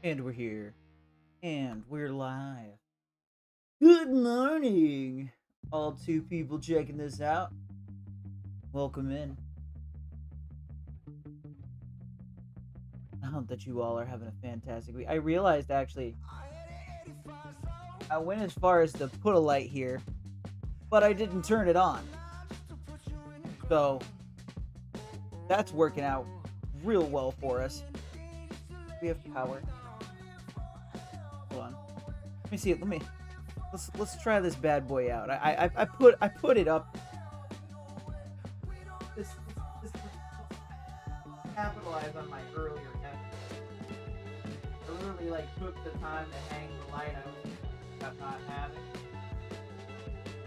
And we're here. And we're live. Good morning, all two people checking this out. Welcome in. I hope that you all are having a fantastic week. I realized actually, I went as far as to put a light here, but I didn't turn it on. So, that's working out real well for us. We have power. Hold on. Let me see it. Let's try this bad boy out. I put it up. This capitalize on my earlier effort. I really took the time to hang the light I was about not having.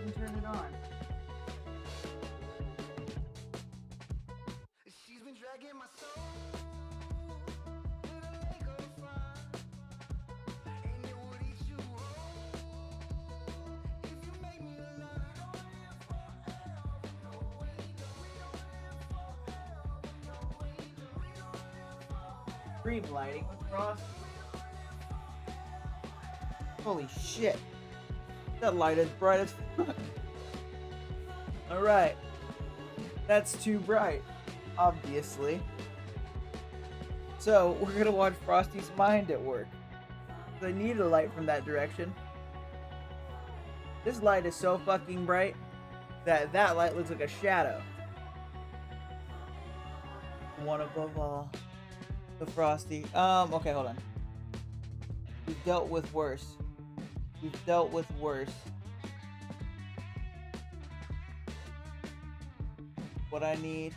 And turn it on. She's been dragging my soul. Stream lighting with Frost. Holy shit. That light is bright as fuck. Alright. That's too bright, obviously. So, we're gonna watch Frosty's mind at work. I need a light from that direction. This light is so fucking bright that that light looks like a shadow. One above all. The Frosty. Okay, hold on. We've dealt with worse. We've dealt with worse. What I need.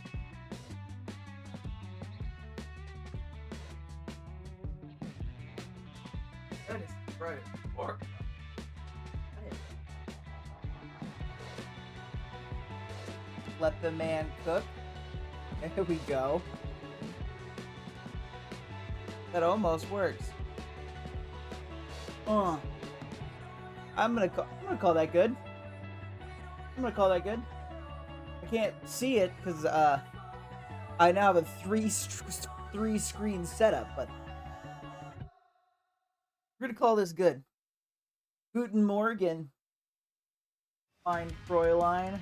That is right. Fuck. Let the man cook. There we go. That almost works. I'm gonna call that good. I'm gonna call that good. I can't see it because I now have a three screen setup, but we're gonna call this good. Guten Morgen, fine Fräulein.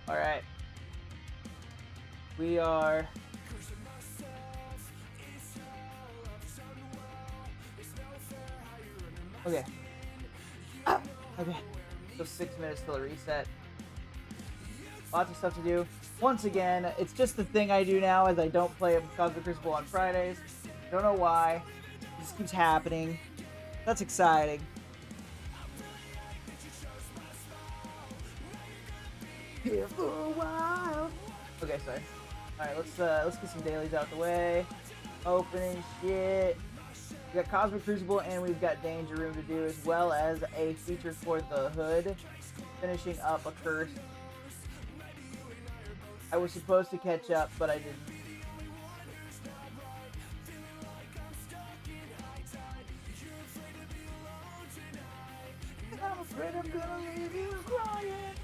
All right. We are okay. Okay. So 6 minutes till the reset. Lots of stuff to do. Once again, it's just the thing I do now as I don't play Cosmic Crucible on Fridays. Don't know why. It just keeps happening. That's exciting. Here for a while. Okay, sorry. Alright, let's get some dailies out the way. Opening shit. We got Cosmic Crucible and we've got Danger Room to do, as well as a feature for the hood. Finishing up a curse. I was supposed to catch up, but I didn't. I'm afraid I'm gonna leave you crying.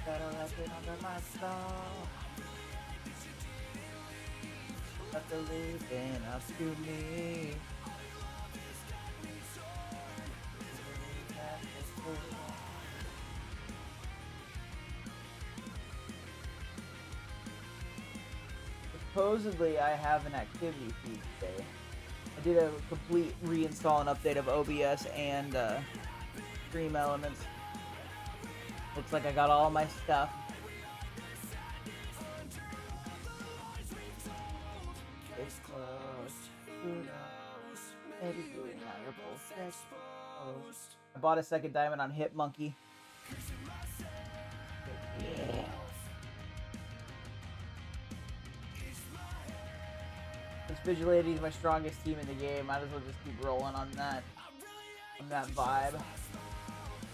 Gotta let it under my soul. Let the living up to me. Supposedly, I have an activity feed today. I did a complete reinstall and update of OBS and Stream Elements. Looks like I got all my stuff. It's close. I bought a second diamond on Hitmonkey. Yeah. Since Vigilante is my strongest team in the game, might as well just keep rolling on that vibe.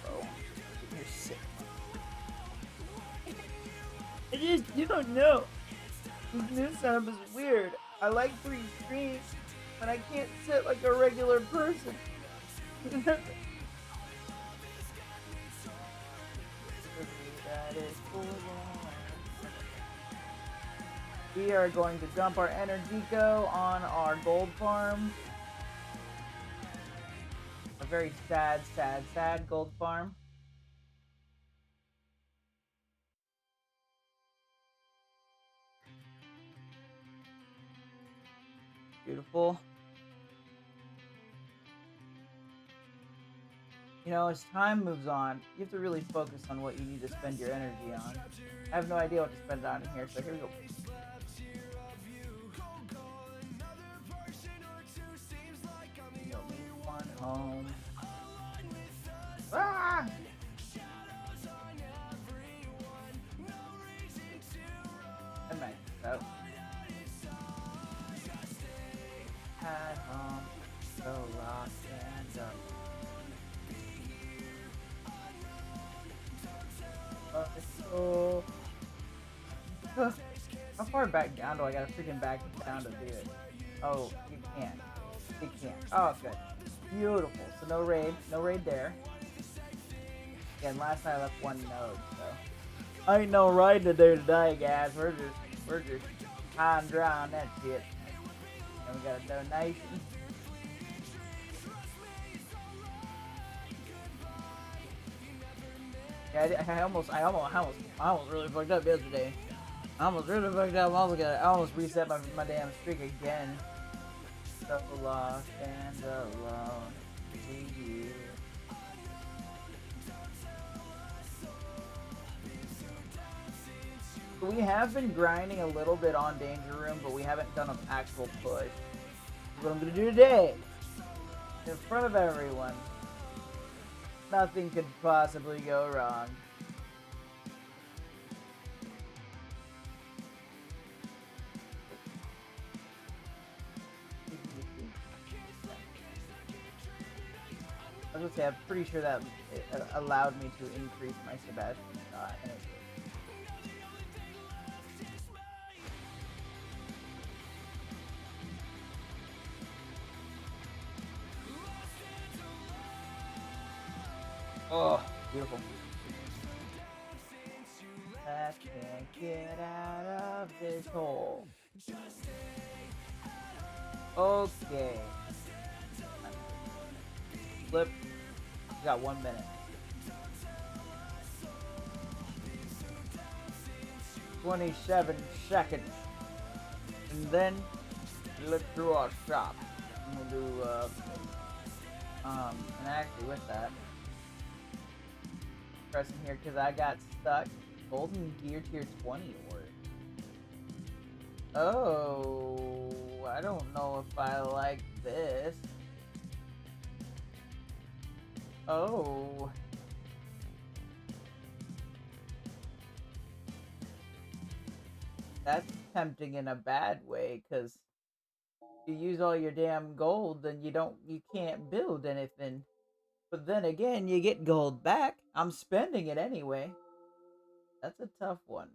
Oh, you're sick. You don't know. This new setup is weird. I like 3 screens, but I can't sit like a regular person. We are going to dump our Energico on our gold farm. A very sad, sad, sad gold farm. Beautiful. You know, as time moves on, you have to really focus on what you need to spend your energy on. I have no idea what to spend on in here, so here we go. One home. Ah! And nice. So. At home, so lost and oh. How far back down do I gotta freaking back down to do it? Oh, you can't. You can't. Oh, good. Beautiful. So no raid there. Again, last night I left one node, so I ain't no raid to do today, guys. We're just high and dry on that shit. And we got a donation. Yeah, I almost really fucked up yesterday. I almost really fucked up. I almost reset my damn streak again. So lost and alone to you. We have been grinding a little bit on Danger Room, but we haven't done an actual push. What I'm gonna do today, in front of everyone. Nothing could possibly go wrong. I was gonna say, I'm pretty sure that it allowed me to increase my Sebastian energy. Oh, beautiful. I can't get out of this hole. Okay. Flip. You got 1 minute. 27 seconds. And then look through our shop. And we'll do and actually with that, pressing here because I got stuck. Golden Gear Tier 20 order. Oh, I don't know if I like this. Oh. That's tempting in a bad way, because you use all your damn gold, then you can't build anything. But then again, you get gold back. I'm spending it anyway. That's a tough one.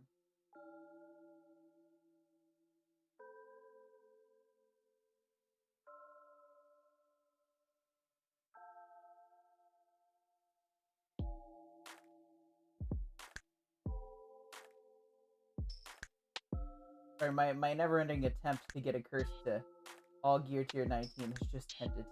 Sorry, my never-ending attempt to get a curse to all gear tier 19 is just ended.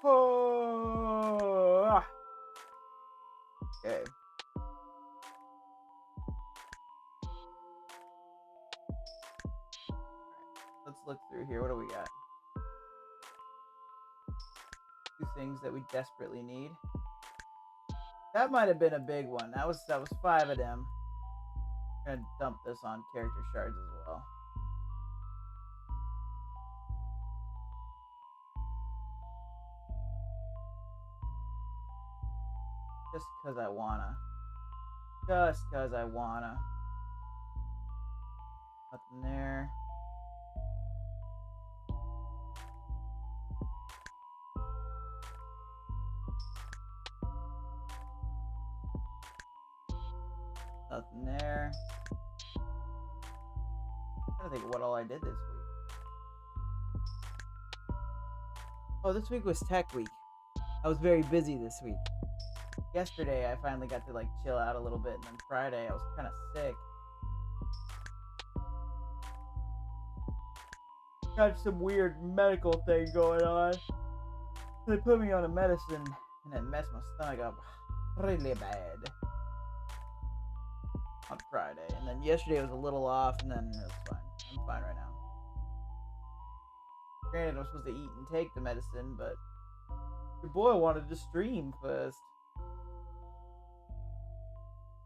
Oh. Okay. Let's look through here. What do we got? 2 things that we desperately need. That might have been a big one. That was 5 of them. I'm gonna dump this on character shards as well. Just cause I wanna. Just cause I wanna. Nothing there. Nothing there. I'm trying to think of what all I did this week. Oh, this week was Tech Week. I was very busy this week. Yesterday, I finally got to like chill out a little bit, and then Friday, I was kind of sick. Got some weird medical thing going on. They put me on a medicine, and it messed my stomach up really bad on Friday. And then yesterday was a little off, and then it was fine. I'm fine right now. Granted, I'm supposed to eat and take the medicine, but your boy wanted to stream first.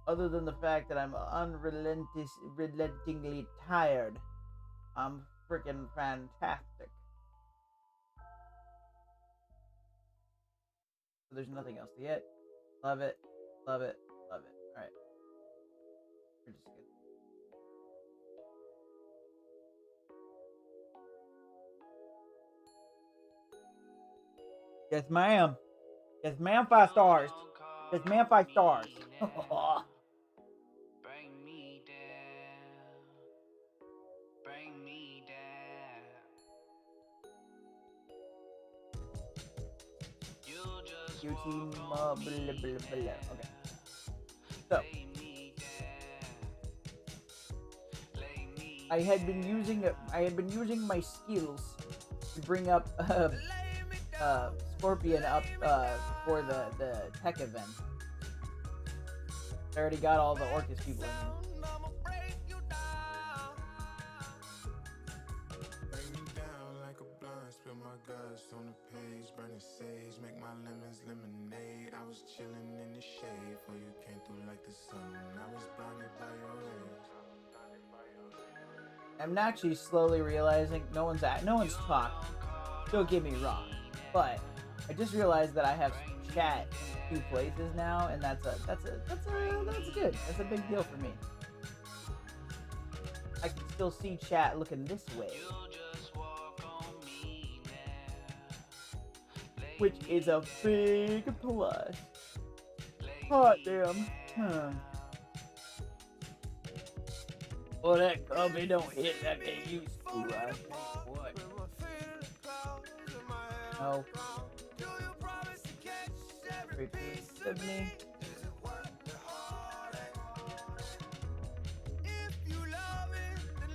Other than the fact that I'm unrelentingly tired, I'm freaking fantastic. So there's nothing else to get. Love it, love it, love it. All right, we're just good. Yes, ma'am. Yes, ma'am. 5 stars. Yes, ma'am. 5 stars. Bring me down. Bring me down. You'll just Your team, walk blah, on blah, me blah, blah. now. Okay. So, Lay me down. Lay me I had been using my skills to bring up Scorpion up for the tech event. I already got all the Orcus people in here. Break me down like a blunt, spill my guts on the page, burning sage, make my lemons lemonade. I was chilling in the shade, for you came through like the sun. I was blinded by your rays. I'm actually slowly realizing no one's talked. Don't get me wrong, but I just realized that I have chat in 2 places now, and that's good. That's a big deal for me. I can still see chat looking this way, which is a big plus. Hot damn. Well, that coffee don't hit like they used to. I tell you what. No. Repeat of me.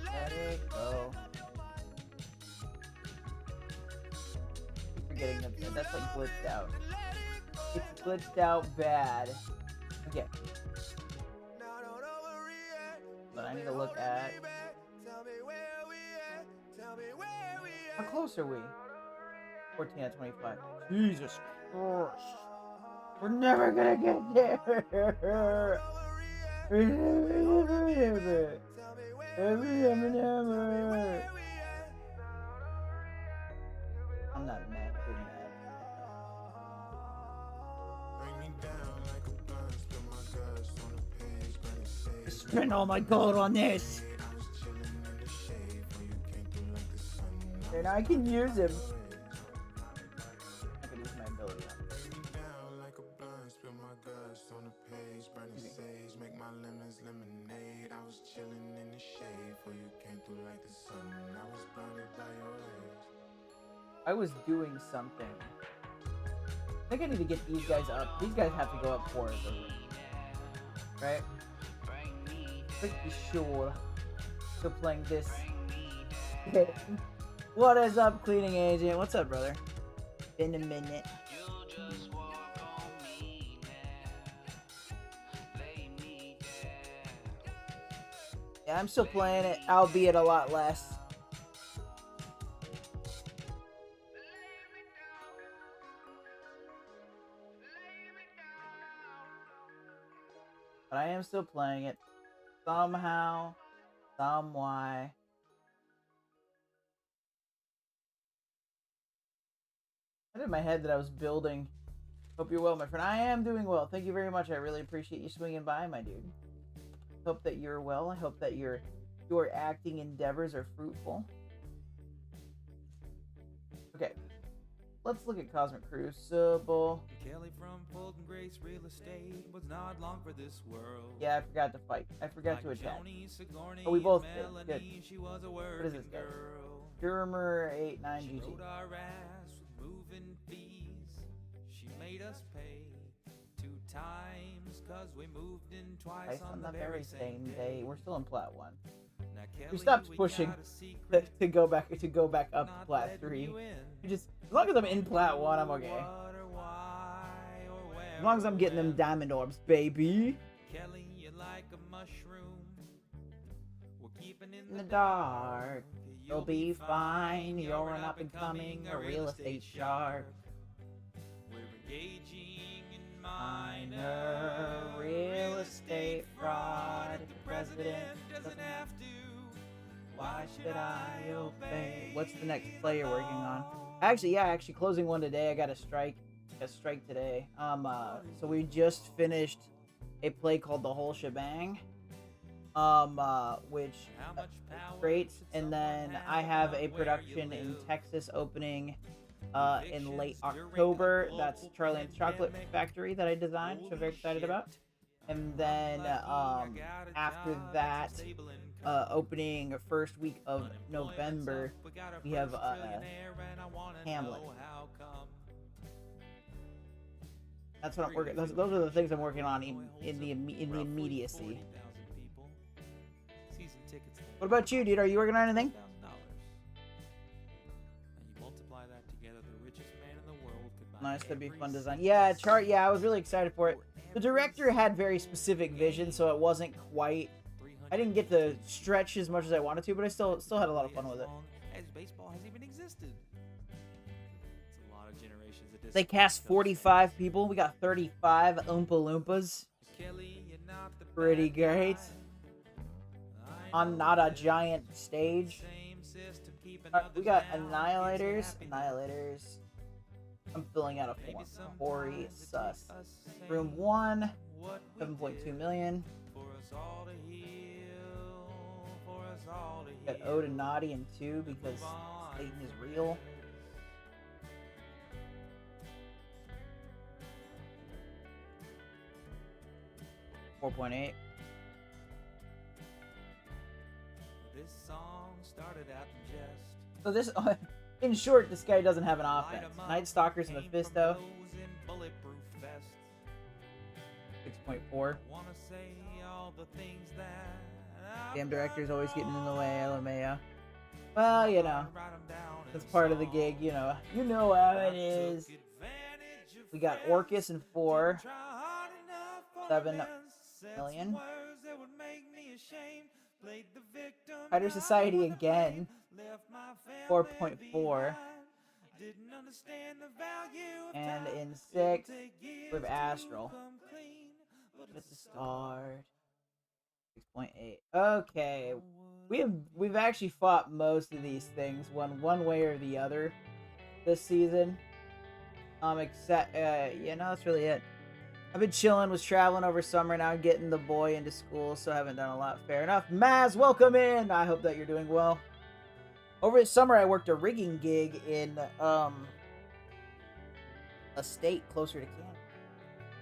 Let it go. Keep forgetting that that's like glitched out. It's glitched out bad. Okay. But I need to look at how close are we? 14 out of 25. Jesus Christ. We're never gonna get there. I'm not mad. You're mad. Bring me down like a blunt, spill my guts on the page, burning sage. Spend all my gold on this. I was chilling in the shade, for you came through like the sun. And I can use him. I can use my ability on him. Bring me down like a blunt, spill my guts on the page, burning sage, make my lemons lemonade. I was chilling in the shade, for you came through like the sun. I was blinded by your rays. I was doing something. I think I need to get these guys up. These guys have to go up for it, right? Pretty sure. Still playing this. What is up, cleaning agent? What's up, brother? Been a minute. Yeah, I'm still playing it, albeit a lot less. But I am still playing it. Somehow, some why. I had in my head that I was building. Hope you're well, my friend. I am doing well. Thank you very much. I really appreciate you swinging by, my dude. Hope that you're well. I hope that your acting endeavors are fruitful. Okay. let's look at Cosmic Crucible. Kelly from Fulton Grace Real Estate was not long for this world. Yeah, I forgot to fight. I forgot to Like attack. Joni, Sigourney, Oh, we both and did. Melanie, Good. She was a What is this working guy? girl. Germer 89 She GT. rode our ass with moving fees. She made us pay 2 times cause we moved in twice On the very same day. We're still in Plat 1. Now, We Kelly, stopped we pushing got a secret, to go back up to not Plat letting 3. you in. You just, as long as I'm in Plat 1, I'm okay. What or why or where As long as I'm or getting them when. diamond orbs, baby. Kelly, you like a mushroom. We're keeping In the dark, you'll be fine. You're an up and coming a real estate shark. We're engaging in Minor real estate fraud. The president doesn't have to. Why should I obey? What's the next play you're working on? Actually closing one today. I got a strike today. So we just finished a play called The Whole Shebang. Which How much power great. should And then someone I have a where you production in live? Texas opening in late October. That's Charlie and the Chocolate Factory that I designed, which I'm very excited about. And then after that, opening first week of November, we have Hamlet. That's what I'm working. Those are the things I'm working on in the immediacy. What about you, dude? Are you working on anything? Nice, that'd be fun design. Yeah, I was really excited for it. The director had very specific vision, so it wasn't quite. I didn't get to stretch as much as I wanted to, but I still had a lot of fun with it. As baseball has even existed. It's a lot of generations of They cast 45 people. We got 35 Oompa Loompas. Kelly, you're not the Pretty bad great. guy. On not a giant stage. Same system, keeping Alright, we got others down, Annihilators. gives you happiness. Annihilators. I'm filling out a Maybe form. sometimes Hori it Sus. takes us saying Room 1, what we 7.2 did million. for us all to heal, for us all to Got heal. Ode and Naughty in 2 because Move on. Satan is real. $4.8. This song started out in jest. So this, in short, this guy doesn't have an Light offense. 'em up, Night Stalker's came from Mephisto, those in bulletproof vests. 6.4. Wanna say all the things that I've Game director's done always getting in the way, wrong. LMAO. Well, you know, Write 'em down in that's a part of the song. gig, you know. You know how I it is. took advantage of We got friends, Orcus in 4. didn't try hard enough for 7 amends, said some million. words that would make me ashamed, played the victim, Fighter died Society for the again. blame, left my family 4.4. behind, didn't understand the value of And time, in it'll 6, take years we have to Astral. come clean, but At it's the a start. start. 6.8. Okay. We've actually fought most of these things one way or the other this season. Except that's really it. I've been chilling, was traveling over summer, now getting the boy into school, so I haven't done a lot. Fair enough. Maz, welcome in. I hope that you're doing well. Over the summer, I worked a rigging gig in a state closer to Canada,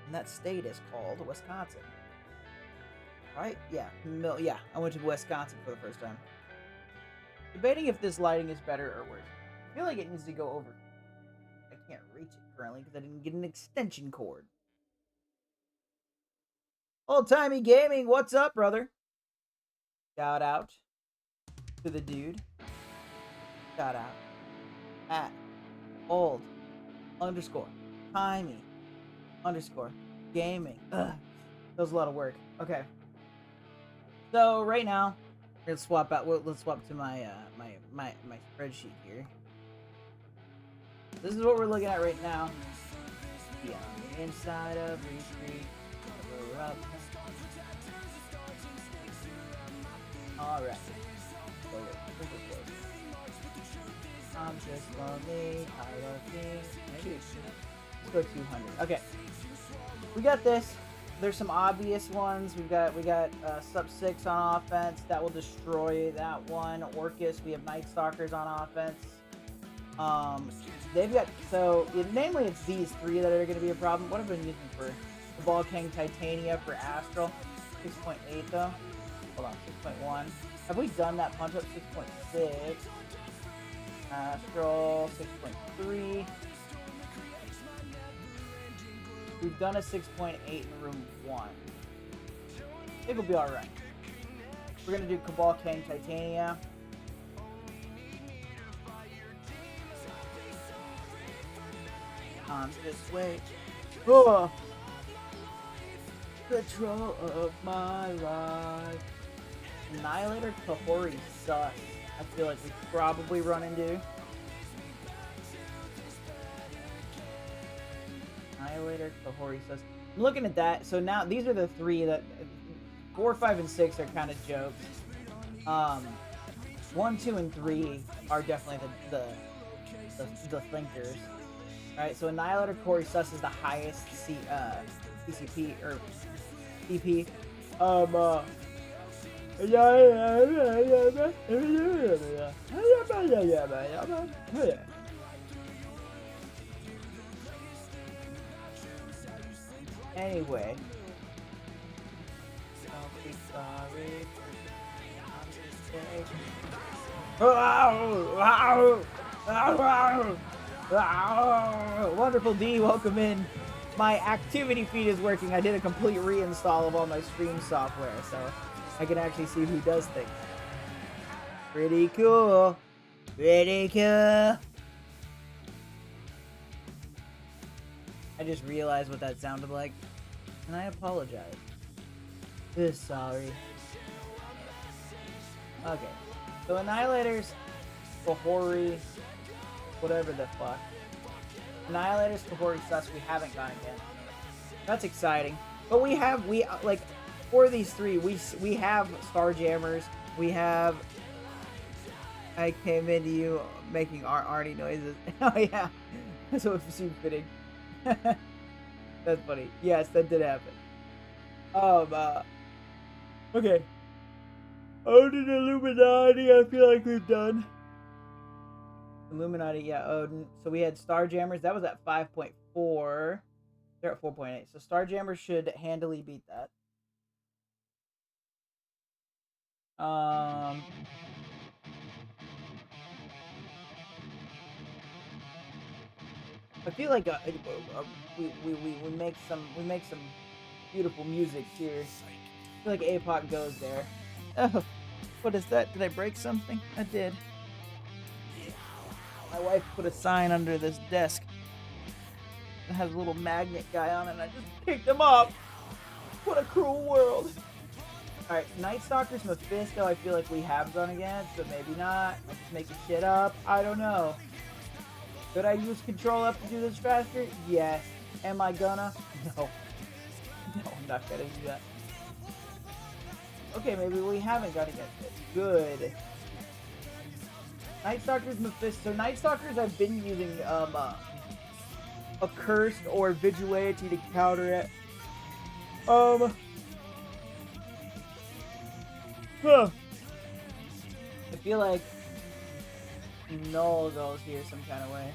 and that state is called Wisconsin. Right? Yeah. Yeah. I went to Wisconsin for the first time. Debating if this lighting is better or worse. I feel like it needs to go over. I can't reach it currently because I didn't get an extension cord. Old Timey Gaming, what's up, brother? Shout out to the dude. Shout out at old underscore timey underscore gaming. Ugh. That was a lot of work. Okay. So right now, let's swap out. Let's swap to my my spreadsheet here. This is what we're looking at right now. Yeah, on the inside of Retreat. Cover up. All right. I'm just lonely. I love me. Maybe let's go 200. Okay. We got this. There's some obvious ones. We got Sub 6 on offense. That will destroy that one. Orcus. We have Night Stalkers on offense. They've got, so namely it's these three that are going to be a problem. What have I been using for Cabal King Titania for Astral? 6.8 though. Hold on, 6.1. Have we done that punch up? 6.6. Astral 6.3. We've done a 6.8 in room 1. I think we'll be alright. We're gonna do Cabal King Titania. On this way. Oh! Control of my life. Annihilator Kahori sucks. I feel like we probably run into. Annihilator Kahori sucks. I'm looking at that. So now these are the three that 4, 5, and 6 are kind of jokes. 1, 2, and 3 are definitely the thinkers. Alright, so Annihilator Kahori Sus is the highest CCP or CP. Anyway. Don't be sorry for Wonderful D, welcome in. My activity feed is working. I did a complete reinstall of all my stream software, so I can actually see who does things. Pretty cool. Pretty cool. I just realized what that sounded like, and I apologize. Sorry. Okay. So Annihilators, Kahori, whatever the fuck. Annihilators, Kahori, Sus, we haven't gotten yet. That's exciting. But we like, for these three, we have Starjammers, we have... I came into you making Arnie noises. Oh yeah, that's what seemed fitting. That's funny. Yes, that did happen. Okay. Odin Illuminati, I feel like we've done. Illuminati, yeah, Odin. So we had Starjammers, that was at 5.4. They're at 4.8. So Starjammers should handily beat that. I feel like we make some beautiful music here. I feel like APOC goes there. Oh, what is that? Did I break something? I did. My wife put a sign under this desk. It has a little magnet guy on it, and I just picked him up. What a cruel world. Alright, Night Stalkers Mephisto, I feel like we have gone against, but maybe not. I'm just making shit up. I don't know. Could I use Control Up to do this faster? Yes. Am I gonna? No. No, I'm not gonna do that. Okay, maybe we haven't gone against it. Good. Night Stalkers Mephisto. Night Stalkers, I've been using Accursed or Vigilante to counter it. I feel like Null goes here some kind of way.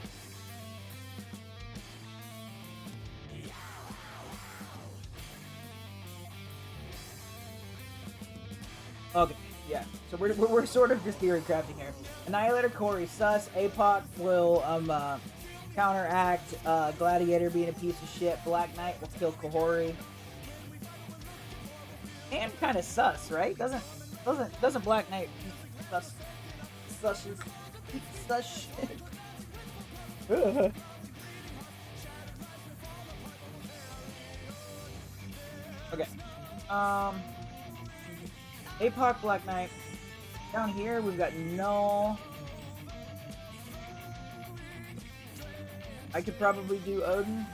Okay, yeah. So we're sort of just theory crafting here. Annihilator Kahori Sus. APOC will counteract Gladiator being a piece of shit. Black Knight will kill Kahori. And kind of sus, right? Doesn't Black Knight sus shit? Okay. APOC, Black Knight. Down here we've got Null. I could probably do Odin.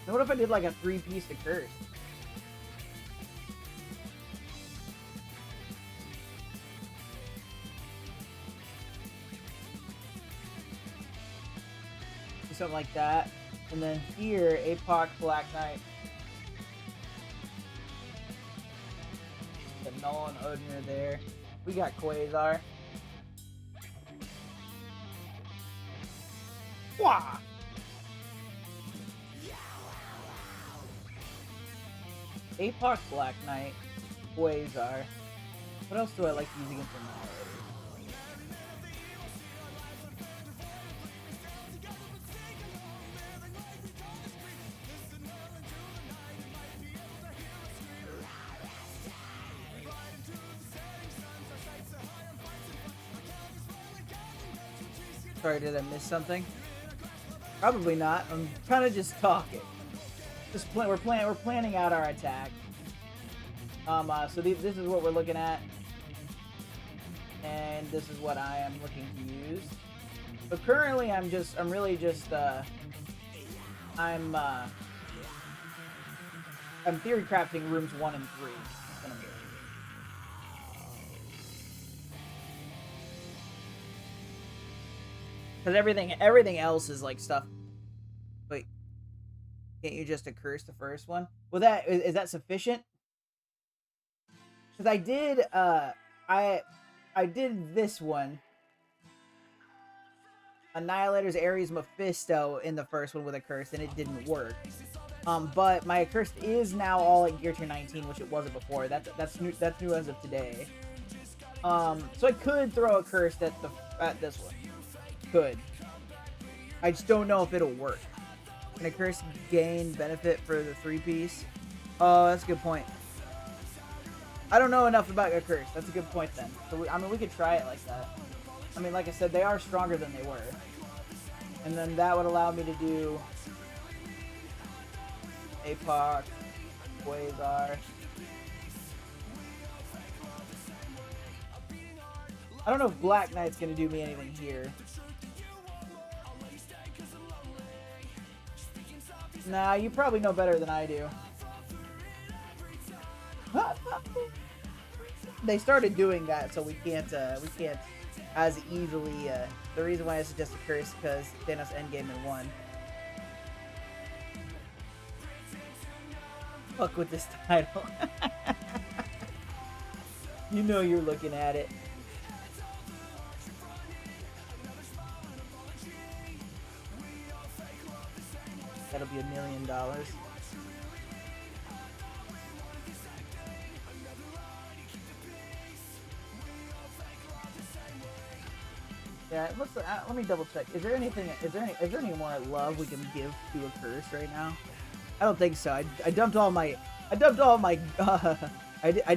Now what if I did like a 3-piece to curse? Do something like that. And then here, APOC, Black Knight. The Null and Odin are there. We got Quasar. Wah! APOC Black Knight, Quasar. What else do I like to use against Annihilators? Sorry, did I miss something? Probably not. I'm kind of just talking. We're planning out our attack. So this is what we're looking at, and this is what I am looking to use. So currently, I'm theory crafting rooms 1 and 3. That's what I'm doing. Because everything else is like stuff. Wait, can't you just curse the first one? Well, is that sufficient? Because I did I did this one, Annihilator's Ares Mephisto, in the first one with a curse, and it didn't work. But my curse is now all at gear tier 19, which it wasn't before. That's new as of today. So I could throw a curse at this one. Could. I just don't know if it'll work. Can a curse gain benefit for the 3-piece? Oh, that's a good point. I don't know enough about a curse. That's a good point then. So we could try it like that. I mean, like I said, they are stronger than they were. And then that would allow me to do APOC, Quasar. I don't know if Black Knight's going to do me anything here. Nah, you probably know better than I do. They started doing that, so we can't as easily. The reason why I suggest a curse because Thanos endgame in 1. Fuck with this title. You know you're looking at it. That'll be $1 million. Yeah, it looks like, let me double check. Is there any more love we can give to a curse right now? I don't think so. I dumped I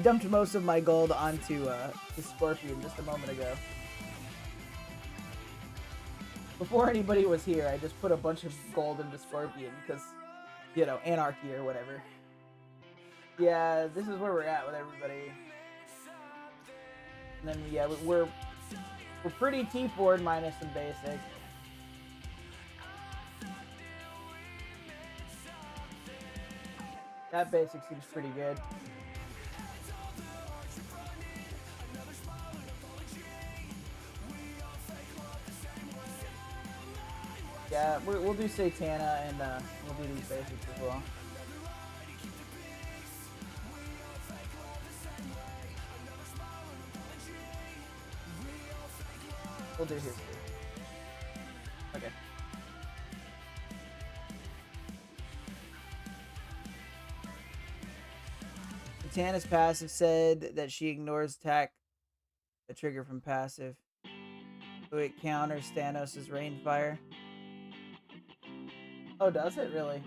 dumped most of my gold onto the Scorpion just a moment ago. Before anybody was here, I just put a bunch of gold into Scorpion because, you know, anarchy or whatever. Yeah, this is where we're at with everybody. And then yeah, we're pretty T4'd minus some basic. That basic seems pretty good. Yeah, we'll do Satana and we'll do these basics as well. We'll do history. Okay. Satana's passive said that she ignores attack, the trigger from passive. So it counters Thanos' rainfire. Oh, does it really?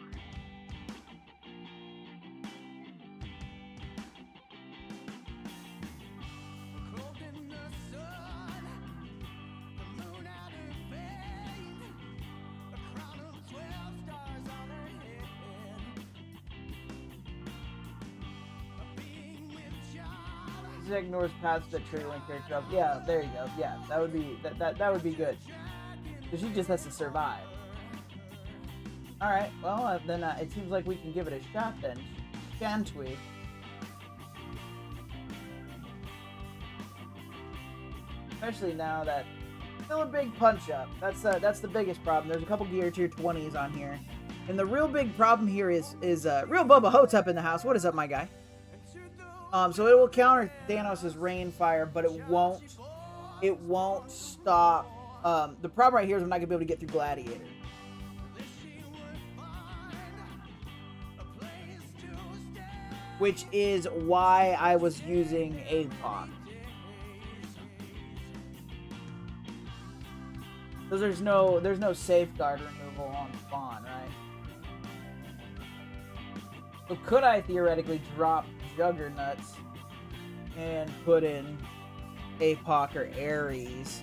Ignores passive that trigger when character up. Yeah, there you go. Yeah, that would be good. Because she just has to survive. Alright, well, then it seems like we can give it a shot then. Can't we? Especially now that... Still a big punch-up. That's the biggest problem. There's a couple gear tier 20s on here. And the real big problem here is Real Bubba Hotep in the house. What is up, my guy? So it will counter Thanos' rainfire, but it won't stop. The problem right here is we're not gonna be able to get through Gladiator. which is why I was using APOC. Because there's no safeguard removal on spawn, right? So could I theoretically drop Juggernauts and put in APOC or Ares?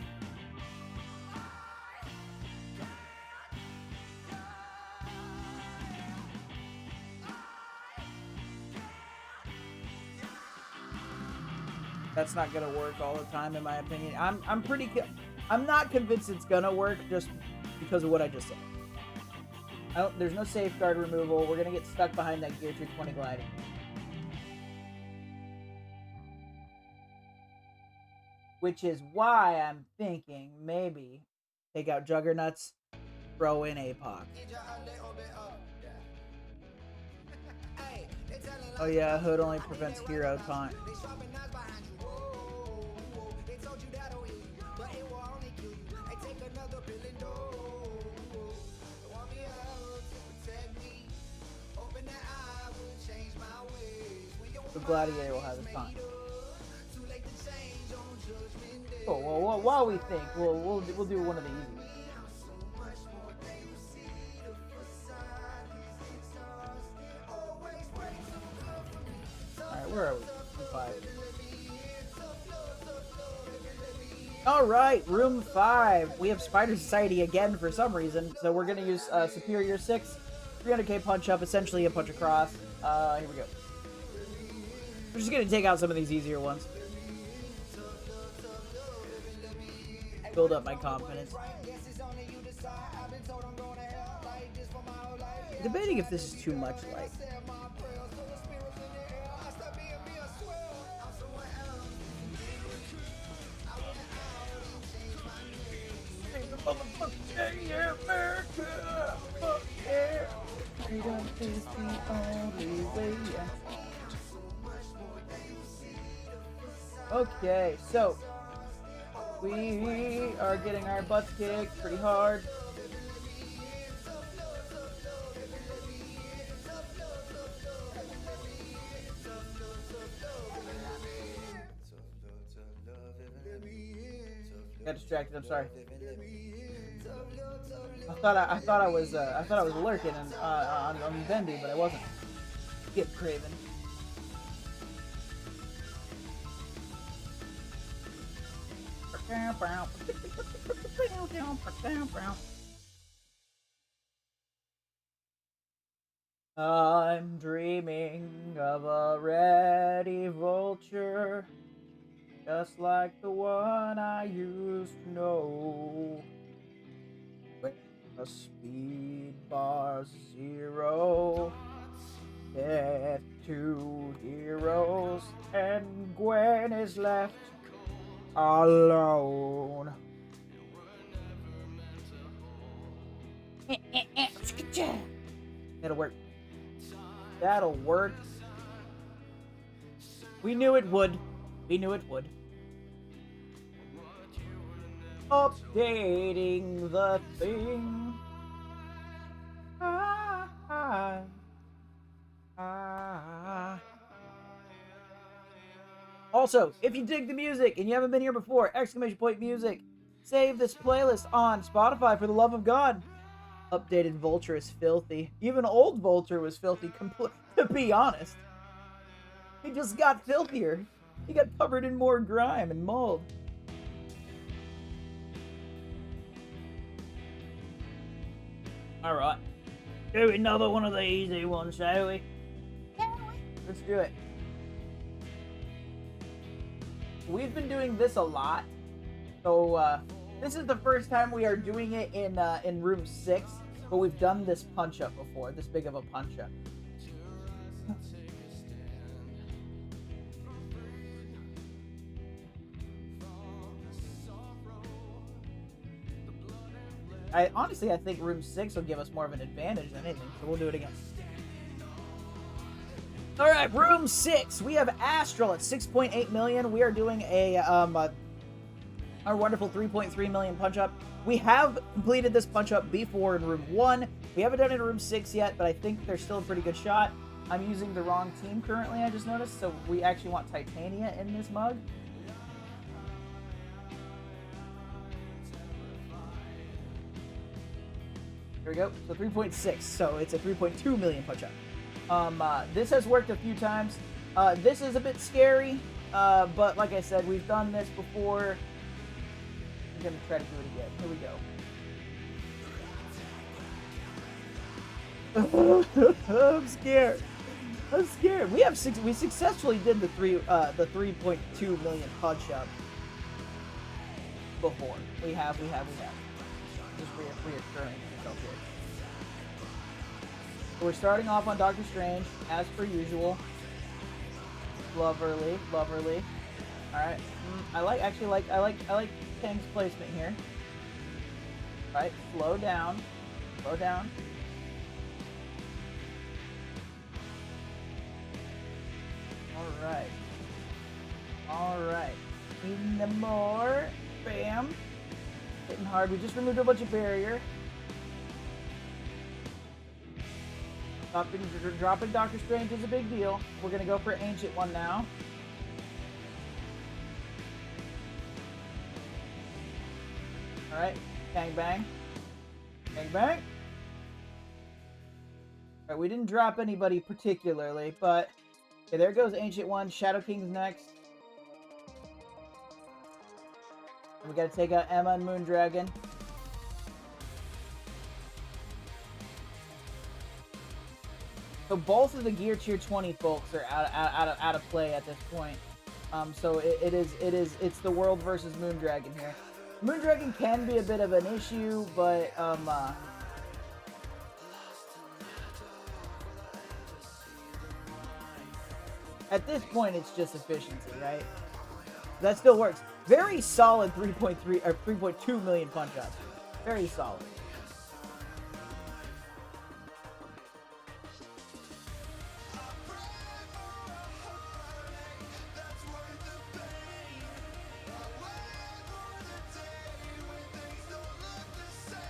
That's not gonna work all the time, in my opinion. I'm not convinced it's gonna work just because of what I just said. There's no safeguard removal. We're gonna get stuck behind that Gear 220 gliding. Which is why I'm thinking maybe take out Juggernauts, throw in APOC. Oh yeah, Hood only prevents hero taunt. The Gladiator will have his taunt. Oh, well, while we think, we'll do one of the easy ones. Alright, where are we? 5. Alright, room 5. We have Spider Society again for some reason, so we're gonna use Superior 6. 300k punch up, essentially a punch across. Here we go. We're just gonna take out some of these easier ones. Build up my confidence. Debating if this is too much light. Freedom is the only way. Okay, so we are getting our butts kicked pretty hard. Got distracted. I'm sorry. I thought I was lurking on Bendy, but I wasn't. Get Craven. I'm dreaming of a ready vulture, just like the one I used to know. When the speed bar's 0, death to heroes, and Gwen is left alone. That'll work. That'll work. We knew it would. We knew it would. Updating the thing. Also, if you dig the music and you haven't been here before, !music. Save this playlist on Spotify for the love of God. Updated Vulture is filthy. Even old Vulture was filthy, to be honest. He just got filthier. He got covered in more grime and mold. Alright. Do another one of the easy ones, shall we? Let's do it. We've been doing this a lot. So, this is the first time we are doing it in room 6, but we've done this punch-up before, this big of a punch-up. I think room 6 will give us more of an advantage than anything, so we'll do it again. Alright, room 6. We have Astral at 6.8 million. We are doing our wonderful 3.3 million punch-up. We have completed this punch-up before in room 1. We haven't done it in room 6 yet, but I think there's still a pretty good shot. I'm using the wrong team currently, I just noticed, so we actually want Titania in this mug. Here we go. So 3.6, so it's a 3.2 million punch-up. This has worked a few times. This is a bit scary, but like I said, we've done this before. I'm gonna try to do it again. Here we go. I'm scared. I'm scared. We successfully did the 3.2 million punch up before. We have. Just reoccurring itself here. So we're starting off on Doctor Strange as per usual. Loverly. All right. I like Kang's placement here. All right. Slow down. All right. Needing them more. Bam. Hitting hard. We just removed a bunch of barrier. Dropping Doctor Strange is a big deal. We're gonna go for Ancient One now. All right. Bang bang. Bang bang. All right. We didn't drop anybody particularly, but okay, there goes Ancient One. Shadow King's next. We gotta take out Emma and Moondragon. So both of the Gear Tier 20 folks are out of play at this point. So it's the World versus Moondragon here. Moondragon can be a bit of an issue, but at this point it's just efficiency, right? That still works. Very solid 3.3 or 3.2 million punch ups. Very solid.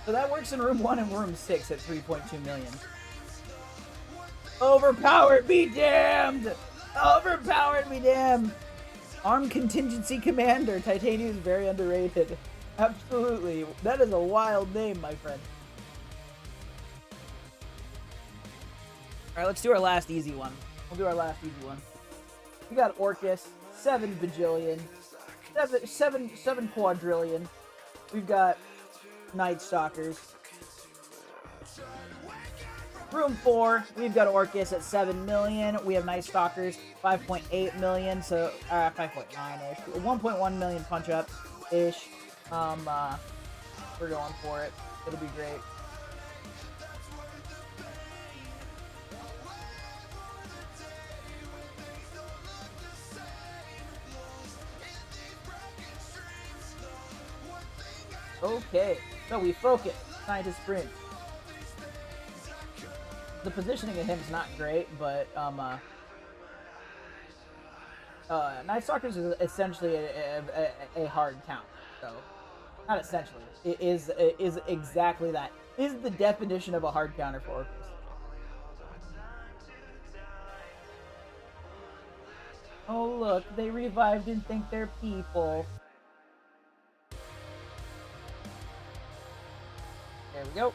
So that works in room 1 and room 6 at 3.2 million. Overpowered be damned! Overpowered be damned! Armed Contingency Commander. Titania is very underrated. Absolutely. That is a wild name, my friend. Alright, let's do our last easy one. We'll do our last easy one. We got Orcus, 7 bajillion, 7 quadrillion. We've got Night Stalkers. Room 4, we've got Orcus at 7 million. We have Night Stalkers, 5.8 million, so 5.9-ish. 1.1 million punch up ish. We're going for it. It'll be great. Okay, so we focus. Scientist Sprint. The positioning of him is not great, but Night Stalkers is essentially a hard count. So, not essentially. It is exactly that. Is the definition of a hard counter for Orcus. Oh look, they revived and think they're people. There we go.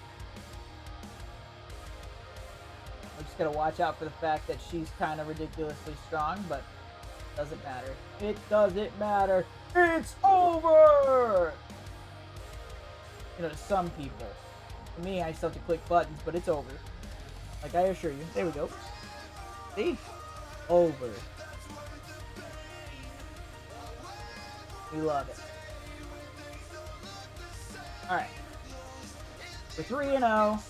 We're just gonna watch out for the fact that she's kind of ridiculously strong, but doesn't matter. It doesn't matter. It's over! You know, to some people. For me, I still have to click buttons, but it's over. Like I assure you. There we go. See? Over. We love it. Alright. We're 3-0.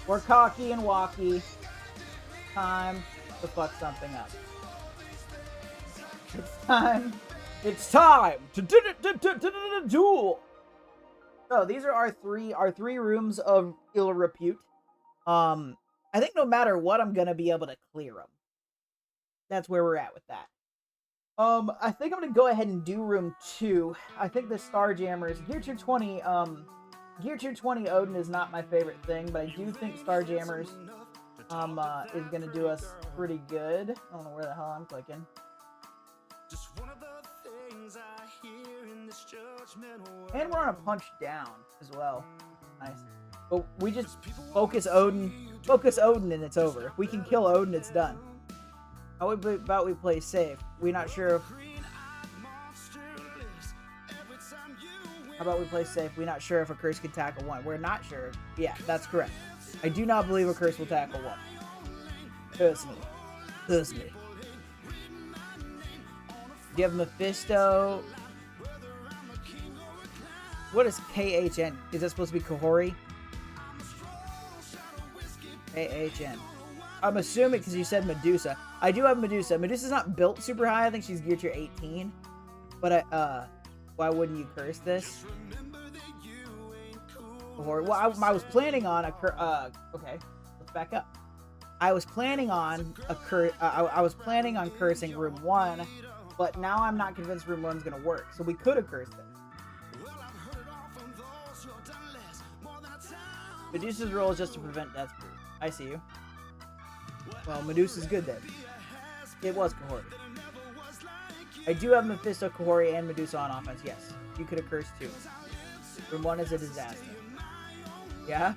We're cocky and walkie. Time to fuck something up. It's time to duel. So these are our three rooms of ill repute. I think no matter what, I'm gonna be able to clear them. That's where we're at with that. I think I'm gonna go ahead and do room 2. I think the Starjammers, Gear Tier 20, Gear Tier 20 Odin is not my favorite thing, but I do think Starjammers is gonna do us pretty good. I don't know where the hell I'm clicking. And we're on a punch down as well. Nice. But we just focus Odin, and it's over. If we can kill Odin, it's done. How about we play safe? We're not sure if... How about we play safe? We're not sure if a curse can tackle one. We're not sure. Yeah, that's correct. I do not believe a curse will tackle one. Personally. Do you have Mephisto? What is KHN? Is that supposed to be Kahori? KHN. I'm assuming because you said Medusa. I do have Medusa. Medusa's not built super high. I think she's geared tier 18. But why wouldn't you curse this? Or well, I was planning on a okay, let's back up. I was planning on I was planning on cursing room 1, but now I'm not convinced room 1's gonna work. So we could have cursed it. Medusa's role is just to prevent death proof. I see you. Well, Medusa's good then. It was Kahori. I do have Mephisto, Kahori, and Medusa on offense. Yes, you could have cursed too. Room 1 is a disaster. Yeah?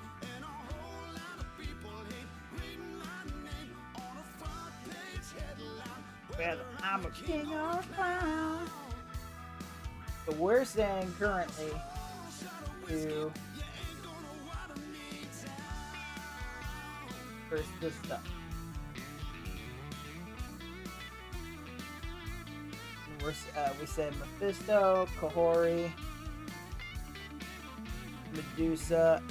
Well, I'm a king or a clown. So we're saying currently to curse this stuff. We said Mephisto, Kahori, Medusa.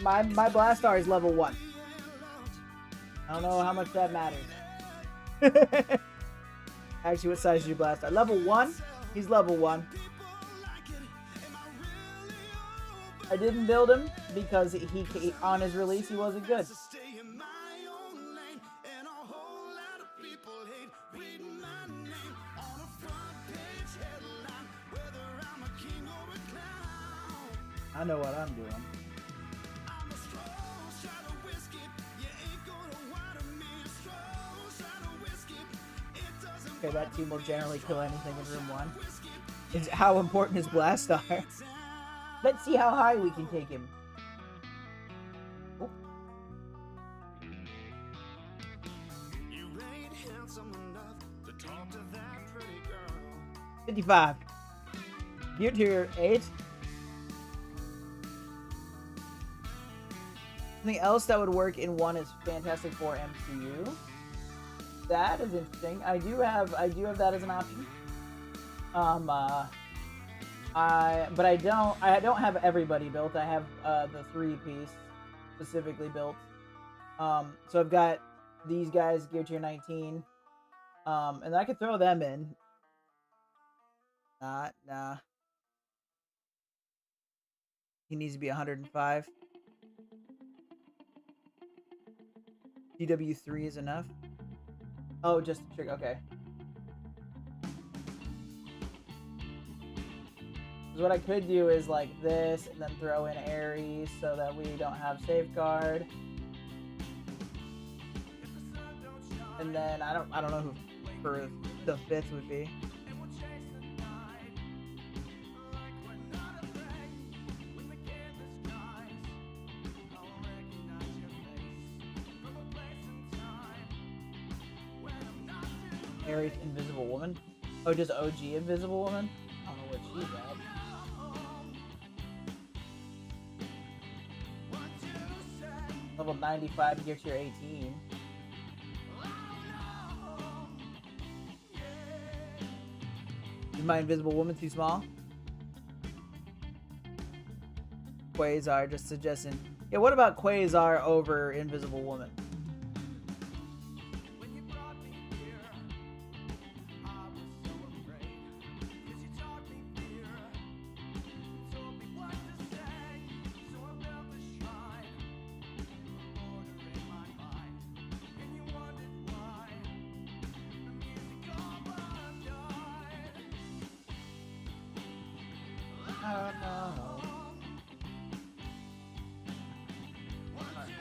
My Blastar is level 1. I don't know how much that matters. Actually, what size is your Blastar? Level 1? He's level 1. I didn't build him because he on his release he wasn't good. I know what I'm doing. Okay, that team will generally kill anything in room 1. It's how important is Blastar? Let's see how high we can take him. Oh. 55. Gear tier 8. Something else that would work in 1 is Fantastic Four MCU. That is interesting. I do have that as an option. But I don't have everybody built. I have the 3-piece specifically built. So I've got these guys gear tier 19. And I could throw them in. Nah. He needs to be 105. GW3 is enough. Oh, just a trick. Okay. So what I could do is like this, and then throw in Ares so that we don't have safeguard. And then I don't know who for the 5th would be. Ares Invisible Woman. Oh, just OG Invisible Woman? I don't know where she's at. Level 95, gear tier 18. Is my Invisible Woman too small? Quasar just suggesting. Yeah, what about Quasar over Invisible Woman?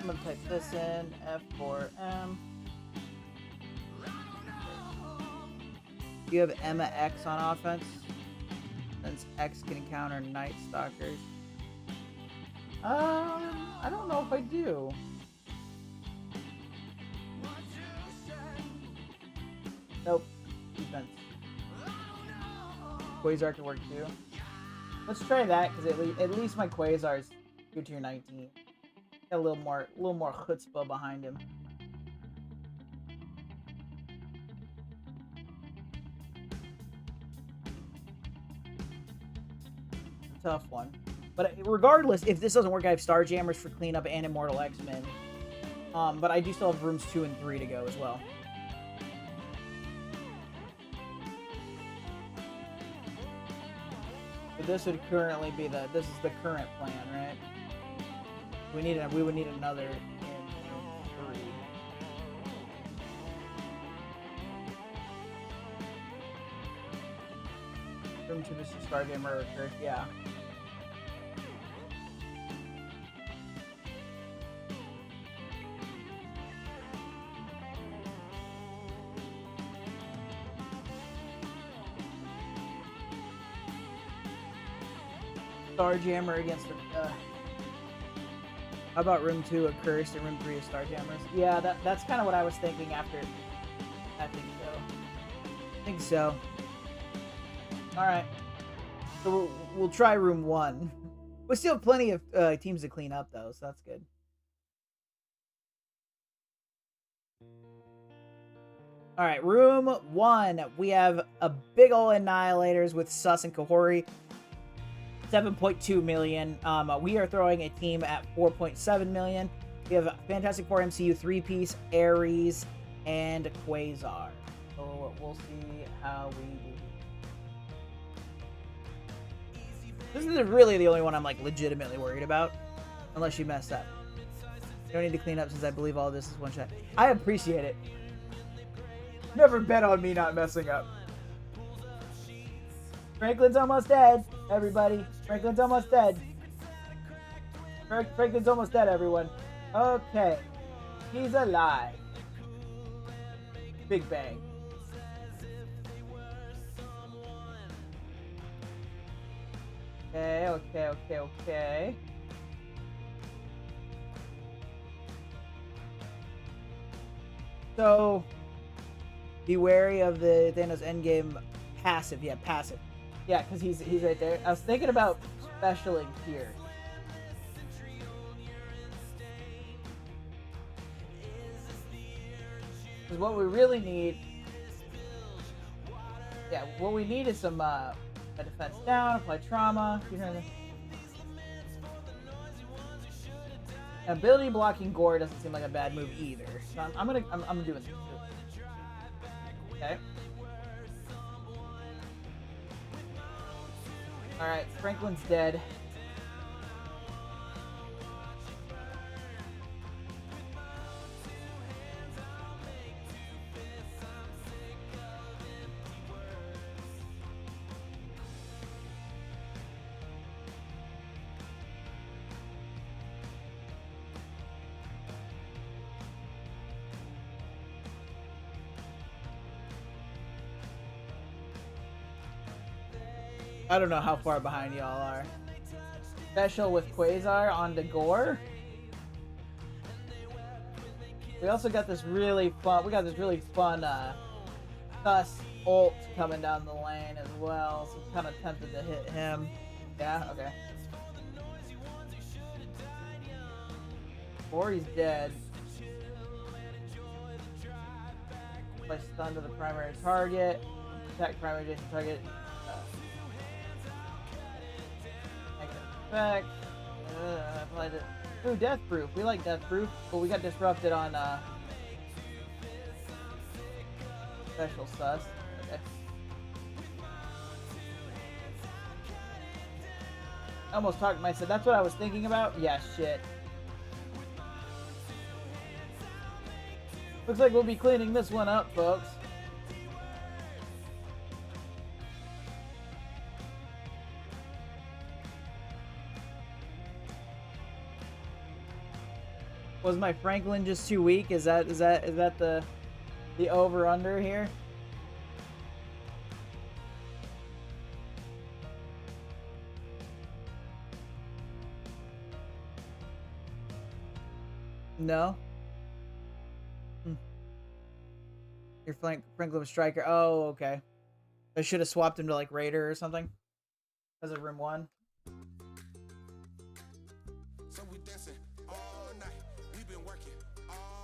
I'm gonna type this in, F4M. Do you have Emma X on offense? Since X can counter Night Stalkers. I don't know if I do. Nope. Defense. Quasar can work too. Let's try that because at least my Quasar's good tier 19. Got a little more chutzpah behind him. Tough one. But regardless, if this doesn't work, I have Starjammers for cleanup and Immortal X-Men. But I do still have rooms 2 and 3 to go as well. So this would currently be this is the current plan, right? We would need another in room 3. Room 2 is just Starjammer recurse, yeah. Starjammer against how about room 2 a Cursed and room 3 a Starjammers? Yeah, that's kind of what I was thinking after. I think so. Alright. So we'll try room 1. We still have plenty of teams to clean up though, so that's good. Alright, room 1. We have a big ol' Annihilators with Sus and Kahori. 7.2 million. We are throwing a team at 4.7 million. We have Fantastic Four MCU 3-piece, Ares, and Quasar. So we'll see how we do. This is really the only one I'm like legitimately worried about. Unless you messed up. You don't need to clean up since I believe all this is one shot. I appreciate it. Never bet on me not messing up. Franklin's almost dead, everybody. Franklin's almost dead. Franklin's almost dead, everyone. Okay. He's alive. Big bang. Okay. So, be wary of the Thanos Endgame passive. Yeah, passive. Yeah, because he's right there. I was thinking about specialing here. Because what we really need... Yeah, what we need is some a defense down, apply trauma. Ability blocking Gore doesn't seem like a bad move either. So I'm gonna do it. Okay. Alright, Franklin's dead. I don't know how far behind y'all are. Special with Quasar on the Gore. We also got this really fun, Sus ult coming down the lane as well, so I'm kind of tempted to hit him. Yeah, okay. Or he's dead. Play stun to the primary target. Attack primary adjacent target. Effect. Applied it. Ooh, Death Proof. We like Death Proof, but we got disrupted on special sus. Okay. I almost talked myself. That's what I was thinking about. Yeah, shit. Looks like we'll be cleaning this one up, folks. Was my Franklin just too weak? Is that the over under here? No. Your Franklin was striker. Oh, okay. I should have swapped him to like Raider or something. Because of room 1.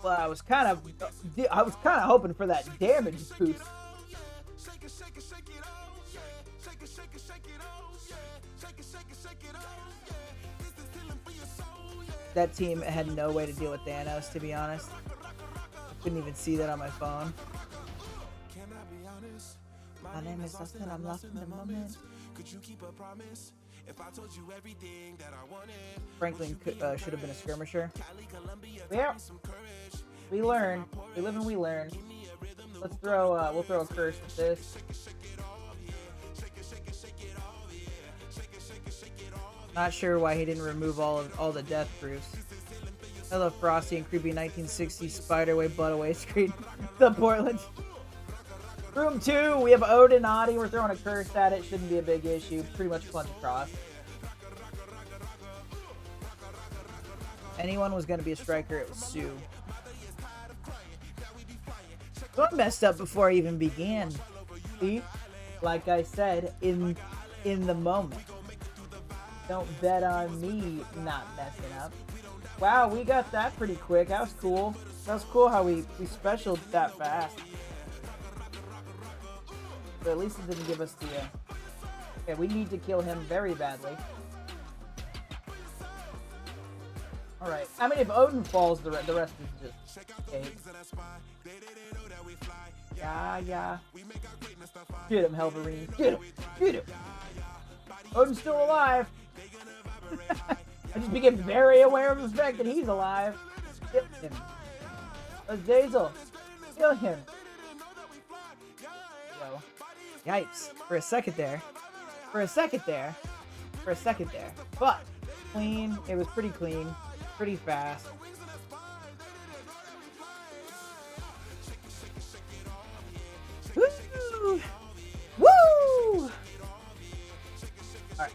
Well, I was kind of hoping for that damage boost. That team had no way to deal with Thanos, to be honest. I couldn't even see that on my phone. My name is Dustin, I'm lost in the moment. Could you keep a promise? If I told you everything that I wanted. Franklin should have been a skirmisher. Yeah. We learn. We live and we learn. Let's throw we'll throw a curse at this. Not sure why he didn't remove all the death proofs. I love Frosty and creepy 1960s Spiderway butt away screen. The Portland. Room 2, we have Odin Adi. We're throwing a curse at it. Shouldn't be a big issue. Pretty much punch across. Anyone was going to be a striker, it was Sue. So I messed up before I even began. See? Like I said, in the moment. Don't bet on me not messing up. Wow, we got that pretty quick. That was cool. That was cool how we specialed that fast. But at least it didn't give us the... Okay, we need to kill him very badly. Alright. I mean, if Odin falls, the rest is just... Okay. Yeah. Get him, Helverine. Get him. Odin's still alive. I just became very aware of the fact that he's alive. Kill him. Azazel. Kill him. Yo. Yikes. For a second there. But clean. It was pretty clean. Pretty fast. Woo! Woo! Alright.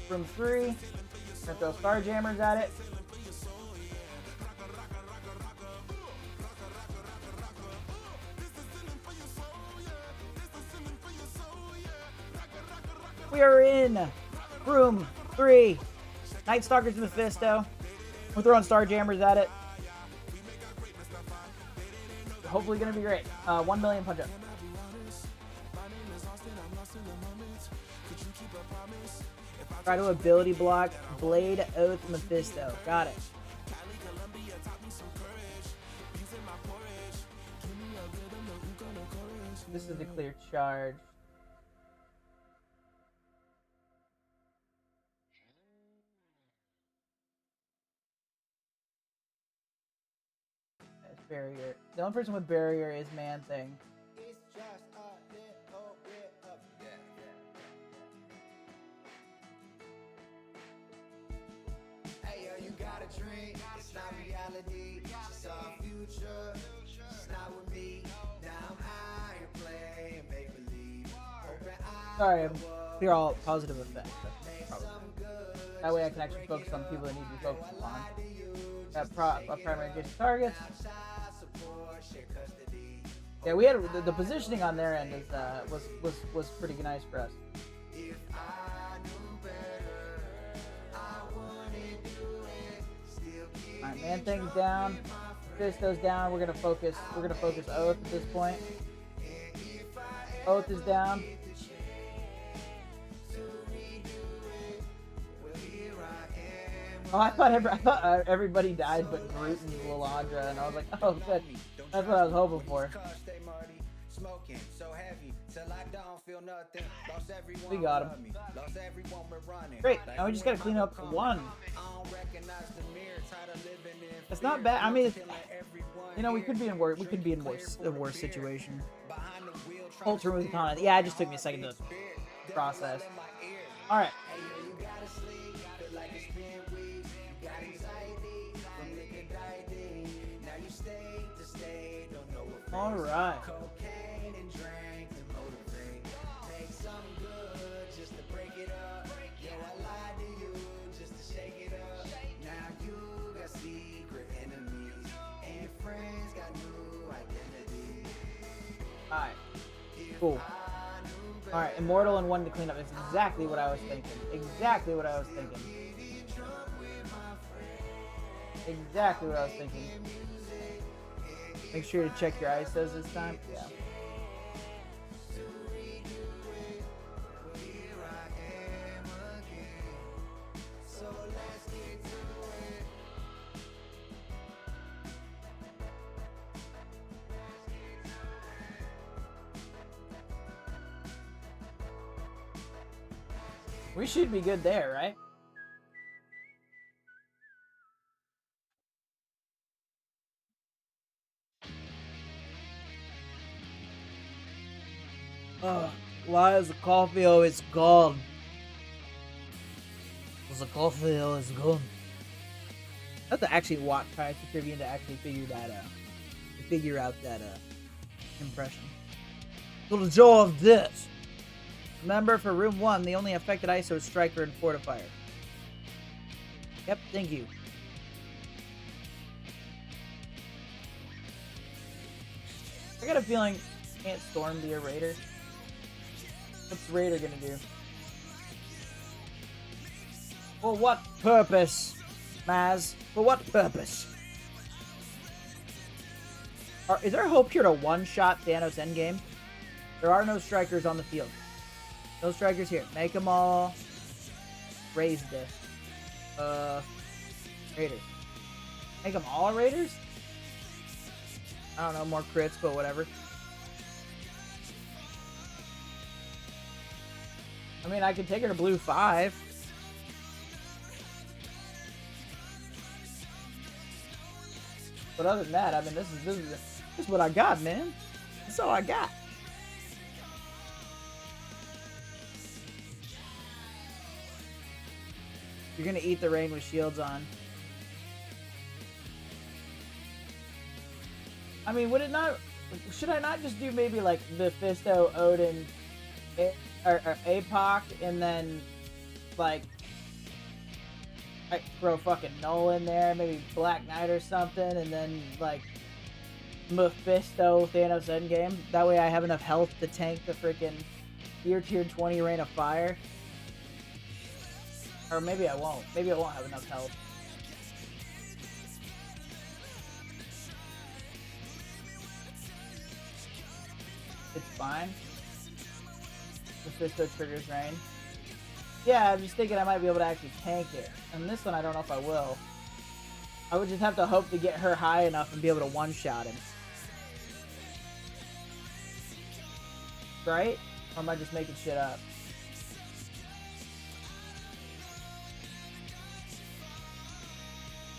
Room 3. We're gonna throw Starjammers at it. We are in room 3. Night Stalkers Mephisto. We're throwing Starjammers at it. Hopefully gonna be great. 1 million punch up. Try to ability block Blade Oath Mephisto. Got it. This is a clear charge. That's barrier. The only person with barrier is Man Thing. Drink, it's not reality. She saw a future, she's not with me. Now I'm out here playing make believe. Sorry, they're all positive effects. That way I can actually focus on people that need to be focused upon. Primary engagement targets. Yeah, we had the positioning on their end is was pretty nice for us. Alright, Man Thing's down. Mephisto's down. We're gonna focus Oath at this point. Oath is down. Oh, I thought everybody died but Groot and Lilandra, and I was like, oh, good. That's what I was hoping for. We got him. Great. Now we just gotta clean up 1. It's not bad. I mean, you know, we could be in worse. We could be in a worse situation. Ultra with Kana. Yeah, it just took me a second to process. All right. state to state, don't know what All phase. right. Cocaine and drink to motivate. Make something good just to break it up. Yo, I lied to you just to shake it up. Now you got secret enemies, and your friends got new identities. All right. Cool. All right. Immortal and one to clean up. It's exactly what I was thinking. Exactly what I was thinking. Exactly what I was thinking. Make sure to check your ISOs this time. Yeah. We should be good there, right? Why is the coffee always gone? Because the coffee always gone. I have to actually watch Pirates of the Caribbean to actually figure that out. To figure out that impression. So the jaw of this. Remember, for room 1, the only affected ISO is Striker and Fortifier. Yep, thank you. I got a feeling can't Storm be a Raider? What's Raider gonna do? For what purpose, Maz? For what purpose? Is there hope here to one-shot Thanos Endgame? There are no strikers on the field. No strikers here. Make them all raise this. Raiders. Make them all Raiders? I don't know, more crits, but whatever. I mean, I could take her to blue 5. But other than that, I mean, this is what I got, man. That's all I got. You're gonna eat the rain with shields on. I mean, would it not? Should I not just do maybe like Mephisto, Odin, or APOC, and then like throw fucking Null in there, maybe Black Knight or something, and then like Mephisto, Thanos Endgame. That way I have enough health to tank the freaking tier 20 Rain of Fire. Or maybe I won't. Maybe I won't have enough health. It's fine. Mephisto triggers rain. Yeah, I'm just thinking I might be able to actually tank it. And this one, I don't know if I will. I would just have to hope to get her high enough and be able to one-shot him. Right? Or am I just making shit up?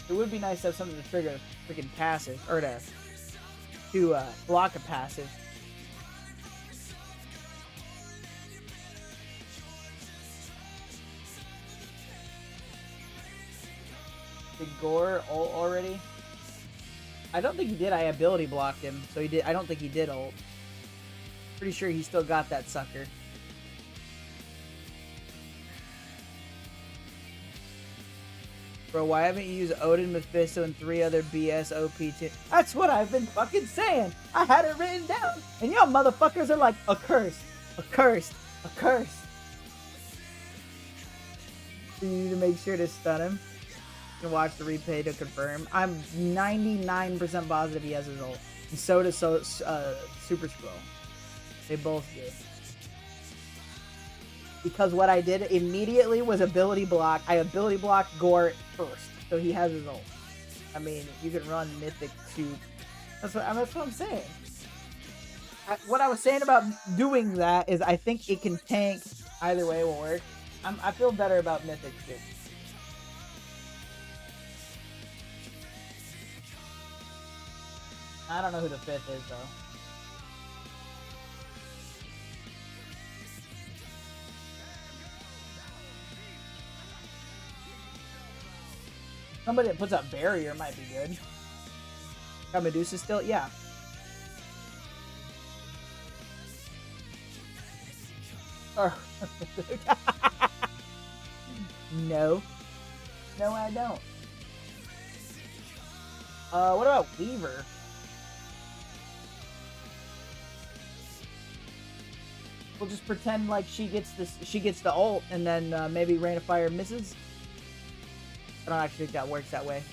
It would be nice to have something to trigger a freaking passive, or to block a passive. Did Gore ult already? I don't think he did. I ability blocked him, so he did. I don't think he did ult. Pretty sure he still got that sucker. Bro, why haven't you used Odin, Mephisto, and 3 other BS OP2? That's what I've been fucking saying. I had it written down. And y'all motherfuckers are like, accursed, accursed, accursed. You need to make sure to stun him. You can watch the replay to confirm. I'm 99% positive he has his ult. And so does Super Scroll. They both do. Because what I did immediately was ability block. I ability blocked Gore first, so he has his ult. I mean, you can run Mythic Soup. That's what I'm saying. What I was saying about doing that is I think it can tank. Either way will work. I feel better about Mythic Soup. I don't know who the 5th is, though. Somebody that puts up barrier might be good. Got Medusa still? Yeah. Or no. No, I don't. What about Weaver? We'll just pretend like she gets this. She gets the ult, and then maybe Rain of Fire misses. I don't actually think that works that way.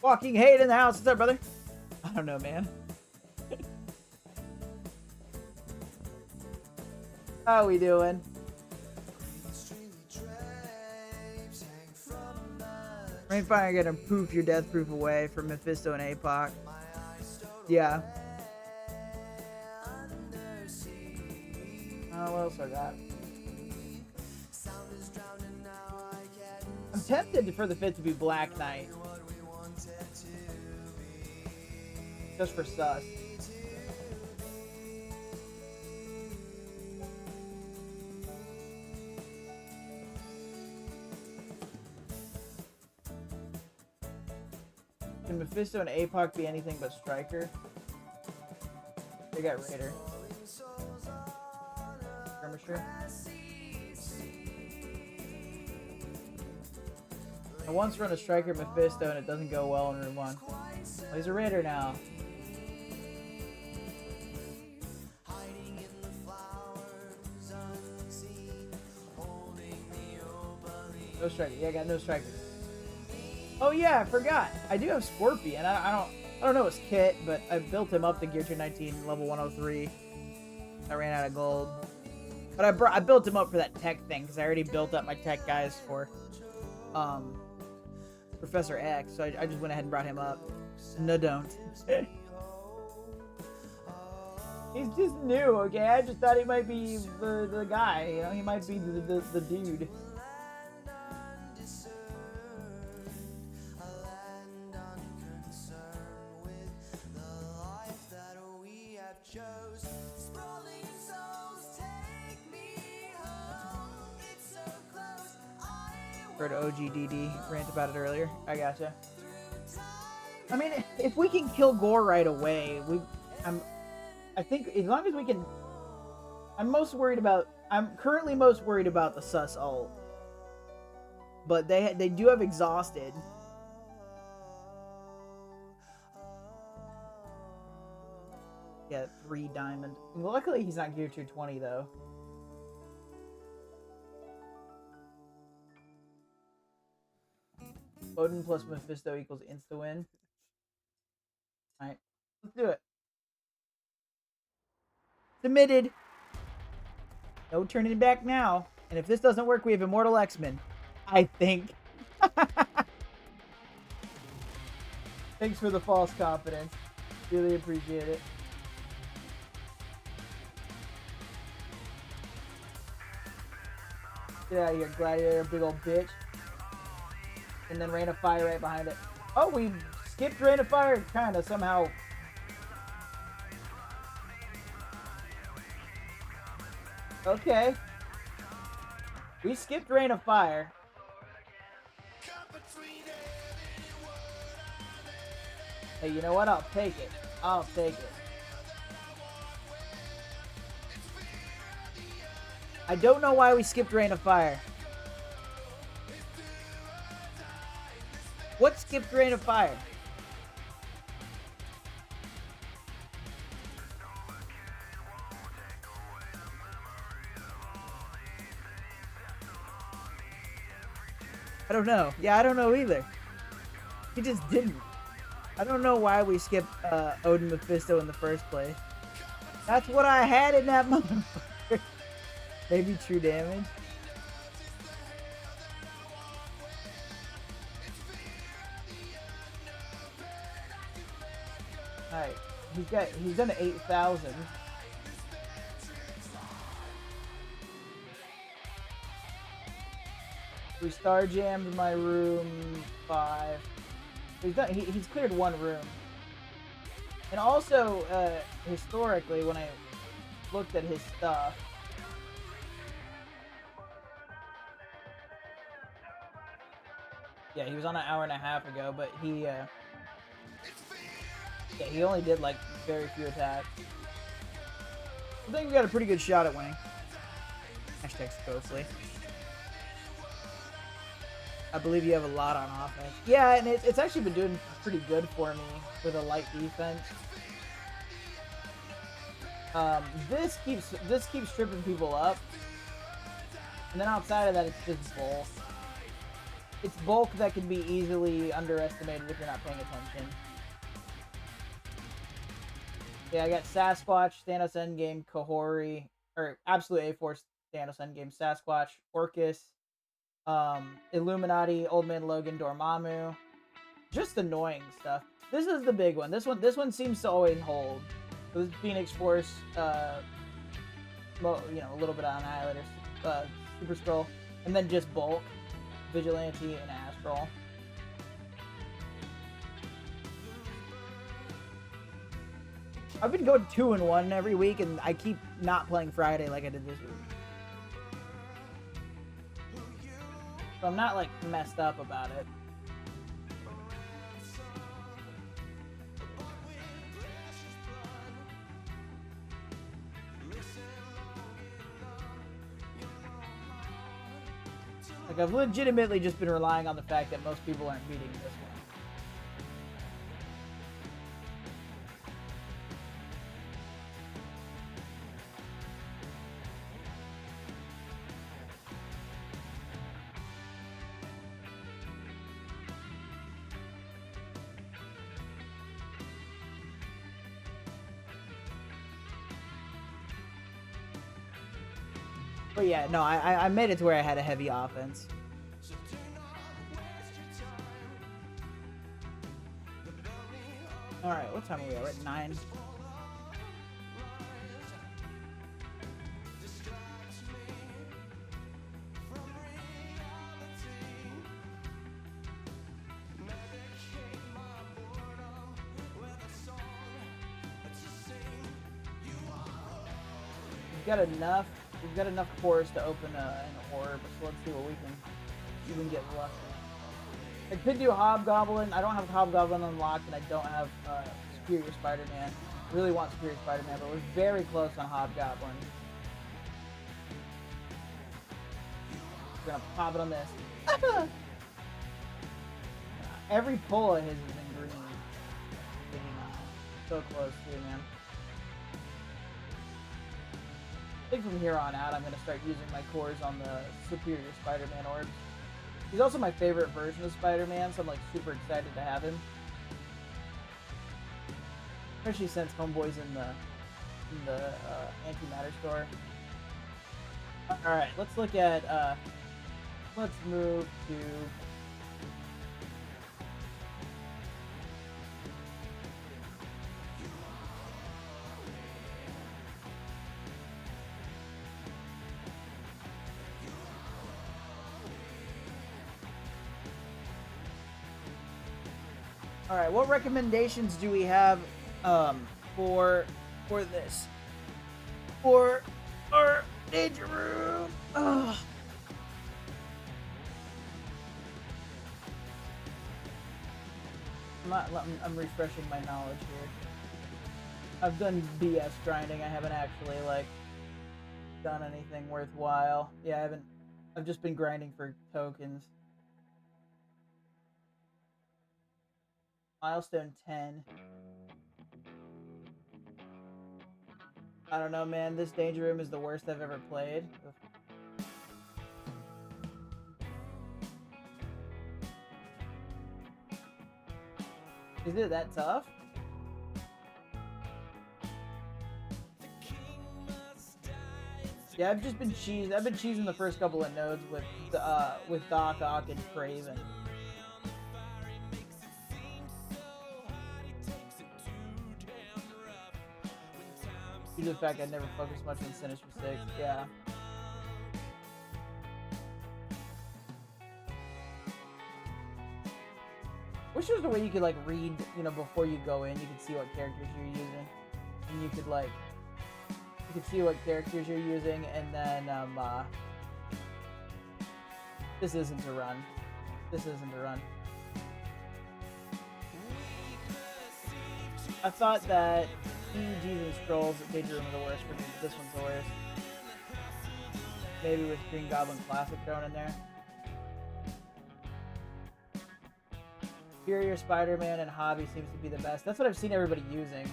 Walking hate in the house. What's up, brother? I don't know, man. How we doing? Rainfire gonna poof your death proof away from Mephisto and APOC. Yeah. What else I got? I'm tempted for the fit to be Black Knight. Just for sus. Can Mephisto and APOC be anything but Striker? They got Raider. Skirmisher. I once run a Striker Mephisto and it doesn't go well in room 1. Well, he's a Raider now. No Striker. Yeah, I got no Striker. Oh yeah, I forgot. I do have Scorpion. I don't know his kit, but I built him up to Gear 219 level 103. I ran out of gold. But I built him up for that tech thing because I already built up my tech guys for Professor X, so I just went ahead and brought him up. No, don't. He's just new, okay? I just thought he might be the guy, you know? He might be the dude. Heard OGDD rant about it earlier. I gotcha. I mean, if we can kill Gore right away, I think as long as we can. I'm currently most worried about the sus ult. But they do have exhausted. Yeah, 3 diamond. Well, luckily he's not Gear 220 though. Odin plus Mephisto equals insta-win. Alright, let's do it. Submitted. No turning back now. And if this doesn't work, we have Immortal X-Men. I think. Thanks for the false confidence. Really appreciate it. Get out of here, Gladiator, big old bitch. And then Rain of Fire right behind it. Oh, we skipped Rain of Fire, kinda, somehow. Okay. We skipped Rain of Fire. Hey, you know what? I'll take it. I'll take it. I don't know why we skipped Rain of Fire. What skipped Rain of Fire? I don't know. Yeah, I don't know either. He just didn't. I don't know why we skipped Odin Mephisto in the first place. That's what I had in that motherfucker. Maybe true damage. Alright, he's done 8,000. We star jammed my room 5. He's cleared 1 room. And also, historically, when I looked at his stuff, yeah, he was on an hour and a half ago, but yeah, he only did like very few attacks. I think we got a pretty good shot at winning. Hashtag Scopely. I believe you have a lot on offense. Yeah, and it's actually been doing pretty good for me with a light defense. This keeps tripping people up, and then outside of that, it's just bulk. It's bulk that can be easily underestimated if you're not paying attention. Yeah, I got Sasquatch, Thanos Endgame, Kahori, or Absolute A-Force, Thanos Endgame, Sasquatch, Orcus, Illuminati, Old Man Logan, Dormammu. Just annoying stuff. This is the big one. This one seems to always hold. With Phoenix Force, a little bit on Annihilator, Super Scroll, and then just bulk, Vigilante, and Astral. I've been going 2-1 every week, and I keep not playing Friday like I did this week. So I'm not like messed up about it. Like, I've legitimately just been relying on the fact that most people aren't beating this one. But yeah, no, I made it to where I had a heavy offense. Alright, what time are we at? We're at 9. We've got enough cores to open an orb, so let's see what we can get lucky. I could do Hobgoblin. I don't have Hobgoblin unlocked, and I don't have Superior Spider-Man. Really want Superior Spider-Man, but we're very close on Hobgoblin. We're gonna pop it on this. Every pull of his is in green. So close too, man. I think from here on out, I'm going to start using my cores on the Superior Spider-Man orbs. He's also my favorite version of Spider-Man, so I'm like super excited to have him. Especially since Homeboy's in the antimatter store. Alright, let's look at, let's move to... All right, what recommendations do we have for this? For our danger room. Ugh. I'm refreshing my knowledge here. I've done BS grinding. I haven't actually like done anything worthwhile. Yeah, I haven't. I've just been grinding for tokens. Milestone 10. I don't know, man. This danger room is the worst I've ever played. Is it that tough? Yeah, I've just been cheesed. I've been cheesing the first couple of nodes with Doc Ock and Craven. Due to the fact I never focused much on Sinister Six, yeah. Wish there was a way you could like read, you know, before you go in, you could see what characters you're using, and you could like, you could see what characters you're using, and then this isn't a run. This isn't a run. I thought that PGs and Scrolls at Danger Room are the worst for me, but this one's the worst. Maybe with Green Goblin Classic thrown in there. Superior Spider-Man and Hobby seems to be the best. That's what I've seen everybody using.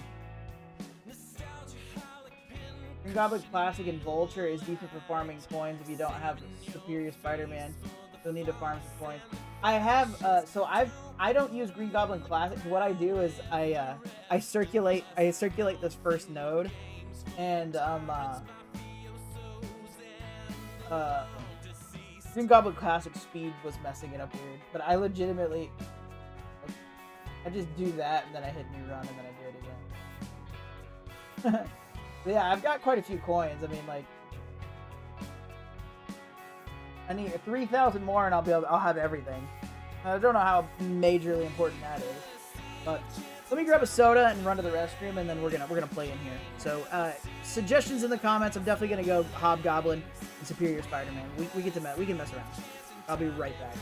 Green Goblin Classic and Vulture is decent for farming coins if you don't have Superior Spider-Man. You'll need to farm some coins. I have, I don't use Green Goblin Classic. What I do is I circulate this first node, and Green Goblin Classic speed was messing it up weird, but I legitimately, I just do that and then I hit new run and then I do it again. But yeah, I've got quite a few coins. I mean, like, I need 3,000 more and I'll have everything. I don't know how majorly important that is, but let me grab a soda and run to the restroom, and then we're gonna play in here. So suggestions in the comments. I'm definitely gonna go Hobgoblin and Superior Spider-Man. We can mess around. I'll be right back.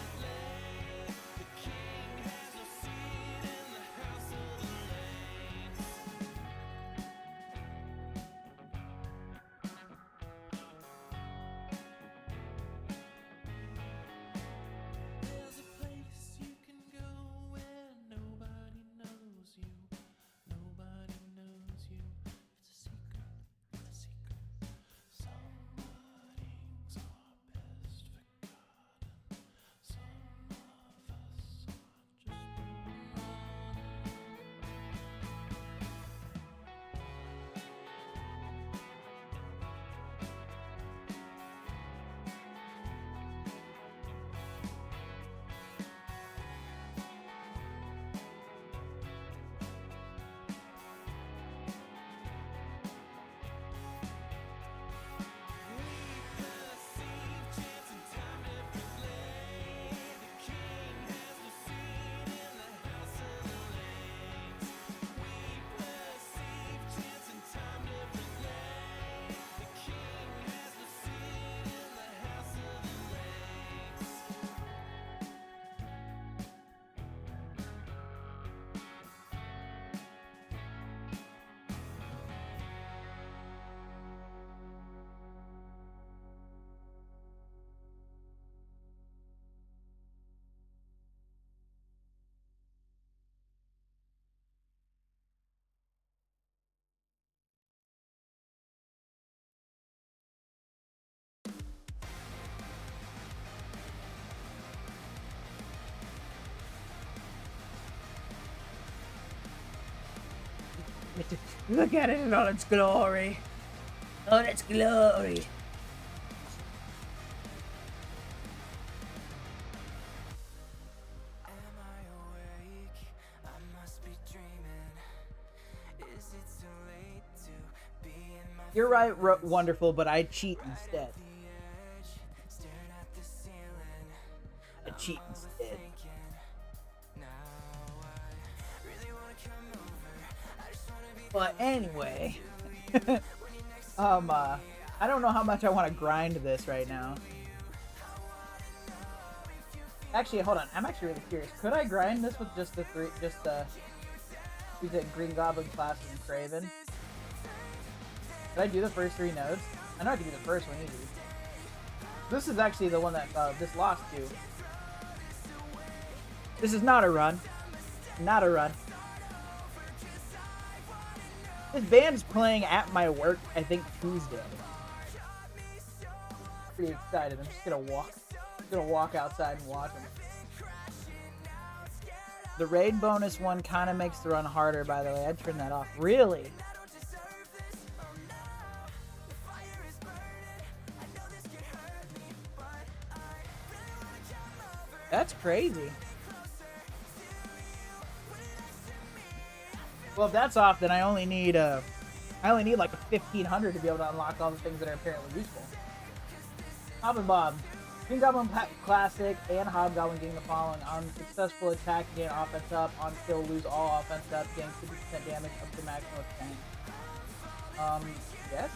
Look at it in all its glory. All its glory. You're right, Wonderful, but I cheat instead. I cheat instead. But anyway, I don't know how much I want to grind this right now. Actually, hold on. I'm actually really curious. Could I grind this with just the Green Goblin, Classic, and Craven? Did I do the first 3 nodes? I know I can do the first one easy. This is actually the one that this lost to. This is not a run. Not a run. This band's playing at my work, I think, Tuesday. Pretty excited. I'm just gonna walk outside and watch them. The raid bonus one kind of makes the run harder, by the way. I'd turn that off. Really? That's crazy. Well, if that's off, then I only need like 1,500 to be able to unlock all the things that are apparently useful. Bob and Bob, Green Goblin Classic and Hobgoblin getting the following. On successful attack, gain offense up. On kill, lose all offense up. Gain 50% damage up to maximum of 10. Yes?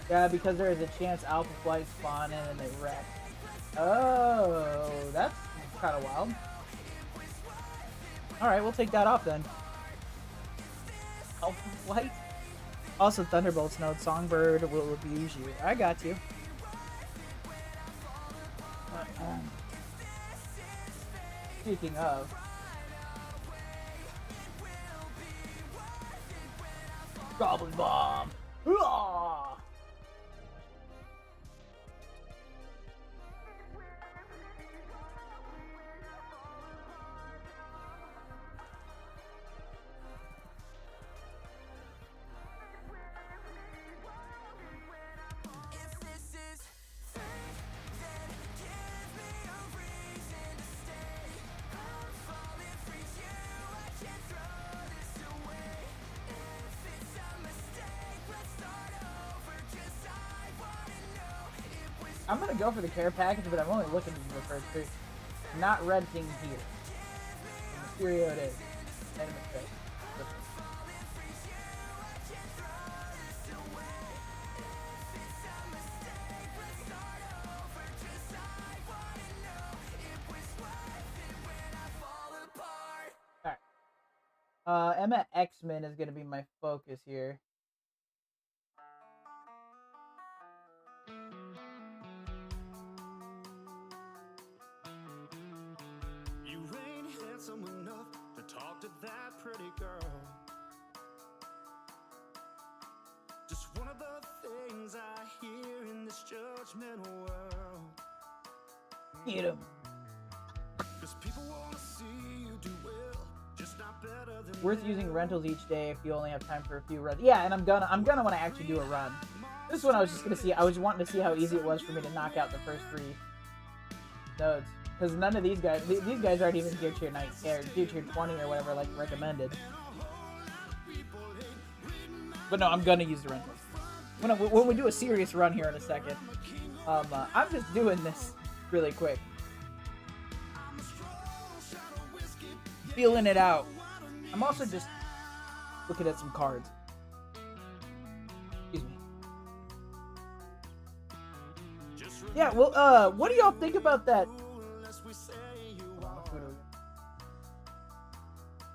Yeah, because there is a chance Alpha Flight spawn in and they wreck. Oh, that's kind of wild. Alright, we'll take that off then. Alpha Flight? Also, Thunderbolt's note, Songbird will abuse you. I got you. Speaking of, Goblin Bomb! Hurrah! I'm gonna go for the care package, but I'm only looking for the first three. Not renting here. Mysterio it is. Made a mistake. Alright. Emma X-Men is gonna be my focus here. Enough to talk to that pretty girl. Just one of the things I hear in this judgmental world. Get him. Cause people wanna see you do well, just not better than Worth using rentals each day if you only have time for a few runs. Yeah, and I'm gonna when I actually do a run. This one I was just gonna see. I was wanting to see how easy it was for me to knock out the first 3 nodes. Because none of these guys aren't even gear tier 9 or gear tier 20 or whatever like recommended. But no, I'm gonna use the rentals. When we do a serious run here in a second, I'm just doing this really quick, feeling it out. I'm also just looking at some cards. Excuse me. Yeah, well, what do y'all think about that?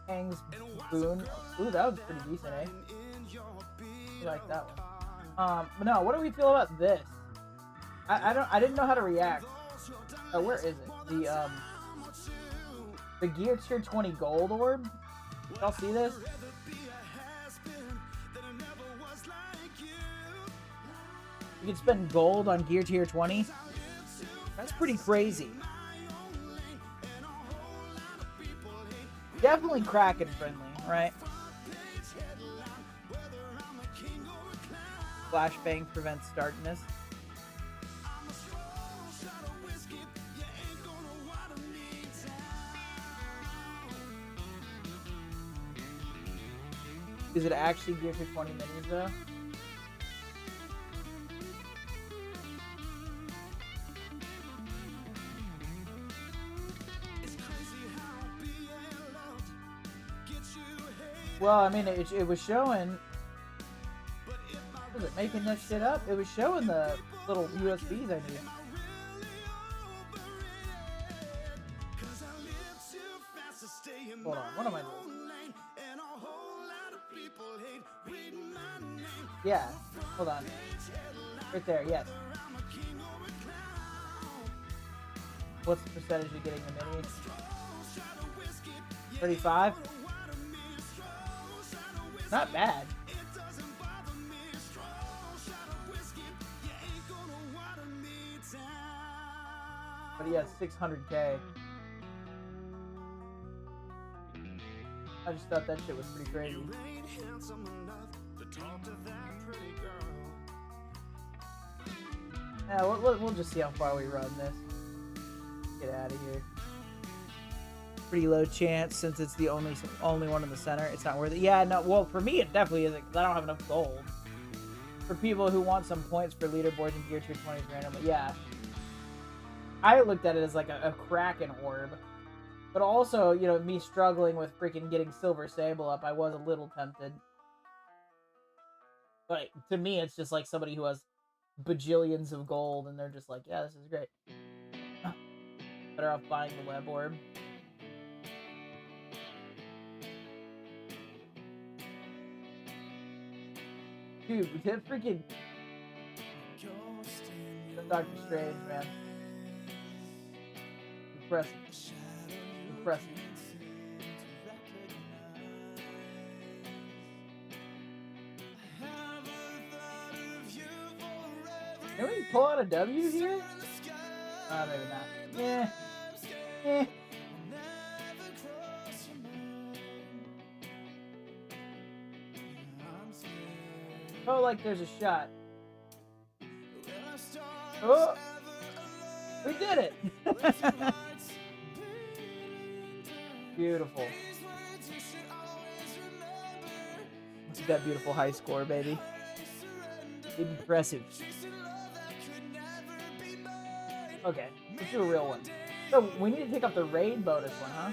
Kang's Boon. Ooh, that was pretty decent, eh? I like that one. But no, what do we feel about this? I didn't know how to react. Oh, where is it? The Gear Tier 20 Gold Orb? Y'all see this? You can spend gold on Gear Tier 20? That's pretty crazy. Definitely Kraken friendly, right? Flashbang prevents darkness. Is it actually geared for 20 minis though? Well, I mean, it was showing. Was it making that shit up? It was showing the little USBs I need. Hold on, what am I doing? Yeah, hold on. Right there, yes. What's the percentage of getting the minis? 35? Not bad. But he has 600k. I just thought that shit was pretty crazy. Yeah, we'll just see how far we run this. Get out of here. Pretty low chance since it's the only one in the center. It's not worth it. Yeah, no. Well, for me, it definitely isn't because I don't have enough gold. For people who want some points for leaderboards and gear tier 20s randomly, yeah. I looked at it as like a Kraken orb. But also, you know, me struggling with freaking getting Silver Sable up, I was a little tempted. But to me, it's just like somebody who has bajillions of gold, and they're just like, yeah, this is great. Better off buying the web orb. Dude, that freaking Doctor Strange, man. Impressive. Impressive. Can we pull out a W here? Maybe not. Yeah. Eh. Oh, like there's a shot. Oh! We did it! Beautiful. Look at that beautiful high score, baby. Impressive. Okay, let's do a real one. So, we need to take off the raid bonus one, huh?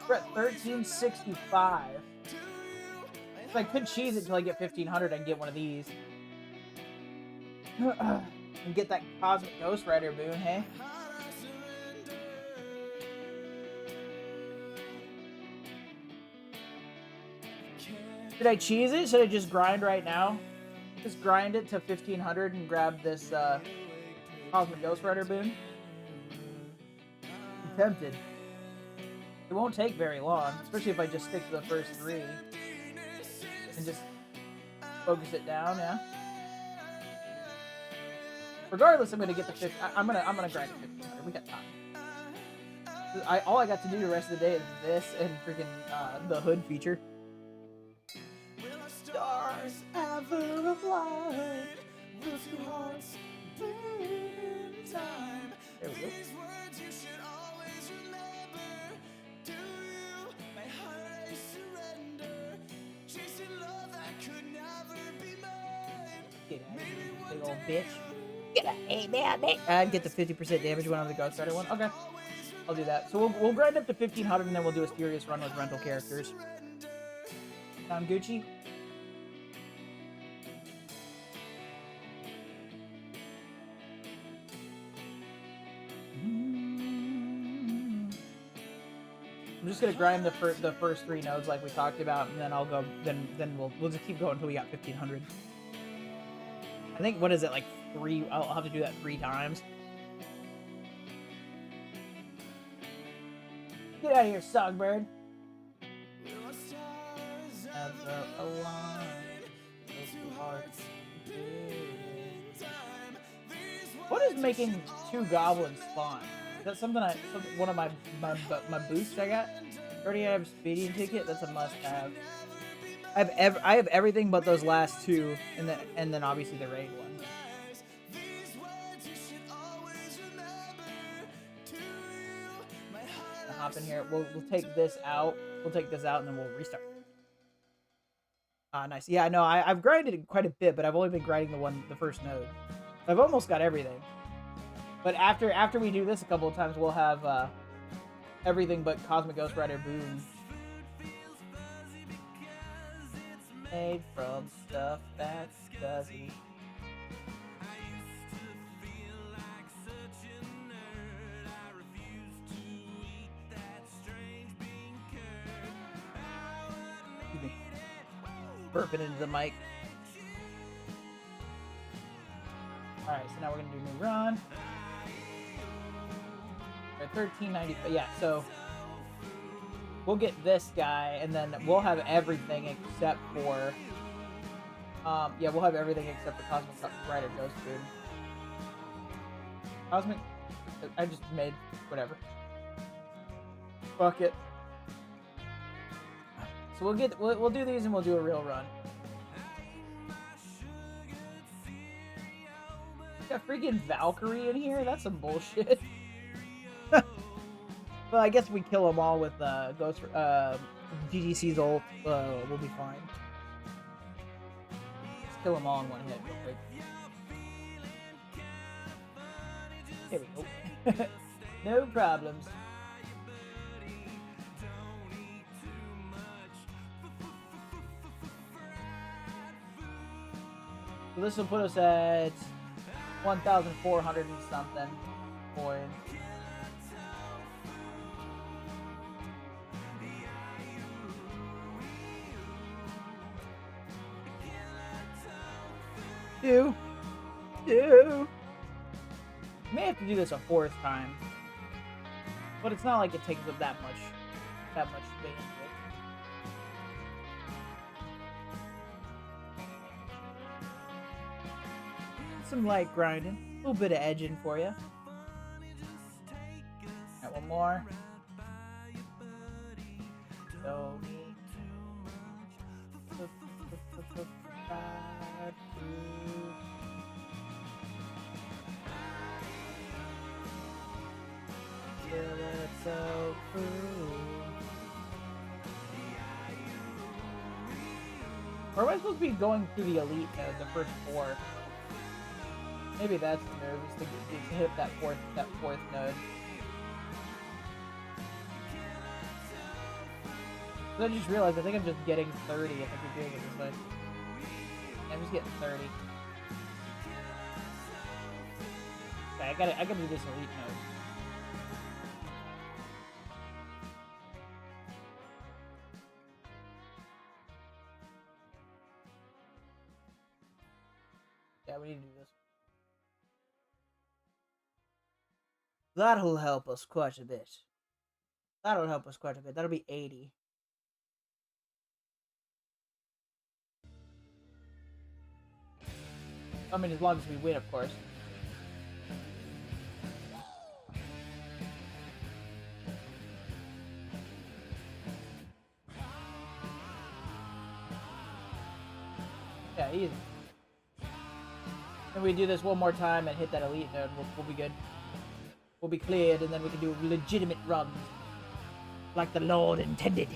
We're at 1365. So I could cheese it until I get 1500 and get one of these. And get that Cosmic Ghost Rider boon, hey? Should I cheese it? Should I just grind right now? Just grind it to 1500 and grab this Cosmic Ghost Rider boon? I'm tempted. It won't take very long, especially if I just stick to the first three. And just focus it down, yeah? Regardless, I'm gonna get the 50. I'm gonna grind it 1500. We got time. All I got to do the rest of the day is this and freaking the hood feature. Stars ever of light, there we go. Get out of here, big old bitch. Get out, hey man, I'd get the 50% damage one on the Ghost Rider one. Okay, I'll do that. So we'll grind up to 1500 and then we'll do a serious run with rental characters. Sound Gucci? I'm just gonna grind the first three nodes like we talked about, and then I'll go. Then we'll just keep going until we got 1500. I think, what is it, like 3? I'll have to do that 3 times. Get out of here, Songbird. What is making 2 goblins spawn? Is that something one of my boosts I got? Already have speeding ticket. That's a must-have. I have everything but those last 2, and then obviously the raid one. I'll hop in here. We'll take this out. We'll take this out and then we'll restart. Nice. Yeah, no, I've grinded quite a bit, but I've only been grinding the first node. I've almost got everything. But after we do this a couple of times, we'll have everything but Cosmic Ghost Rider boon. Made from stuff that's fuzzy. Burping into the mic. Alright, so now we're gonna do a new run. We're at 1395. Yeah, so we'll get this guy, and then we'll have everything except for yeah, we'll have everything except for Cosmic Rider Ghost Boon. Cosmic, I just made whatever. Fuck it. So we'll do these and we'll do a real run. Got freaking Valkyrie in here? That's some bullshit. Well, I guess we kill them all with Ghost DDC's ult. We'll be fine. Let's kill them all in one hit real quick. There we go. No problems. So this will put us at 1,400 and something coins. Two. May have to do this a fourth time, but it's not like it takes up that much bandwidth. Some light grinding, a little bit of edging for you. Alright, one more. So. So cool. Or am I supposed to be going through the elite node, the first four? Maybe that's the move, is to hit that fourth node. So I just realized I think I'm just getting 30 if I keep doing it this way. I'm just getting 30. Okay, I gotta do this elite node. Yeah, we need to do this. That'll help us quite a bit. That'll be 80. I mean, as long as we win, of course. Yeah, easy. And we do this one more time and hit that elite node, we'll be good. We'll be cleared, and then we can do legitimate runs. Like the Lord intended.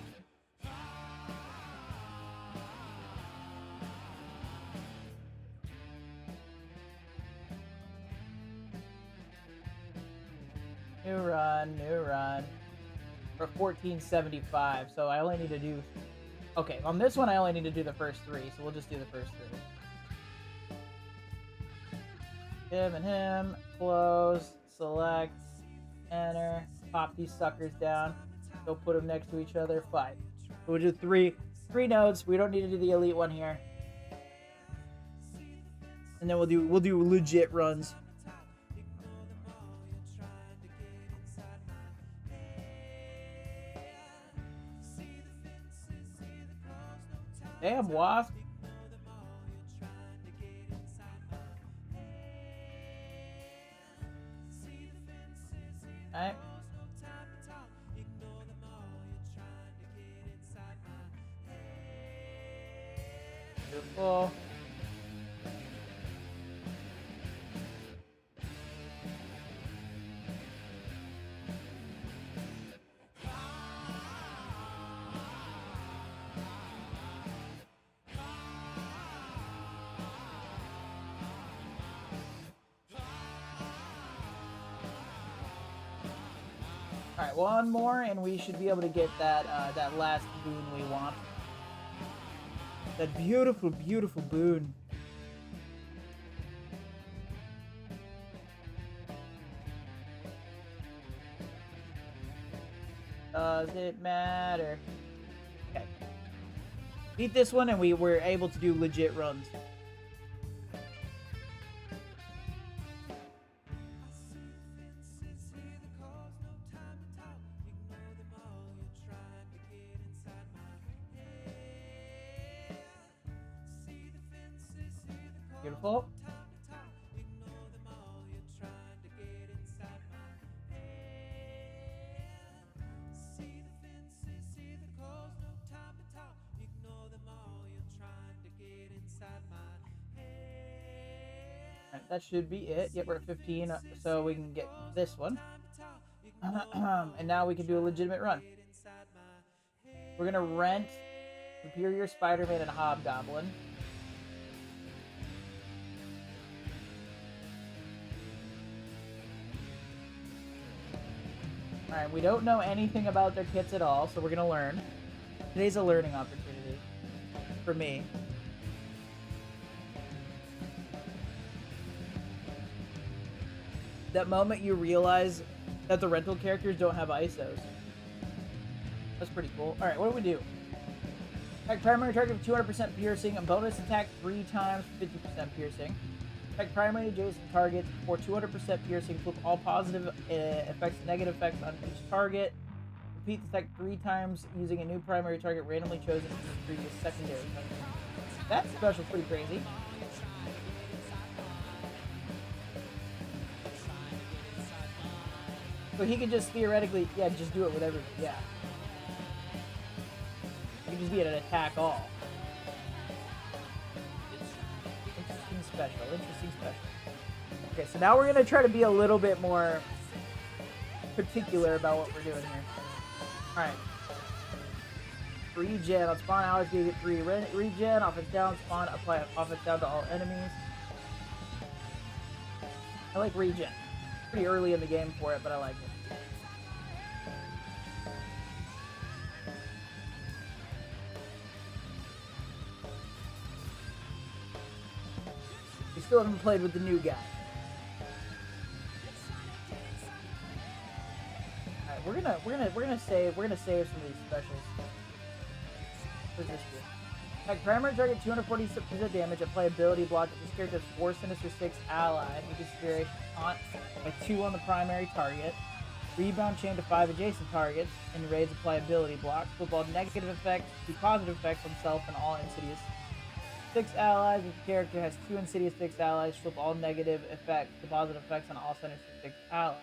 New run. For 1475, so I only need to do... Okay, on this one I only need to do the first three, so we'll just do the first three. Him and him, close, select, enter, pop these suckers down, go put them next to each other, fight. We'll do three nodes. We don't need to do the elite one here. And then we'll do legit runs. Damn, Wasp. Alright. Beautiful. Alright, one more, and we should be able to get that that last boon we want. That beautiful, beautiful boon. Does it matter? Okay. Beat this one, and we were able to do legit runs. Beautiful. Alright, that should be it. Yep, we're at 15, so we can get this one. And now we can do a legitimate run. We're gonna rent Superior Spider-Man and Hobgoblin. Alright, we don't know anything about their kits at all, so we're gonna learn. Today's a learning opportunity. For me. That moment you realize that the rental characters don't have ISOs. That's pretty cool. Alright, what do we do? Attack primary target with 200% piercing, and bonus attack 3 times for 50% piercing. Attack primary adjacent target for 200% piercing, flip all positive effects and negative effects on each target. Repeat the attack 3 times using a new primary target randomly chosen from the previous secondary target. That special's pretty crazy. So he could just theoretically, yeah, just do it with everything, yeah. He could just be at an attack all. Interesting special, interesting special. Okay, so now we're gonna try to be a little bit more particular about what we're doing here. Alright. Regen, on spawn allies, you get 3 regen, offense down, spawn, apply offense down to all enemies. I like regen. Pretty early in the game for it, but I like it. We still haven't played with the new guy. Alright, we're gonna save some of these specials. What's this do? Attack primary target 240% damage, apply ability block. This character has 4 Sinister 6 allies with consideration on by 2 on the primary target. Rebound chain to 5 adjacent targets, and raids apply ability block. Flip all negative effects to positive effects on self and all Insidious 6 allies. If the character has 2 Insidious 6 allies, flip all negative effects to positive effects on all Sinister 6 allies.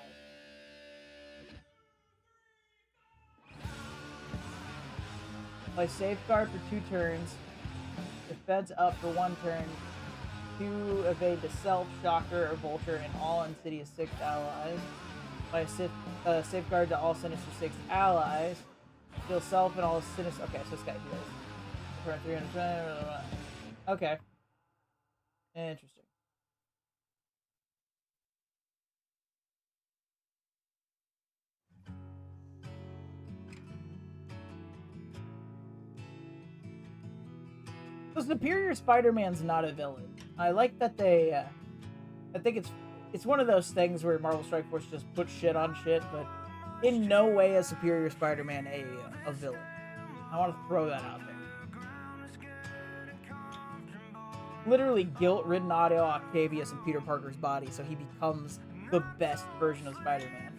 Play Safeguard for 2 turns. Defense up for 1 turn. 2 evade to Self, Shocker, or Vulture, and all Insidious 6 allies. Play Safeguard to all Sinister 6 allies. Heal Self and all Sinister... Okay, so this guy heals. 300... Okay. Interesting. So Superior Spider-Man's not a villain. I like that they, I think it's one of those things where Marvel Strike Force just puts shit on shit, but in no way is Superior Spider-Man a villain. I want to throw that out there. Literally guilt-ridden Otto Octavius in Peter Parker's body, so he becomes the best version of Spider-Man.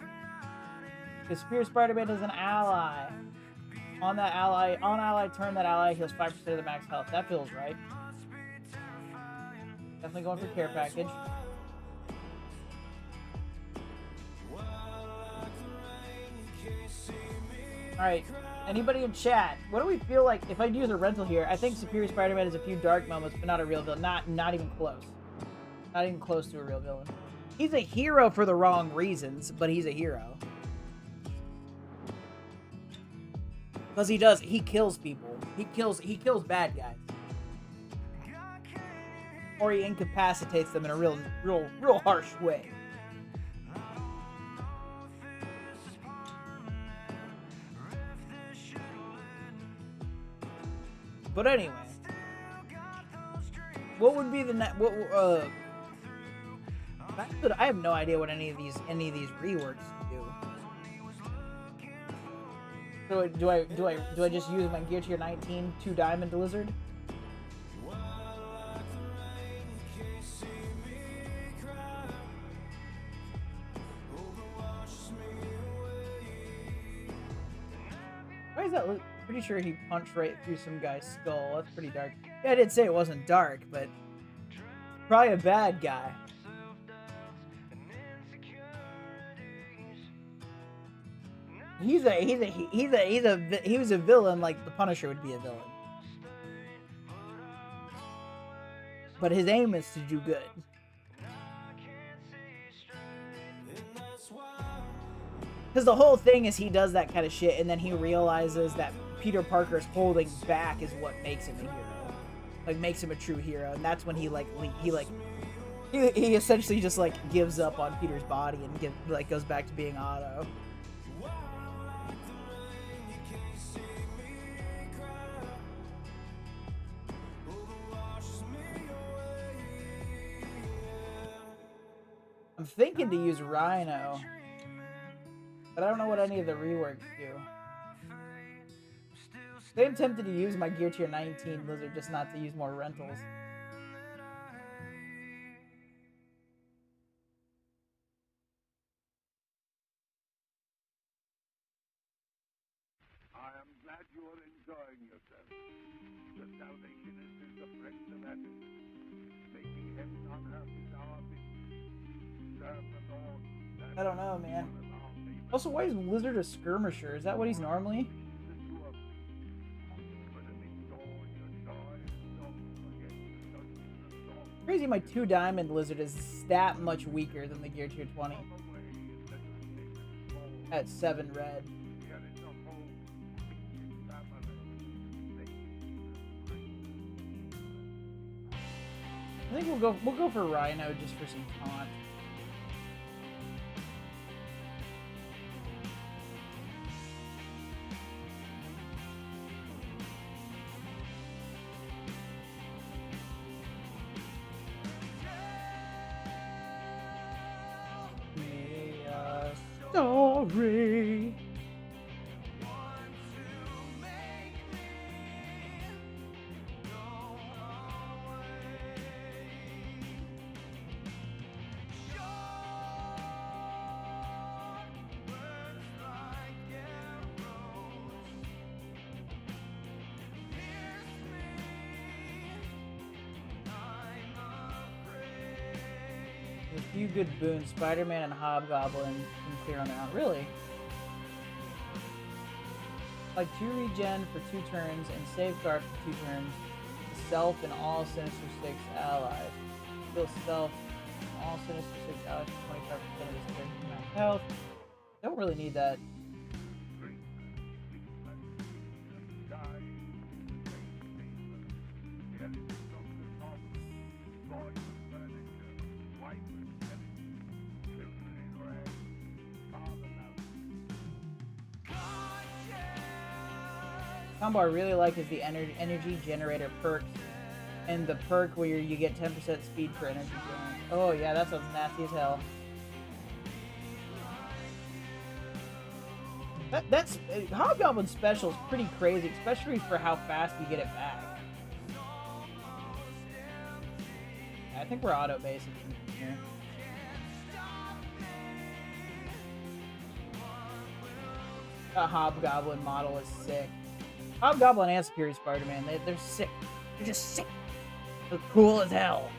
The Superior Spider-Man is an ally. On ally turn, that ally heals 5% of the max health. That feels right. Definitely going for care package. Alright, anybody in chat, what do we feel like if I use a rental here? I think Superior Spider-Man has a few dark moments, but not a real villain. Not even close. Not even close to a real villain. He's a hero for the wrong reasons, but he's a hero. Because he kills people. He kills bad guys. Or he incapacitates them in a real harsh way. But anyway, what would be the I have no idea what any of these reworks do. So do I just use my Gear Tier 19 2 Diamond Lizard? Why is that? Pretty sure he punched right through some guy's skull. That's pretty dark. Yeah, I did say it wasn't dark, but probably a bad guy. He was a villain like the Punisher would be a villain. But his aim is to do good. Because the whole thing is he does that kind of shit and then he realizes that Peter Parker's holding back is what makes him a hero. Like, makes him a true hero. And that's when he essentially just, like, gives up on Peter's body and goes back to being Otto. I'm thinking to use Rhino, but I don't know what any of the reworks do. I'm tempted to use my Gear Tier 19 Lizard just not to use more rentals. I am glad you are enjoying yourself. The Salvationist is the friend of happiness. Making heaven on earth is our business. Serve the Lord. I don't know, man. One of our favorites. Also, why is Lizard a skirmisher? Is that what he's normally? The two of you. Put them in joy, your joy, and don't forget the dungeon of song. Crazy, my 2 diamond Lizard is that much weaker than the Gear Tier 20 Come away and let us make a small at 7 red. here in the home. Wicked family. I think we'll go for Rhino just for some taunt. Me a story. With a few good boons, Spider-Man and Hobgoblin can clear on their own. Really? Like 2 regen for 2 turns and safeguard for 2 turns. Self and all Sinister Six allies. Heal self and all Sinister Six allies for 25% of his turn max health. Don't really need that. Combo I really like is the energy generator perk, and the perk where you get 10% speed for energy drain. Oh yeah, that sounds nasty as hell. That's Hobgoblin special is pretty crazy, especially for how fast you get it back. I think we're auto basing here. That Hobgoblin model is sick. Hobgoblin and Superior Spider-Man, they're sick. They're just sick. They're cool as hell.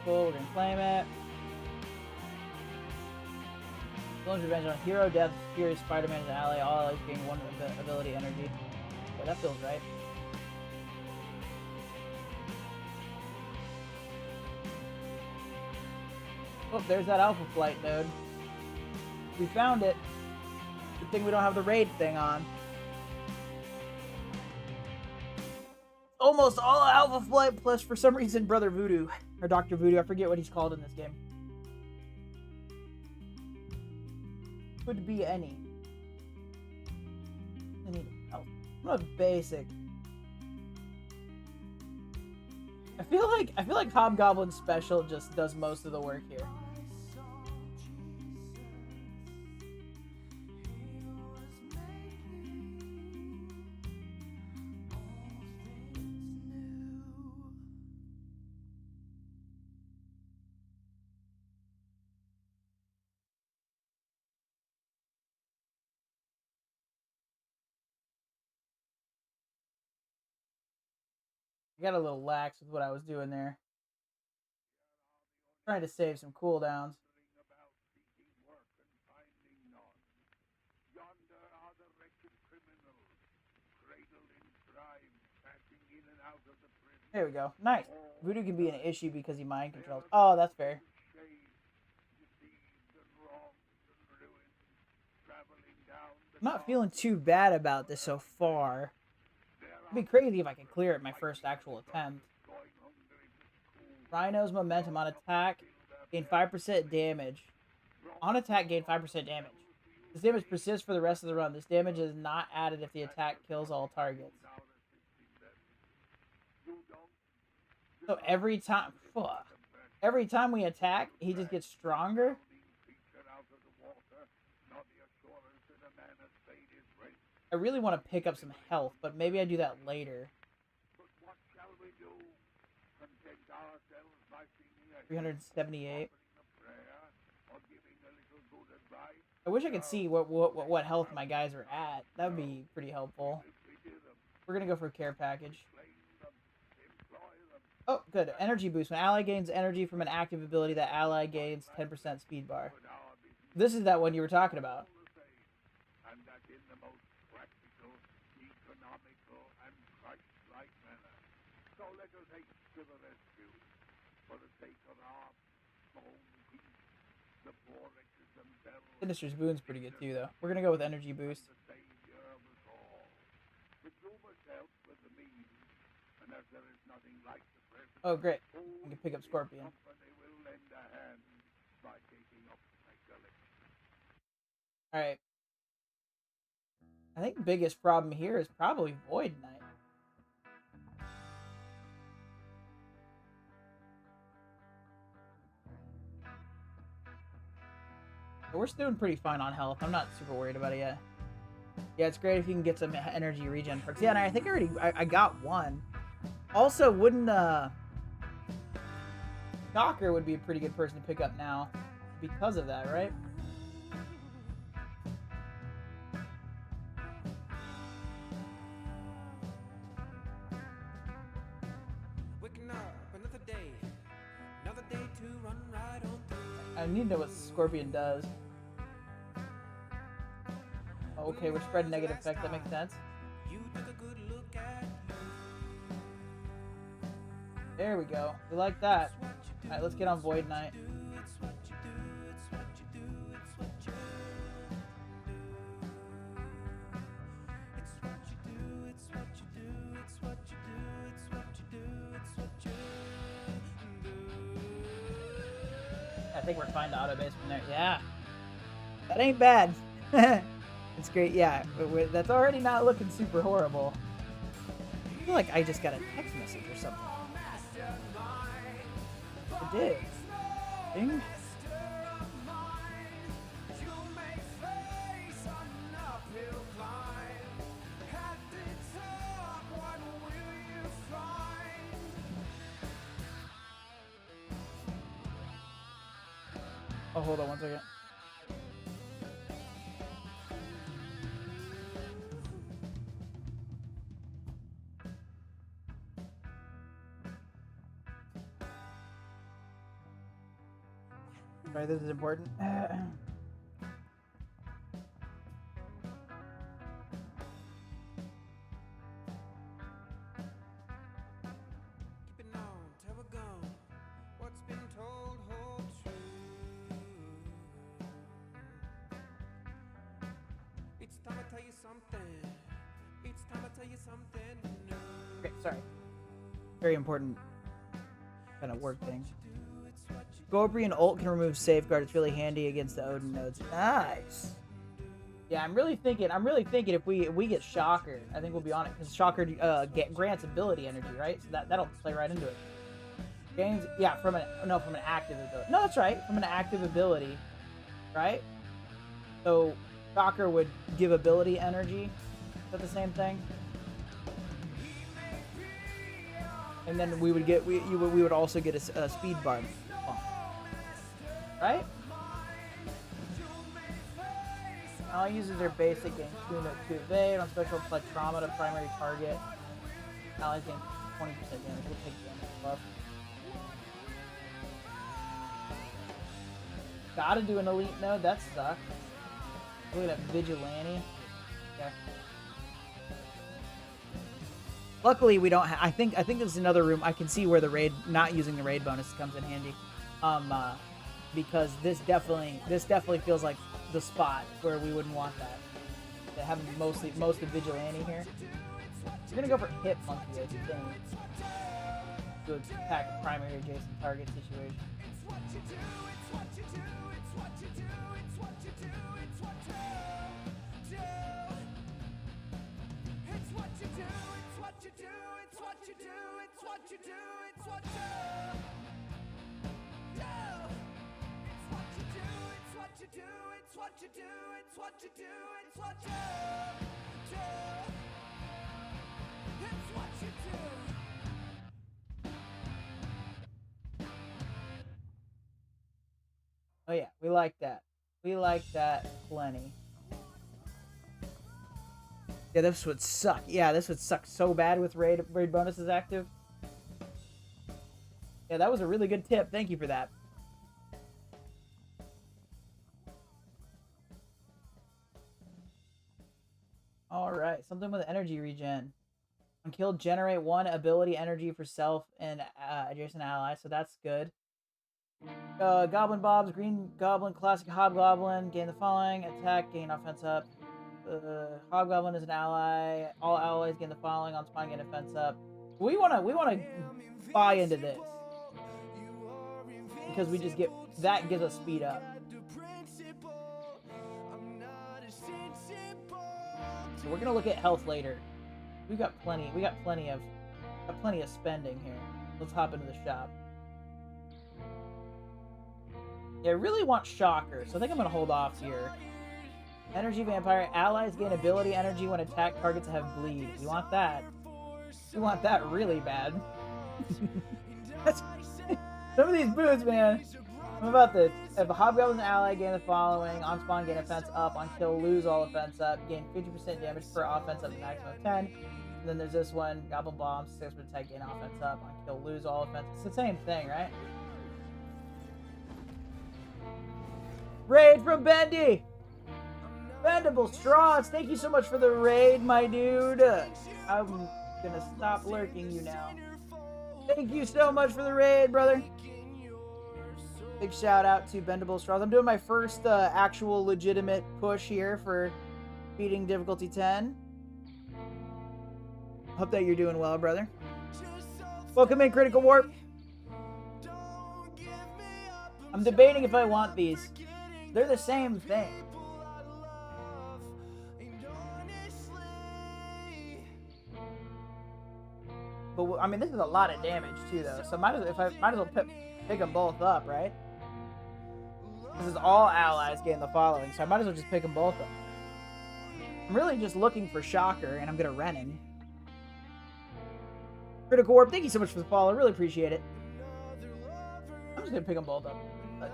Cool, we're gonna claim it. Villain's Revenge on Hero Death, Superior Spider-Man is an ally. All allies gain 1 ability energy. Boy, that feels right. Oh, there's that Alpha Flight node. We found it. Good thing we don't have the raid thing on. Almost all Alpha Flight plus, for some reason, Brother Voodoo. Or Dr. Voodoo, I forget what he's called in this game. Could be any. Oh, I'm a basic. I feel like Hobgoblin Special just does most of the work here. I got a little lax with what I was doing there. Trying to save some cooldowns. About seeking work and finding none. Yonder are the wretched criminals, cradled in crime, passing in and out of the prison. There we go. Nice. Voodoo can be an issue because he mind controls. Oh, that's fair. Shame, deceived and wronged and ruined, traveling down the I'm not feeling too bad about this so far. It'd be crazy if I could clear it my first actual attempt. Rhino's momentum on attack gain 5% damage. On attack gain 5% damage. This damage persists for the rest of the run. This damage is not added if the attack kills all targets. So every time, every time we attack, he just gets stronger. I really want to pick up some health, but maybe I do that later. 378. I wish I could see what health my guys are at. That would be pretty helpful. We're gonna go for a care package. Oh, good. Energy boost. When ally gains energy from an active ability, that ally gains 10% speed bar. This is that one you were talking about. And that in the most practical, economical, and Christ-like manner. So let us haste to the rescue, for the sake of our own peace. The poor wretches themselves. Sinister's Boon's pretty good too, though. We're gonna go with energy boost. The savior of us all. But you must help with the means, and as there is nothing like the present, Oh, great. I can pick up Scorpion. company will lend a hand by taking up my collection. Alright. I think the biggest problem here is probably Void Knight. We're still doing pretty fine on health. I'm not super worried about it yet. Yeah, it's great if you can get some energy regen perks. Yeah, and I think I got one. Also, wouldn't Shocker would be a pretty good person to pick up now because of that, right? Waking up another day to run right on through. I need to know what Scorpion does. Okay, we're spreading negative effects. That makes sense. You took a good look at There we go. We like that. Alright, let's get on Void Knight. I think we're fine to auto base from there. Yeah. That ain't bad. It's great. Yeah, that's already not looking super horrible. I feel like I just got a text message or something. I did. Ding. Oh, hold on one second. Right, this is important. keeping on till we're gone. What's been told holds true. Each time I tell you something, each time I tell you something new. Okay, sorry. Very important kind of work thing. Scorpion ult can remove safeguard. It's really handy against the Odin nodes. Nice. Yeah, I'm really thinking if we get Shocker, I think we'll be on it because Shocker grants ability energy, right? So that'll play right into it. Gains, yeah, from an active ability. No, that's right, from an active ability, right? So Shocker would give ability energy. Is that the same thing? And then we would also get a speed bar bump, right? All uses their basic gain 2 to evade on special apply trauma to primary target. Allies gain 20% damage. We'll take damage buff. Gotta do an elite node. That sucks. Look at that vigilante. Okay. Luckily, we don't. I think there's another room. I can see where the raid, not using the raid bonus, comes in handy. Because this definitely feels like the spot where we wouldn't want that. To have most of vigilante here. We're gonna go for hit monkey, I think. To attack a primary adjacent target situation. what you do, it's what you do. It's what you do, it's what you do, it's what you do, it's what you do, it's what you do. It's what you do. Oh yeah, we like that. We like that plenty. Yeah, this would suck. Yeah, this would suck so bad with raid bonuses active. Yeah, that was a really good tip. Thank you for that. Alright, something with energy regen. On kill, generate 1 ability energy for self and adjacent allies, so that's good. Goblin Bobs, Green Goblin, Classic Hobgoblin, gain the following, attack, gain offense up. Hobgoblin is an ally, all allies gain the following, on spawn gain offense up. We wanna buy into this. Because we just get, that gives us speed up. So we're gonna look at health later. We got plenty of spending here. Let's hop into the shop. Yeah, I really want Shocker, so I think I'm gonna hold off here. Energy Vampire. Allies gain ability energy when attack targets have bleed. We want that. We want that really bad. Some of these boots, man. What about this? If a Hobgoblin ally, gain the following. On spawn, gain offense up. On kill, lose all offense up. Gain 50% damage per offense up to maximum of 10. And then there's this one. Goblin Bombs, 6% attack, gain offense up. On kill, lose all offense. It's the same thing, right? Raid from Bendy! Bendable Straws, thank you so much for the raid, my dude. I'm gonna stop lurking you now. Thank you so much for the raid, brother. Big shout out to Bendable Straws. I'm doing my first actual legitimate push here for beating difficulty 10. Hope that you're doing well, brother. Welcome in, Critical Warp. I'm debating if I want these. They're the same thing. But I mean, this is a lot of damage too, though. So might as well pick them both up, right? This is all allies gain the following, so I might as well just pick them both up. I'm really just looking for Shocker, and I'm gonna Renin. Critical Warp, thank you so much for the follow. I really appreciate it. I'm just gonna pick them both up. But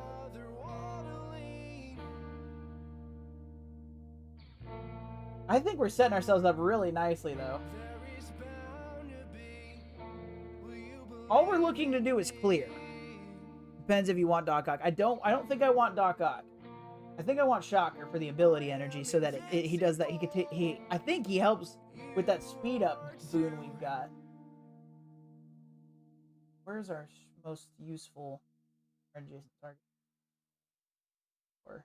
I think we're setting ourselves up really nicely, though. All we're looking to do is clear. Depends if you want Doc Ock. I don't think I want Doc Ock. I think I want Shocker for the ability energy, so that he does that. I think he helps with that speed up boon we've got. Where's our most useful adjacent target? Or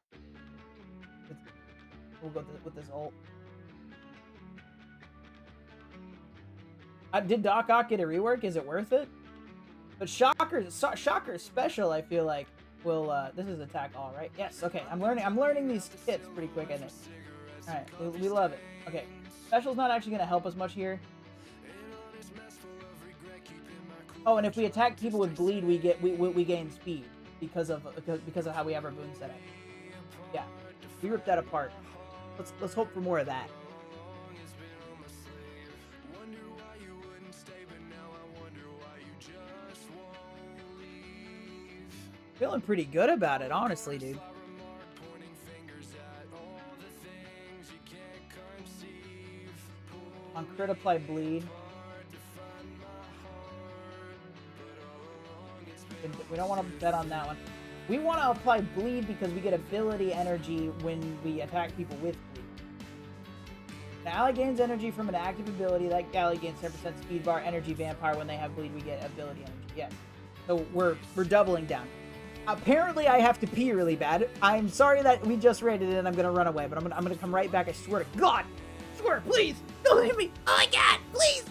we'll go with this ult. Did Doc Ock get a rework? Is it worth it? But Shocker's special, I feel like, will this is attack all, right? Yes, okay. I'm learning these tips pretty quick, I think. Alright, we love it. Okay. Special's not actually gonna help us much here. Oh, and if we attack people with bleed, we gain speed because of how we have our boon set up. Yeah. We ripped that apart. Let's hope for more of that. Feeling pretty good about it, honestly, dude. On crit apply bleed. We don't want to bet on that one. We want to apply bleed because we get ability energy when we attack people with bleed. An ally gains energy from an active ability. That ally gains 10% speed bar. Energy Vampire, when they have bleed, we get ability energy. Yes. So we're doubling down. Apparently, I have to pee really bad. I'm sorry that we just raided it and I'm gonna run away, but I'm gonna come right back. I swear to God. I swear, please don't hit me. Oh my God, please.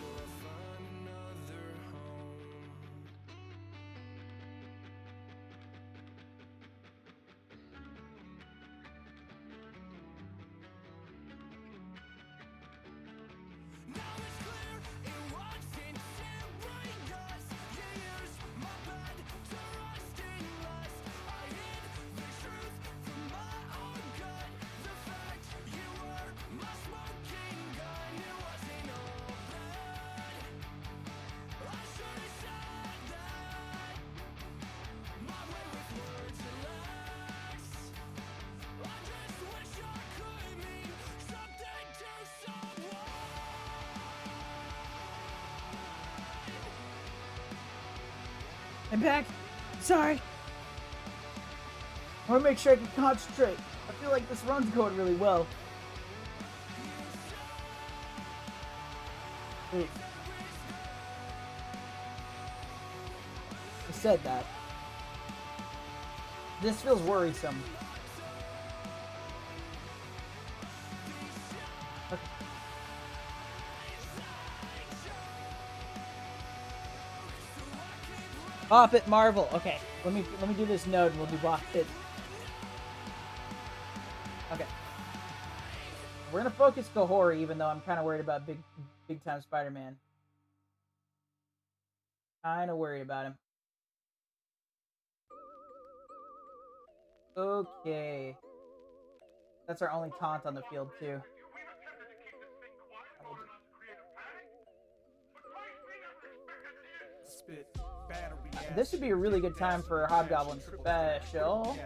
I'm back. Sorry. I want to make sure I can concentrate. I feel like this run's going really well. Wait. I said that. This feels worrisome. Okay. Bop it, Marvel. Okay, let me do this node and we'll do Bop it. Okay. We're gonna focus Kahori, even though I'm kind of worried about big time Spider-Man. Kind of worried about him. Okay. That's our only taunt on the field too. This would be a really good time for a Hobgoblin special.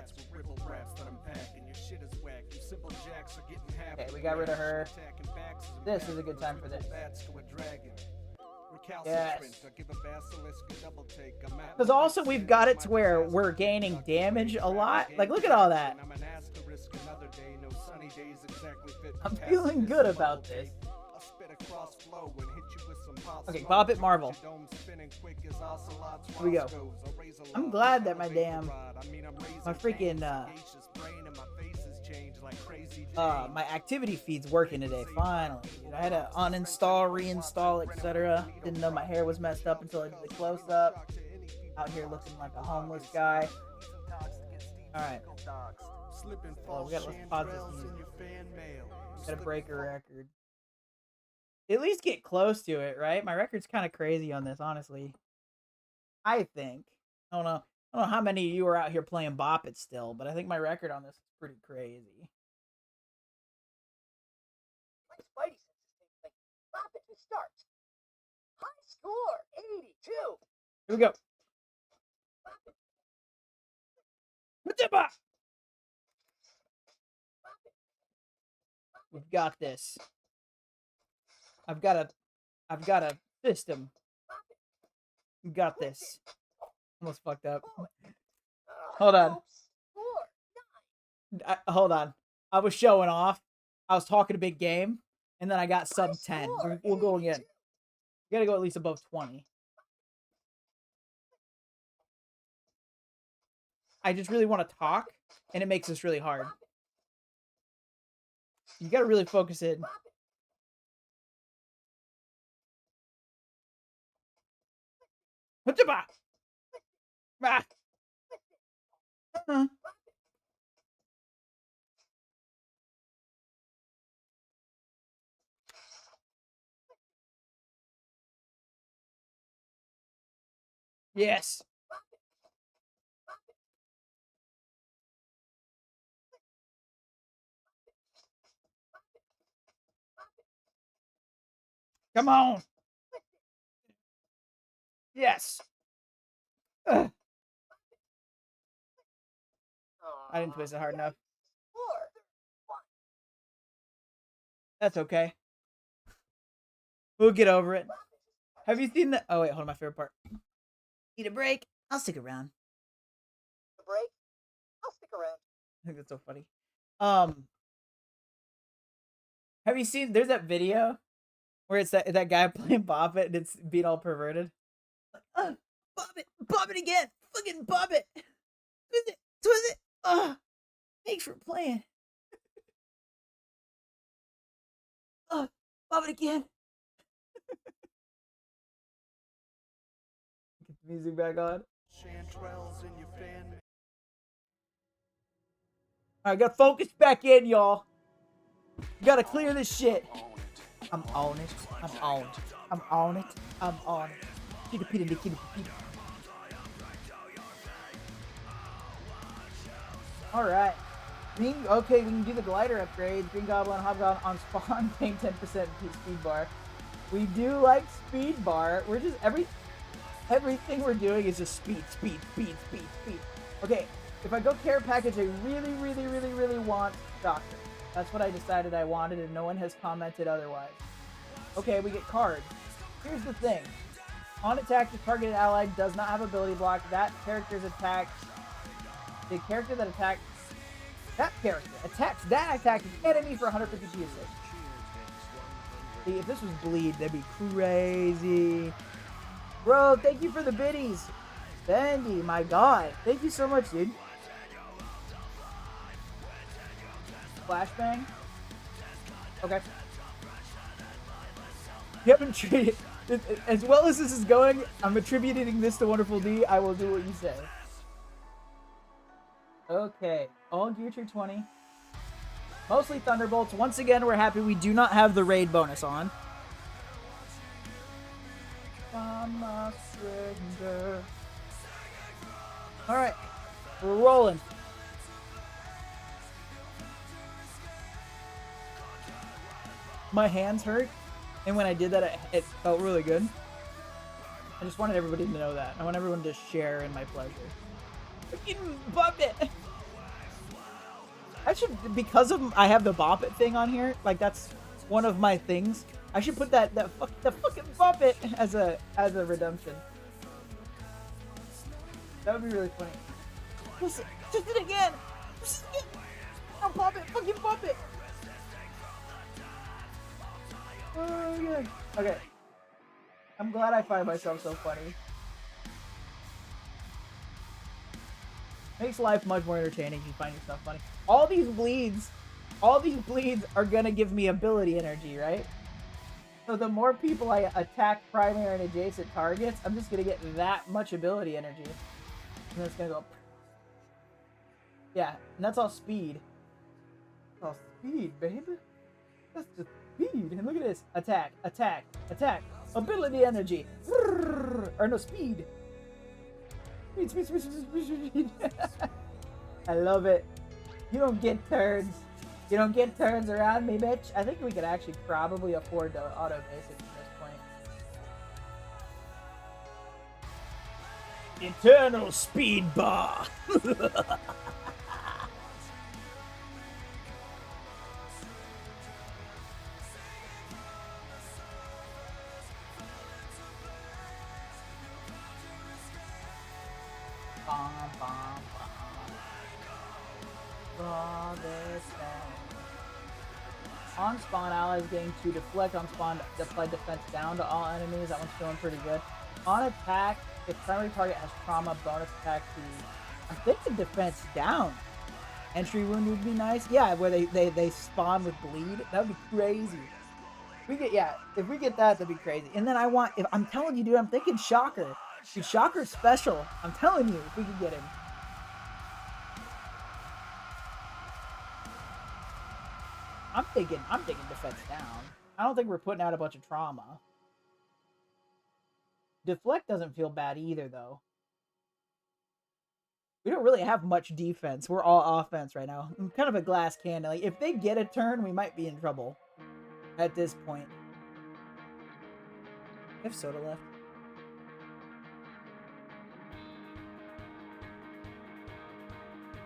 Okay, we got rid of her. This is a good time for this. Yes. Because also we've got it to where we're gaining damage a lot. Like, look at all that. I'm feeling good about this. Okay, Bop It Marvel. Here we go. I'm glad that my my activity feed's working today, finally. Dude, I had to uninstall, reinstall, etc. Didn't know my hair was messed up until I did the close-up. Out here looking like a homeless guy. Alright. Well, let's pause this music. Gotta break a record. At least get close to it, right? My record's kind of crazy on this, honestly. I think. I don't know how many of you are out here playing Bop It still, but I think my record on this is pretty crazy. My Spidey says the same thing. Bop It to start. High score, 82. Here we go. We've got this. I've got a system. We've got this. Almost fucked up. Hold on. Hold on. I was showing off. I was talking a big game, and then I got sub 10. We'll go again. We gotta go at least above 20. I just really want to talk, and it makes this really hard. You gotta really focus in. Yes. Come on. Yes. Ugh. I didn't twist it hard enough. That's okay. We'll get over it. Have you seen the... Oh, wait, hold on, my favorite part. Need a break? I'll stick around. A break? I'll stick around. I think that's so funny. Have you seen... There's that video where it's that guy playing Bop It and it's being all perverted. Like, Bop it again! Fucking Bop it! Twist it! Thanks for playing. Bop it again! Get the music back on. Alright, gotta focus back in, y'all. Gotta clear this shit. I'm on it. I'm on it. I'm on it. I'm on it. Alright. Okay, we can do the glider upgrades. Green Goblin, Hobgoblin on spawn, paying 10% speed bar. We do like speed bar. We're just everything we're doing is just speed. Okay, if I go care package, I really want Doctor. That's what I decided I wanted, and no one has commented otherwise. Okay, we get cards. Here's the thing. On attack, the targeted ally does not have ability block. That character's attack. The character that attacks that attacking enemy for 150 PSA. See, if this was bleed, that'd be crazy. Bro, thank you for the biddies. Bendy, my god. Thank you so much, dude. Flashbang. Okay. You haven't treated... As well as this is going, I'm attributing this to Wonderful D. I will do what you say. Okay. All gear tier 20. Mostly Thunderbolts. Once again, we're happy we do not have the raid bonus on. Alright. We're rolling. My hands hurt. And when I did that, it felt really good. I just wanted everybody to know that. I want everyone to share in my pleasure. Fucking bop it! I should, because of I have the bop it thing on here, like that's one of my things. I should put the fucking bop it as a redemption. That would be really funny. Listen, just it again! Just it again! I'll pop it! Fucking pop it! Oh, good. Okay. I'm glad I find myself so funny. Makes life much more entertaining if you find yourself funny. All these bleeds are gonna give me ability energy, right? So the more people I attack primary and adjacent targets, I'm just gonna get that much ability energy. And then it's gonna go... Yeah, and that's all speed. That's all speed, baby. That's just speed. And look at this. Attack, attack, attack. Ability energy. Or no, speed. Speed, speed, speed, speed, speed, speed. I love it. You don't get turns. You don't get turns around me, bitch. I think we could actually probably afford to auto basic at this point. Eternal speed bar. On spawn, allies getting to deflect on spawn, apply defense down to all enemies. That one's feeling pretty good. On attack, if primary target has trauma, bonus attack to... I'm thinking defense down. Entry wound would be nice. Yeah, where they spawn with bleed. That would be crazy. If we get that, that'd be crazy. And then I'm telling you, dude, I'm thinking Shocker. Dude, Shocker's special. I'm telling you, if we could get him. I'm thinking defense down. I don't think we're putting out a bunch of trauma. Deflect doesn't feel bad either, though. We don't really have much defense. We're all offense right now. I'm kind of a glass cannon. Like, if they get a turn, we might be in trouble at this point. I have soda left.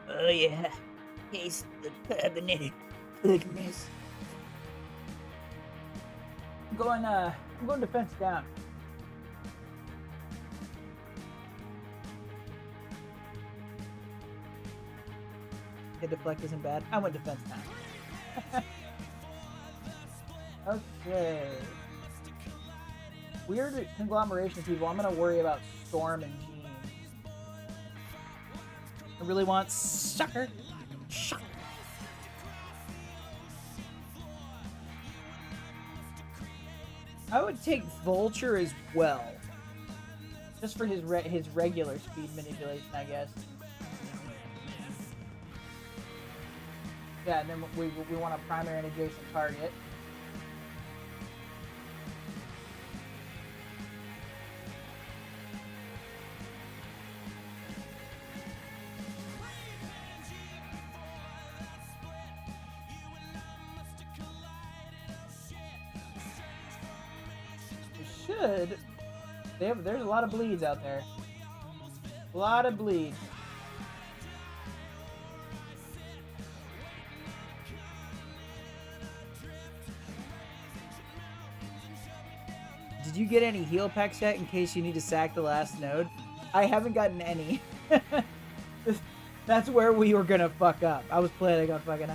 Oh yeah, taste the carbonated goodness. I'm going defense down. Okay, deflect isn't bad. I went defense down. Okay. Weird conglomeration of people. I'm gonna worry about Storm and Jean. I really want Sucker. Sucker. I would take Vulture as well. Just for his regular speed manipulation, I guess. Yeah, and then we want a primary and adjacent target. There's a lot of bleeds out there. A lot of bleeds. did you get any heal packs yet in case you need to sack the last node? I haven't gotten any. That's where we were gonna fuck up. I was planning on fucking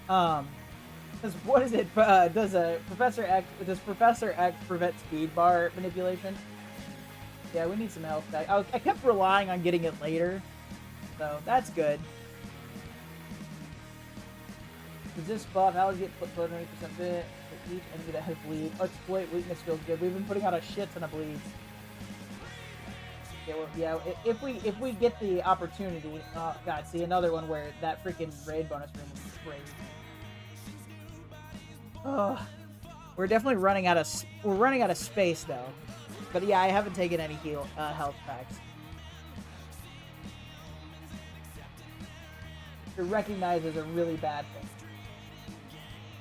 up. Cause what is it? Does Professor X prevent speed bar manipulation? Yeah, we need some health back. I kept relying on getting it later, so that's good. Does this buff? How does it get 20% bit for each enemy that has bleed? Exploit weakness feels good. We've been putting out a shit ton of bleeds. Okay, well, yeah, if we get the opportunity, oh god, see another one where that freaking raid bonus room is crazy. Oh, we're definitely running out of space though. But yeah, I haven't taken any health packs. It recognizes a really bad thing.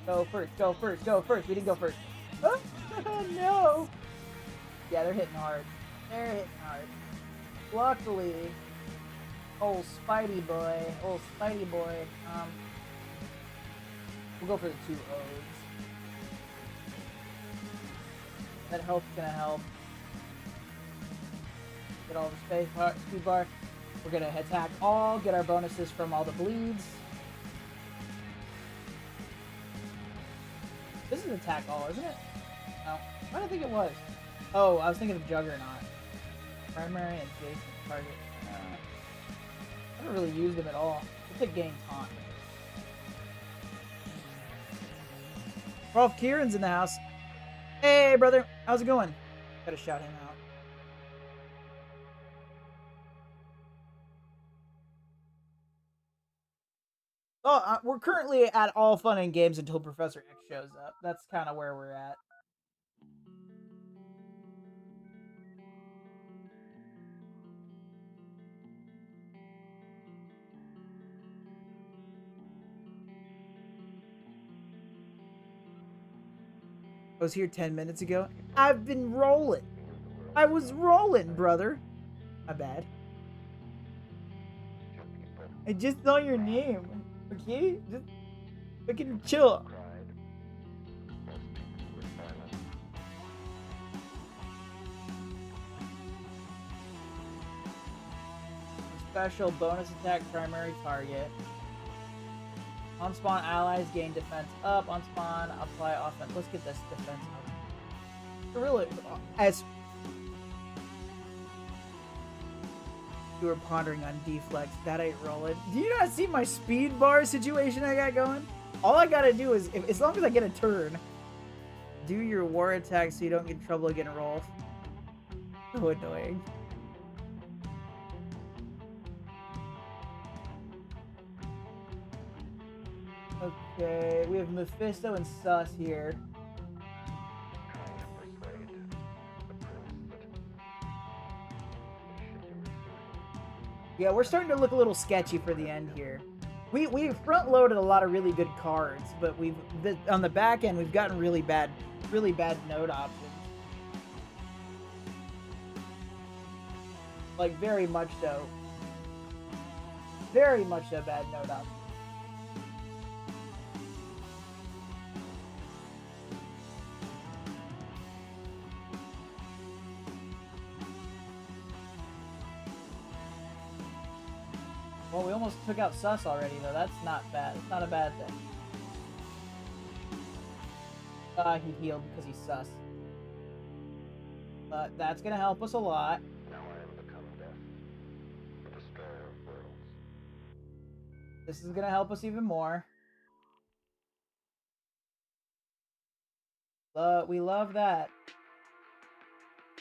Go first, go first, go first. We didn't go first. Oh, no. Yeah, they're hitting hard. They're hitting hard. Luckily, old Spidey boy, we'll go for the 2 O's. That health's gonna help. Get all the speed bar. We're gonna attack all, get our bonuses from all the bleeds. This is attack all, isn't it? No. I don't think it was. Oh, I was thinking of Juggernaut. Primary and Jason target. I haven't really used them at all. We'll take Gain Taunt. Rolf Kieran's in the house. Hey, brother. How's it going? Gotta shout him out. Oh, we're currently at all fun and games until Professor X shows up. That's kind of where we're at. I was here 10 minutes ago. I've been rolling. I was rolling, brother. My bad. I just saw your name. Okay? Just fucking chill. Special bonus attack primary target. On spawn allies gain defense up. On spawn apply offense. Let's get this defense up. Really, as you were pondering on deflex, that ain't rolling. Do you not see my speed bar situation I got going? All I gotta do is, as long as I get a turn, do your war attack so you don't get in trouble getting rolled. So annoying. Okay, we have Mephisto and Sus here. Yeah, we're starting to look a little sketchy for the end here. We front loaded a lot of really good cards, but on the back end we've gotten really bad node options. Like very much so bad node options. Well, we almost took out Sus already, though. That's not bad. It's not a bad thing. He healed because he's Sus. But that's gonna help us a lot. Now I am become death, the destroyer of worlds. This is gonna help us even more. We love that.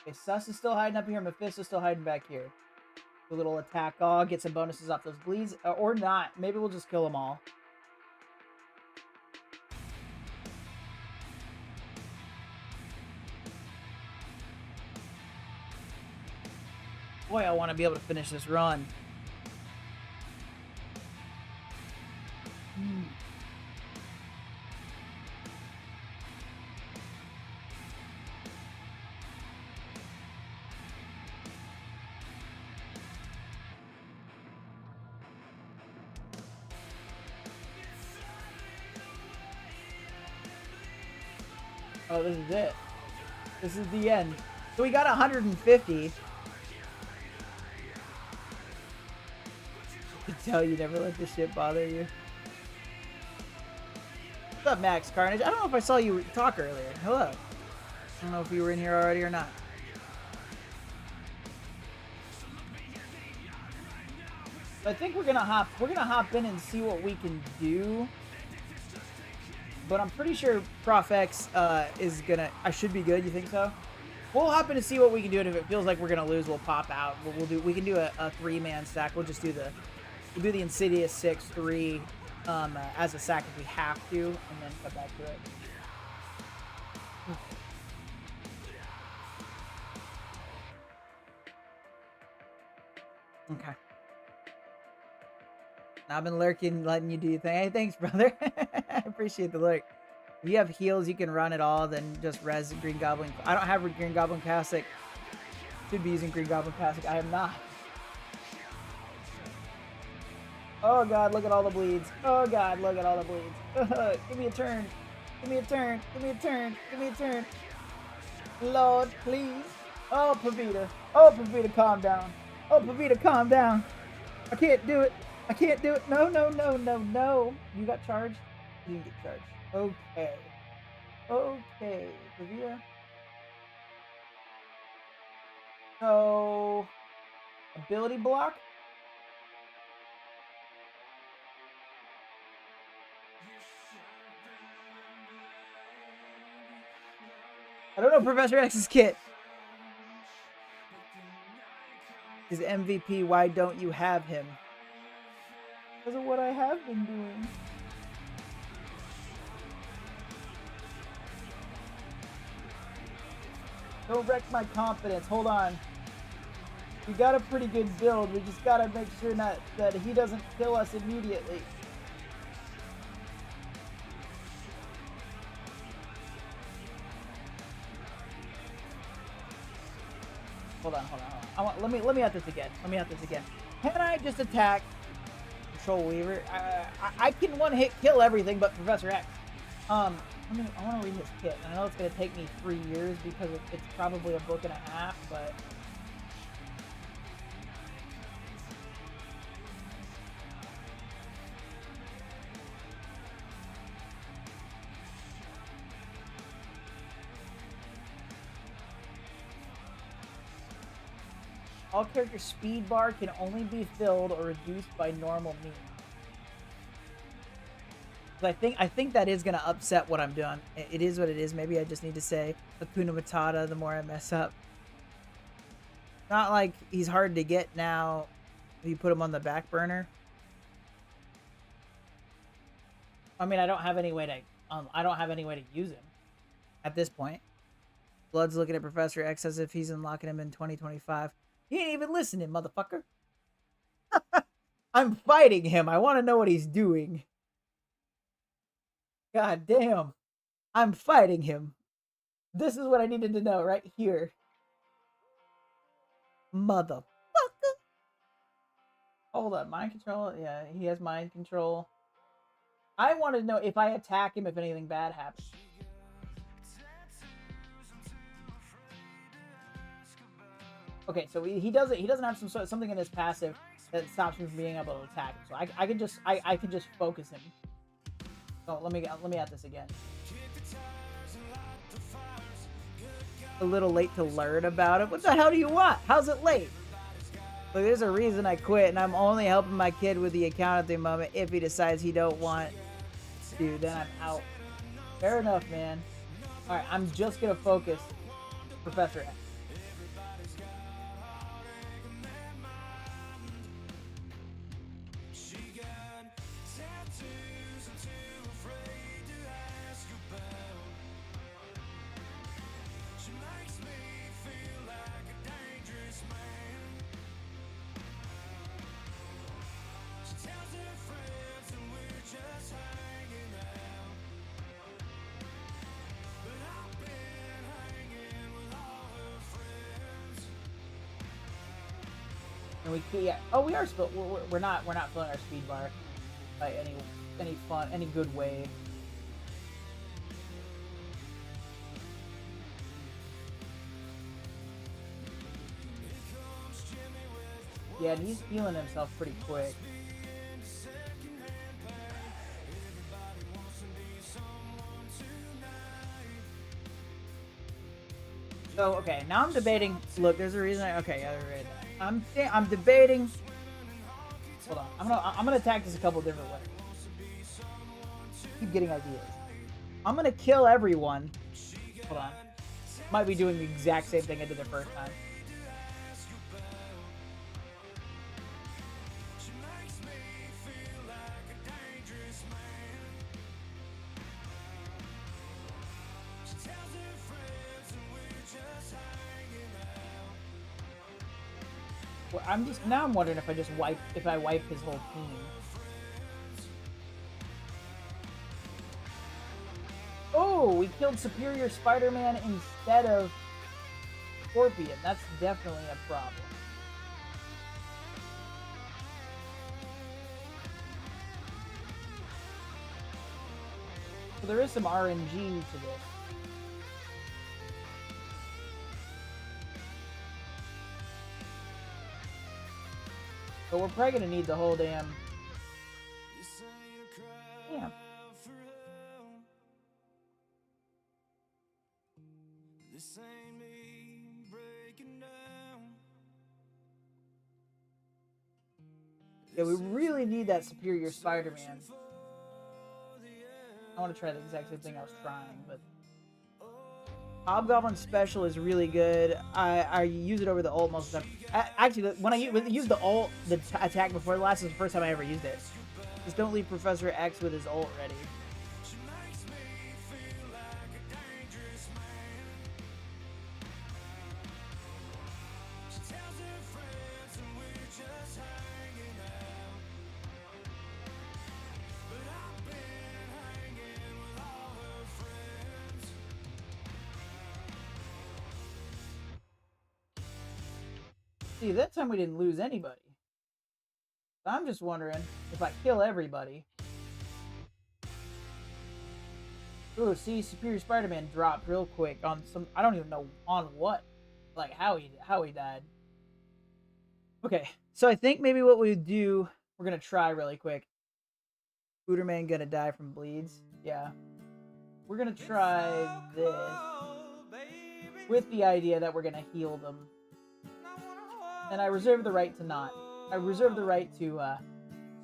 Okay, Sus is still hiding up here. Mephisto's still hiding back here. A little attack all, get some bonuses off those bleeds, or not. Maybe we'll just kill them all. Boy, I want to be able to finish this run. Oh, this is it. This is the end. So we got 150. I can tell you never let this shit bother you. What's up, Max Carnage? I don't know if I saw you talk earlier. Hello. I don't know if you were in here already or not. I think we're gonna hop in and see what we can do. But I'm pretty sure Prof X is gonna. I should be good. You think so? We'll hop in to see what we can do, and if it feels like we're gonna lose, we'll pop out. We can do a 3-man stack. We'll just do the Insidious 6-3 as a sack if we have to, and then come back to it. Okay. I've been lurking, letting you do your thing. Hey, thanks, brother. I appreciate the lurk. If you have heals, you can run it all, then just res Green Goblin. I don't have Green Goblin Classic. Should be using Green Goblin Classic. I am not. Oh god, look at all the bleeds. Oh god, look at all the bleeds. Give me a turn. Give me a turn. Give me a turn. Give me a turn. Lord, please. Oh, Pavita. Oh, Pavita, calm down. Oh, Pavita, calm down. I can't do it. I can't do it. No, no, no, no, no. You got charged? You didn't get charged. Okay. Okay, Pavita. So, ability block? I don't know Professor X's kit. His MVP, why don't you have him? Because of what I have been doing. Don't wreck my confidence. Hold on. We got a pretty good build. We just gotta make sure that he doesn't kill us immediately. Hold on. Let me at this again. Can I just attack Control Weaver? I can one-hit kill everything but Professor X. I want to read his kit. I know it's going to take me 3 years because it's probably a book and a half, but... All character speed bar can only be filled or reduced by normal means. I think that is gonna upset what I'm doing. It is what it is. Maybe I just need to say Hakuna Matata the more I mess up. Not like he's hard to get now if you put him on the back burner. I mean, I don't have any way to use him at this point. Blood's looking at Professor X as if he's unlocking him in 2025. He ain't even listening, motherfucker. I'm fighting him. I want to know what he's doing. God damn. I'm fighting him. This is what I needed to know right here. Motherfucker. Hold on. Mind control? Yeah, he has mind control. I want to know if I attack him if anything bad happens. Okay, so he doesn't have something in his passive that stops him from being able to attack him. So I can just focus him. Oh, let me at this again. A little late to learn about it. What the hell do you want? How's it late? Look, there's a reason I quit, and I'm only helping my kid with the account at the moment. If he decides he don't want to, then I'm out. Fair enough, man. All right, I'm just gonna focus Professor X. Oh, we are still. We're not filling our speed bar by any good way. Yeah, and he's healing himself pretty quick. So, okay, now I'm debating. Look, there's a reason. Okay, yeah, right. I'm debating. Hold on. I'm gonna attack this a couple different ways. Keep getting ideas. I'm gonna kill everyone. Hold on. Might be doing the exact same thing I did the first time. Well, I'm wondering if I wipe his whole team. Oh, we killed Superior Spider-Man instead of Scorpion. That's definitely a problem. So there is some RNG to this. But we're probably gonna need the whole damn. Yeah. Yeah, we really need that Superior Spider-Man. I want to try the exact same thing I was trying, but Hobgoblin Special is really good. I use it over the ult most of the time. Actually, when I used the ult, the attack before the last is the first time I ever used it. Just don't leave Professor X with his ult ready. See, that time we didn't lose anybody. I'm just wondering if I kill everybody. Ooh, see, Superior Spider-Man dropped real quick on some. I don't even know on what, like how he died. Okay, so I think maybe what we do, we're gonna try really quick. Booterman gonna die from bleeds. Yeah, we're gonna try this with the idea that we're gonna heal them. And I reserve the right to not. I reserve the right to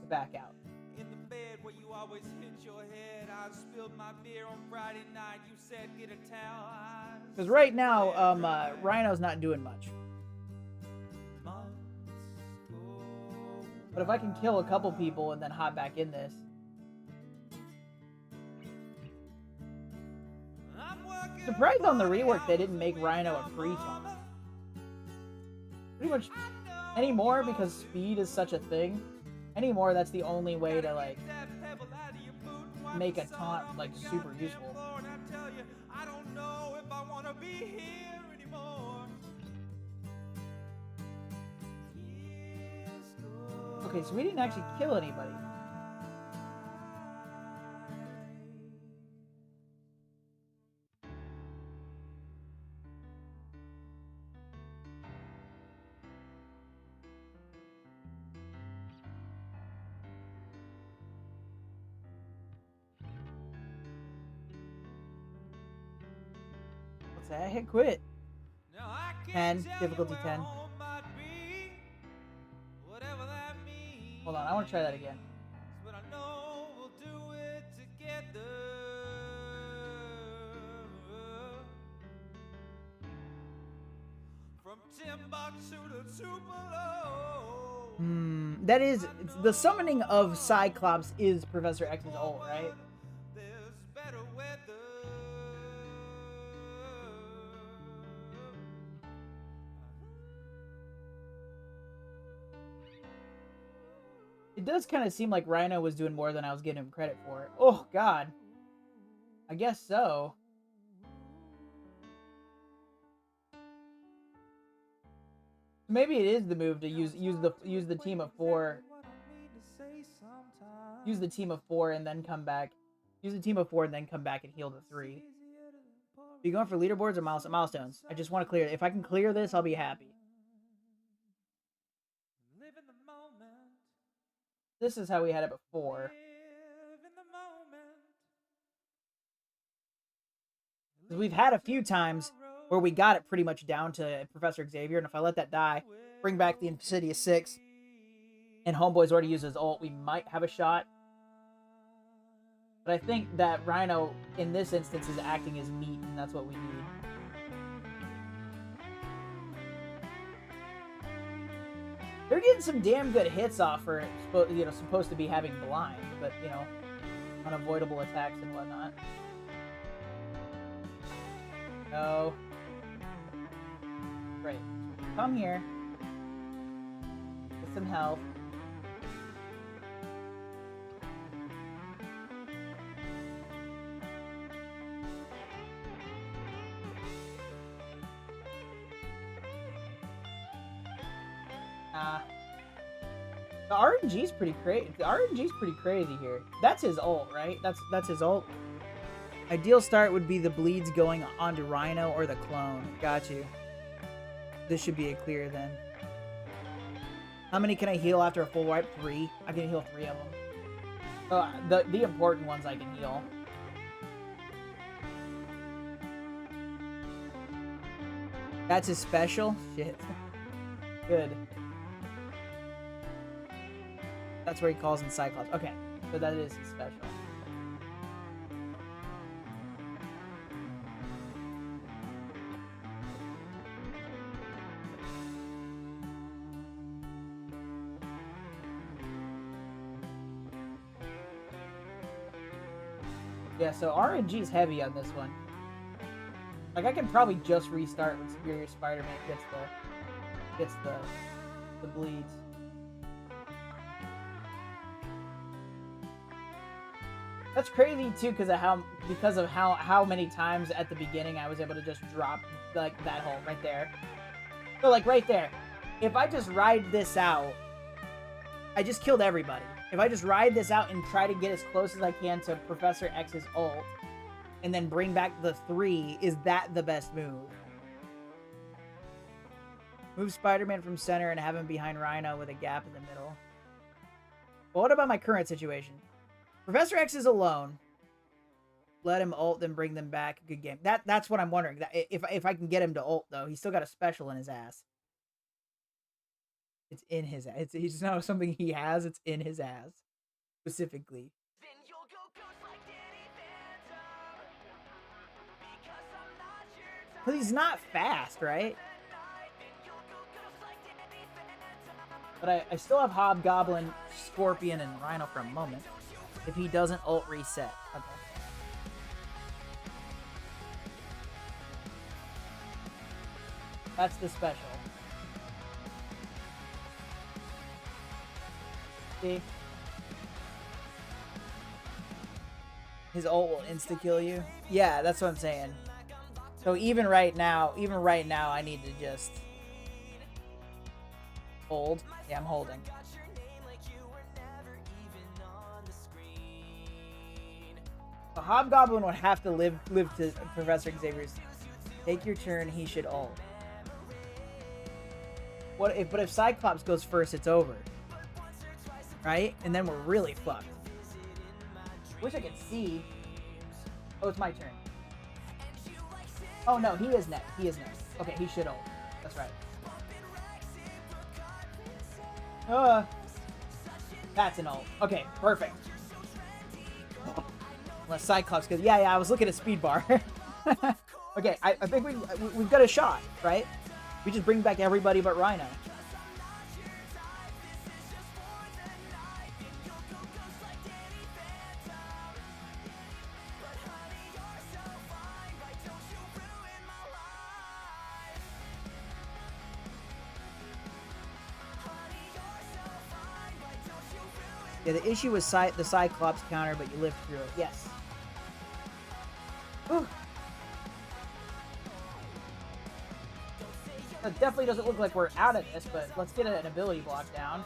back out. In the bed where you always hit your head, I spilled my beer on Friday night. You said get a towel. Because right now, Rhino's not doing much. But if I can kill a couple people and then hop back in this. Surprised on the rework they didn't make Rhino a pre-taunt. Pretty much anymore, because speed is such a thing. Anymore, that's the only way to like make a taunt like super useful. Okay, so we didn't actually kill anybody. What's that? Hit quit. 10, difficulty 10. Hold on, I want to try that again. But I know we'll do it together. From Timbuktu to Tupelo. That is the summoning of Cyclops is Professor X's ult, right? There's better weather. It does kind of seem like Rhino was doing more than I was giving him credit for. Oh, God. I guess so. Maybe it is the move to use the team of 4. Use the team of 4 and then come back. Use the team of 4 and then come back and heal the 3. Are you going for leaderboards or milestones? I just want to clear. If I can clear this, I'll be happy. Live in the moment. This is how we had it before. Live in the moment. 'Cause we've had a few times where we got it pretty much down to Professor Xavier, and if I let that die, bring back the Insidious 6, and Homeboy's already used his ult, we might have a shot. But I think that Rhino, in this instance, is acting as meat, and that's what we need. They're getting some damn good hits off for, you know, supposed to be having blind, but, you know, unavoidable attacks and whatnot. No. Great. Come here. Get some health. The RNG's pretty crazy. The RNG's pretty crazy here. That's his ult, right? That's his ult. Ideal start would be the bleeds going onto Rhino or the clone. Got you. This should be a clear then. How many can I heal after a full wipe? 3. I can heal 3 of them. The important ones I can heal. That's his special? Shit. Good. That's where he calls in Cyclops. Okay, so that is his special. Yeah, so RNG's heavy on this one. Like, I can probably just restart when Superior Spider-Man gets the bleeds. That's crazy too, because of how many times at the beginning I was able to just drop like that hole right there. So like right there, if I just ride this out, I just killed everybody. If I just ride this out and try to get as close as I can to Professor X's ult, and then bring back the 3, is that the best move? Move Spider-Man from center and have him behind Rhino with a gap in the middle. Well, what about my current situation? Professor X is alone. Let him ult, then bring them back. Good game. That's what I'm wondering. That if I can get him to ult, though. He's still got a special in his ass. It's in his ass. It's not something he has. It's in his ass. Specifically. Because he's not fast, right? But I still have Hobgoblin, Scorpion, and Rhino for a moment. If he doesn't ult reset. Okay. That's the special. See? His ult will insta-kill you? Yeah, that's what I'm saying. So even right now, I need to just hold. Yeah, I'm holding. A Hobgoblin would have to live to Professor Xavier's. Take your turn, he should ult. But if Cyclops goes first, it's over. Right? And then we're really fucked. Wish I could see. Oh, it's my turn. Oh no, he is next. He is next. Okay, he should ult. That's right. That's an ult. Okay, perfect. Unless Cyclops goes, yeah, I was looking at speed bar. Okay, I think we've got a shot, right? We just bring back everybody but Rhino. Yeah, the issue was the Cyclops counter, but you lived through it. Yes. Whew. It definitely doesn't look like we're out of this, but let's get an ability block down.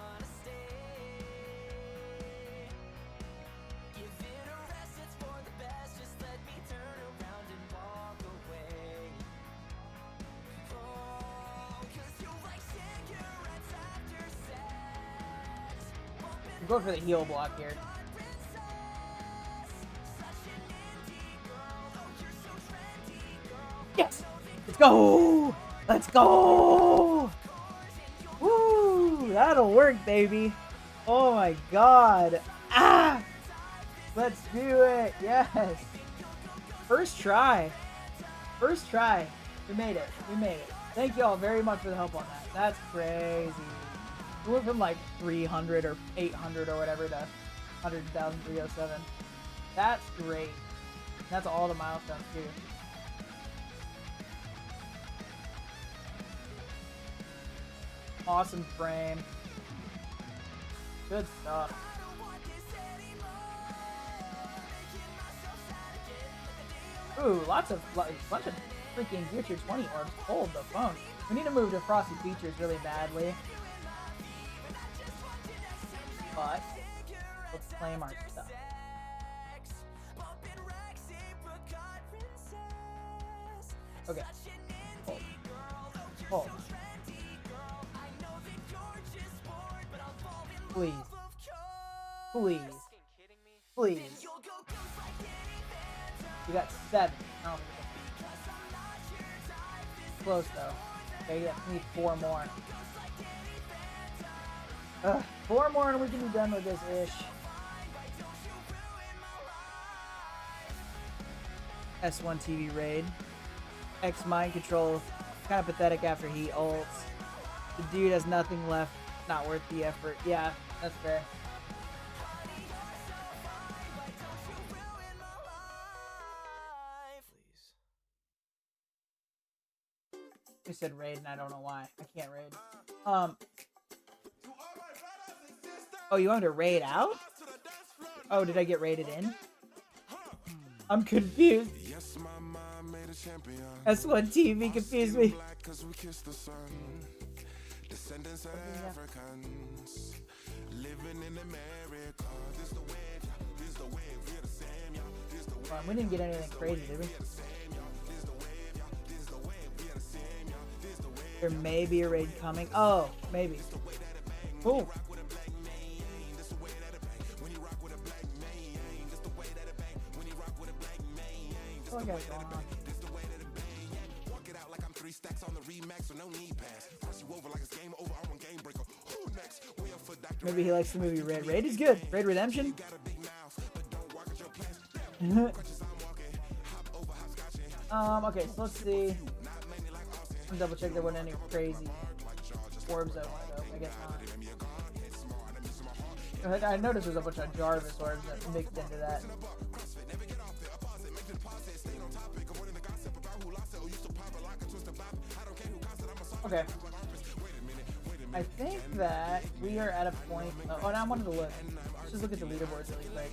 I'm going for the heel block here. Yes! Let's go! Let's go! Woo! That'll work, baby. Oh my god. Ah! Let's do it. Yes. First try. First try. We made it. We made it. Thank you all very much for the help on that. That's crazy. We went from like 300 or 800 or whatever to 100,307. That's great. That's all the milestones too. Awesome frame. Good stuff. Ooh, bunch of freaking Future 20 orbs. Hold the phone. We need to move to Frosty Features really badly. But let's claim our stuff. Okay. Hold. Hold. Please. Please. Please. We got 7. Oh. Close though. Okay, yeah, we need 4 more. 4 more and we can be done with this ish. S1 TV raid. X mind control. Kind of pathetic after he ults. The dude has nothing left. Not worth the effort. Yeah, that's fair. We said raid and I don't know why. I can't raid. Oh, you wanted to raid out? Oh, did I get raided in? I'm confused. S1 TV confused me. Descendants of Africans living in America. This the wave, this the wave, we're the same, y'all. This the wave. We didn't get anything crazy, did we? There may be a raid coming. Oh, maybe. Cool. Oh, okay. Maybe he likes the movie Raid. Raid is good. Raid Redemption. Okay, so let's see. I'll double check there wasn't any crazy orbs I wanted to open. I guess not. I noticed there's a bunch of Jarvis orbs that mixed into that. Okay. I think that we are at a point. Oh, now I wanted to look. Let's just look at the leaderboards really quick.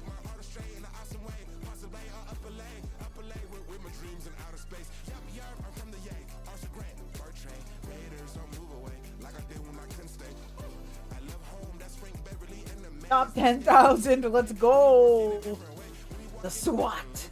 Top 10,000. Let's go. The SWAT.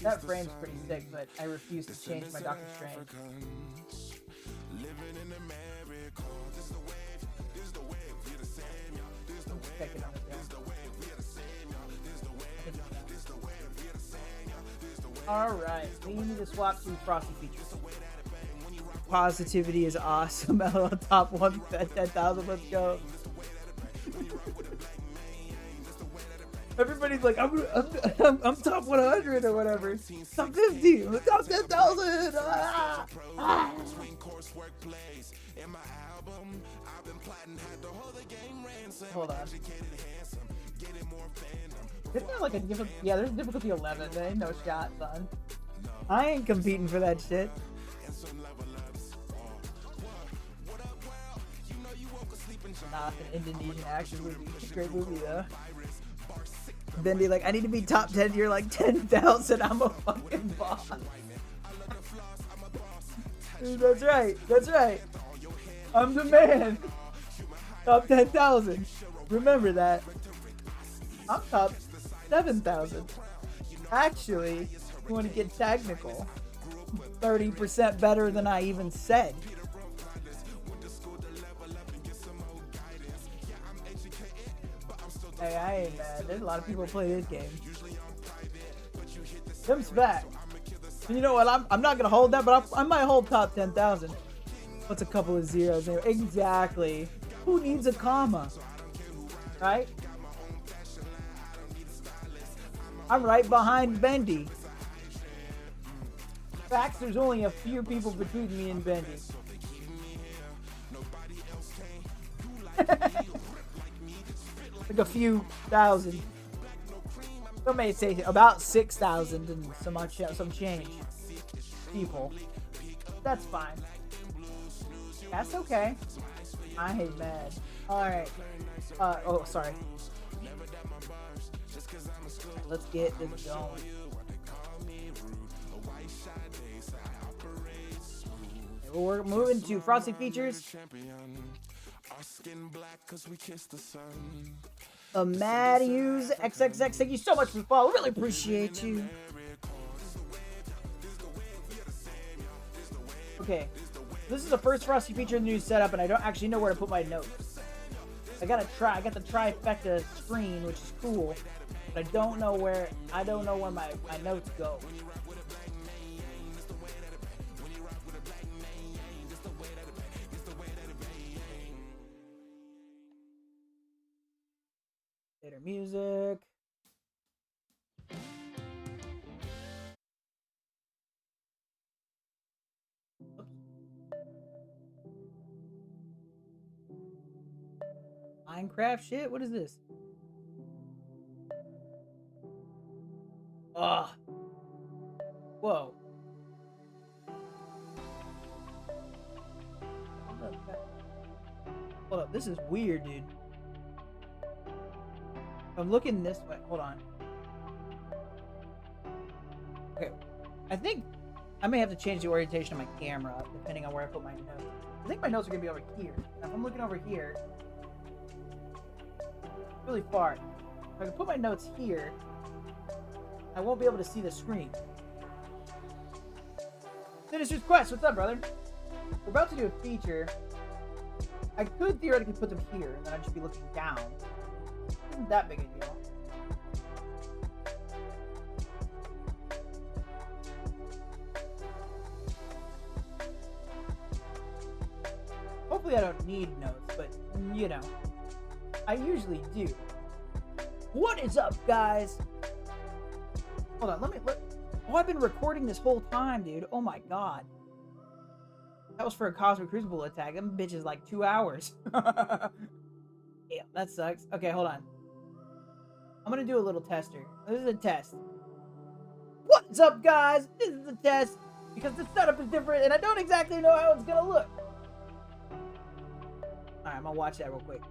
That frame's pretty sick, but I refuse to change my Doctor Strange. Check it out. Alright, we need to swap to Frosty Features. Positivity is awesome. Top 1 at 10,000. Let's go. Everybody's like, I'm top 100 or whatever. Top 50. Top 10,000. Ah! Ah! Hold on. Isn't there like a difficult? Yeah, there's difficulty 11. There ain't no shot, son. I ain't competing for that shit. Nah, an Indonesian action movie. It's a great movie though. Bendy like, I need to be top 10. You're like 10,000. I'm a fucking boss. Dude, that's right. That's right. I'm the man. Top 10,000. Remember that. I'm top 7,000. Actually, if you want to get technical, 30% better than I even said. Hey, I ain't mad. There's a lot of people who play this game. Them's back. And you know what? I'm not gonna hold that, but I might hold top 10,000. What's a couple of zeros there? Exactly. Who needs a comma? Right? I'm right behind Bendy. Facts, there's only a few people between me and Bendy. Like a few thousand. Some may say about 6,000 and some change people. That's fine. That's okay. I ain't mad. Alright. Oh, sorry. Let's get this going. We're moving to Frosty Features. Mad Hughes XXX, thank you so much for the follow. Really appreciate you. Okay, this is the first Frosty feature in the new setup, and I don't actually know where to put my notes. I got the trifecta screen, which is cool, but I don't know where my notes go. Later music. Oops. Minecraft shit? What is this? Ugh. Whoa. Hold up, this is weird, dude. I'm looking this way. Hold on. Okay. I think I may have to change the orientation of my camera depending on where I put my notes. I think my notes are going to be over here. Now, if I'm looking over here, really far. If I can put my notes here, I won't be able to see the screen. Sinister's Quest, what's up, brother? We're about to do a feature. I could theoretically put them here, and then I'd just be looking down. Isn't that big a deal? Hopefully I don't need notes, but you know, I usually do. What is up, guys? Hold on, oh, I've been recording this whole time, dude. Oh my god. That was for a Cosmic Crucible attack. Them bitches like 2 hours. Yeah, that sucks. Okay, hold on. I'm gonna do a little tester. This is a test. What's up, guys? This is a test because the setup is different and I don't exactly know how it's gonna look. Alright, I'm gonna watch that real quick.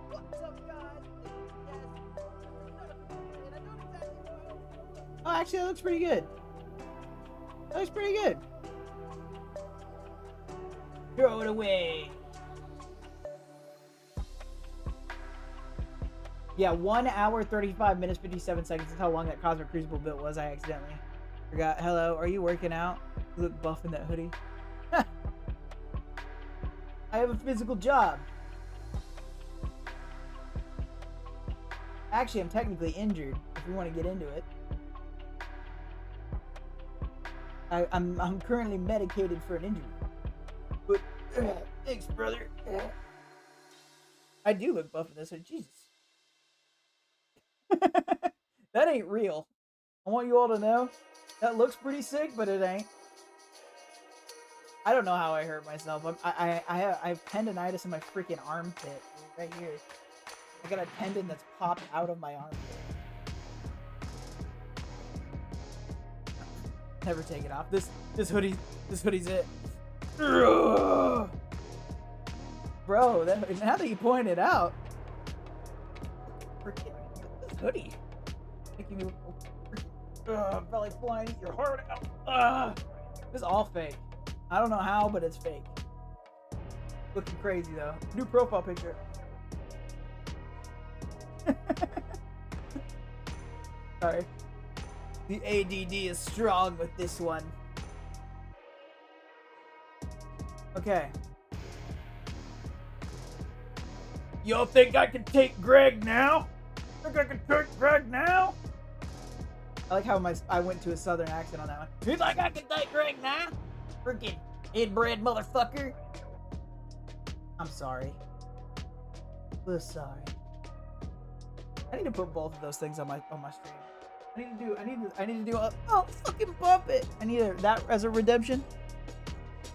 What's up, guys? This is a test. The setup is different and I don't exactly know how it's gonna look. Oh, actually, that looks pretty good. That looks pretty good. Throw it away. Yeah, 1 hour, 35 minutes, 57 seconds is how long that Cosmic Crucible bit was. I accidentally forgot. Hello, are you working out? You look buff in that hoodie. I have a physical job. Actually, I'm technically injured, if we want to get into it. I'm currently medicated for an injury. But, thanks, brother. I do look buff in this hood. Jesus. That ain't real. I want you all to know that looks pretty sick, but it ain't. I don't know how I hurt myself. I have tendonitis in my freaking armpit right here. I got a tendon that's popped out of my armpit. Never take it off. This hoodie's it. Bro, now that you point it out, freaking this hoodie making me felt like flying your heart out. This is all fake. I don't know how, but it's fake. Looking crazy though. New profile picture. Sorry. The ADD is strong with this one. Okay. Y'all think I can take Greg now? Think I can take Greg now? I like how I went to a southern accent on that one. You think I can take Greg now? Freaking inbred motherfucker. I'm sorry. We're sorry. I need to put both of those things on my stream. I need to do a fucking bump it. I need that as a redemption.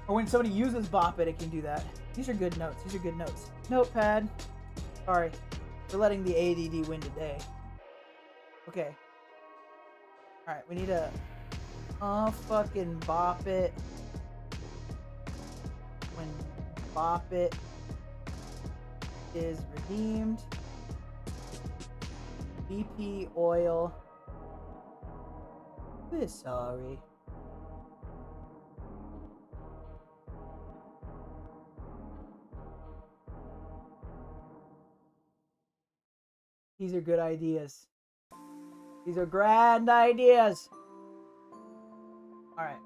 Or when somebody uses bop it can do that. These are good notes. These are good notes. Notepad. Sorry. We're letting the ADD win today. Okay. Alright, we need a fucking bop it. When bop it is redeemed. BP oil. We're sorry. These are good ideas. These are grand ideas. Alright.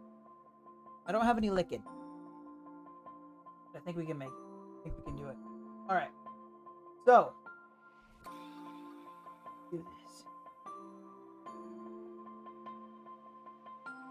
I don't have any liquid. But I think we can make it. I think we can do it. Alright. So. Do this.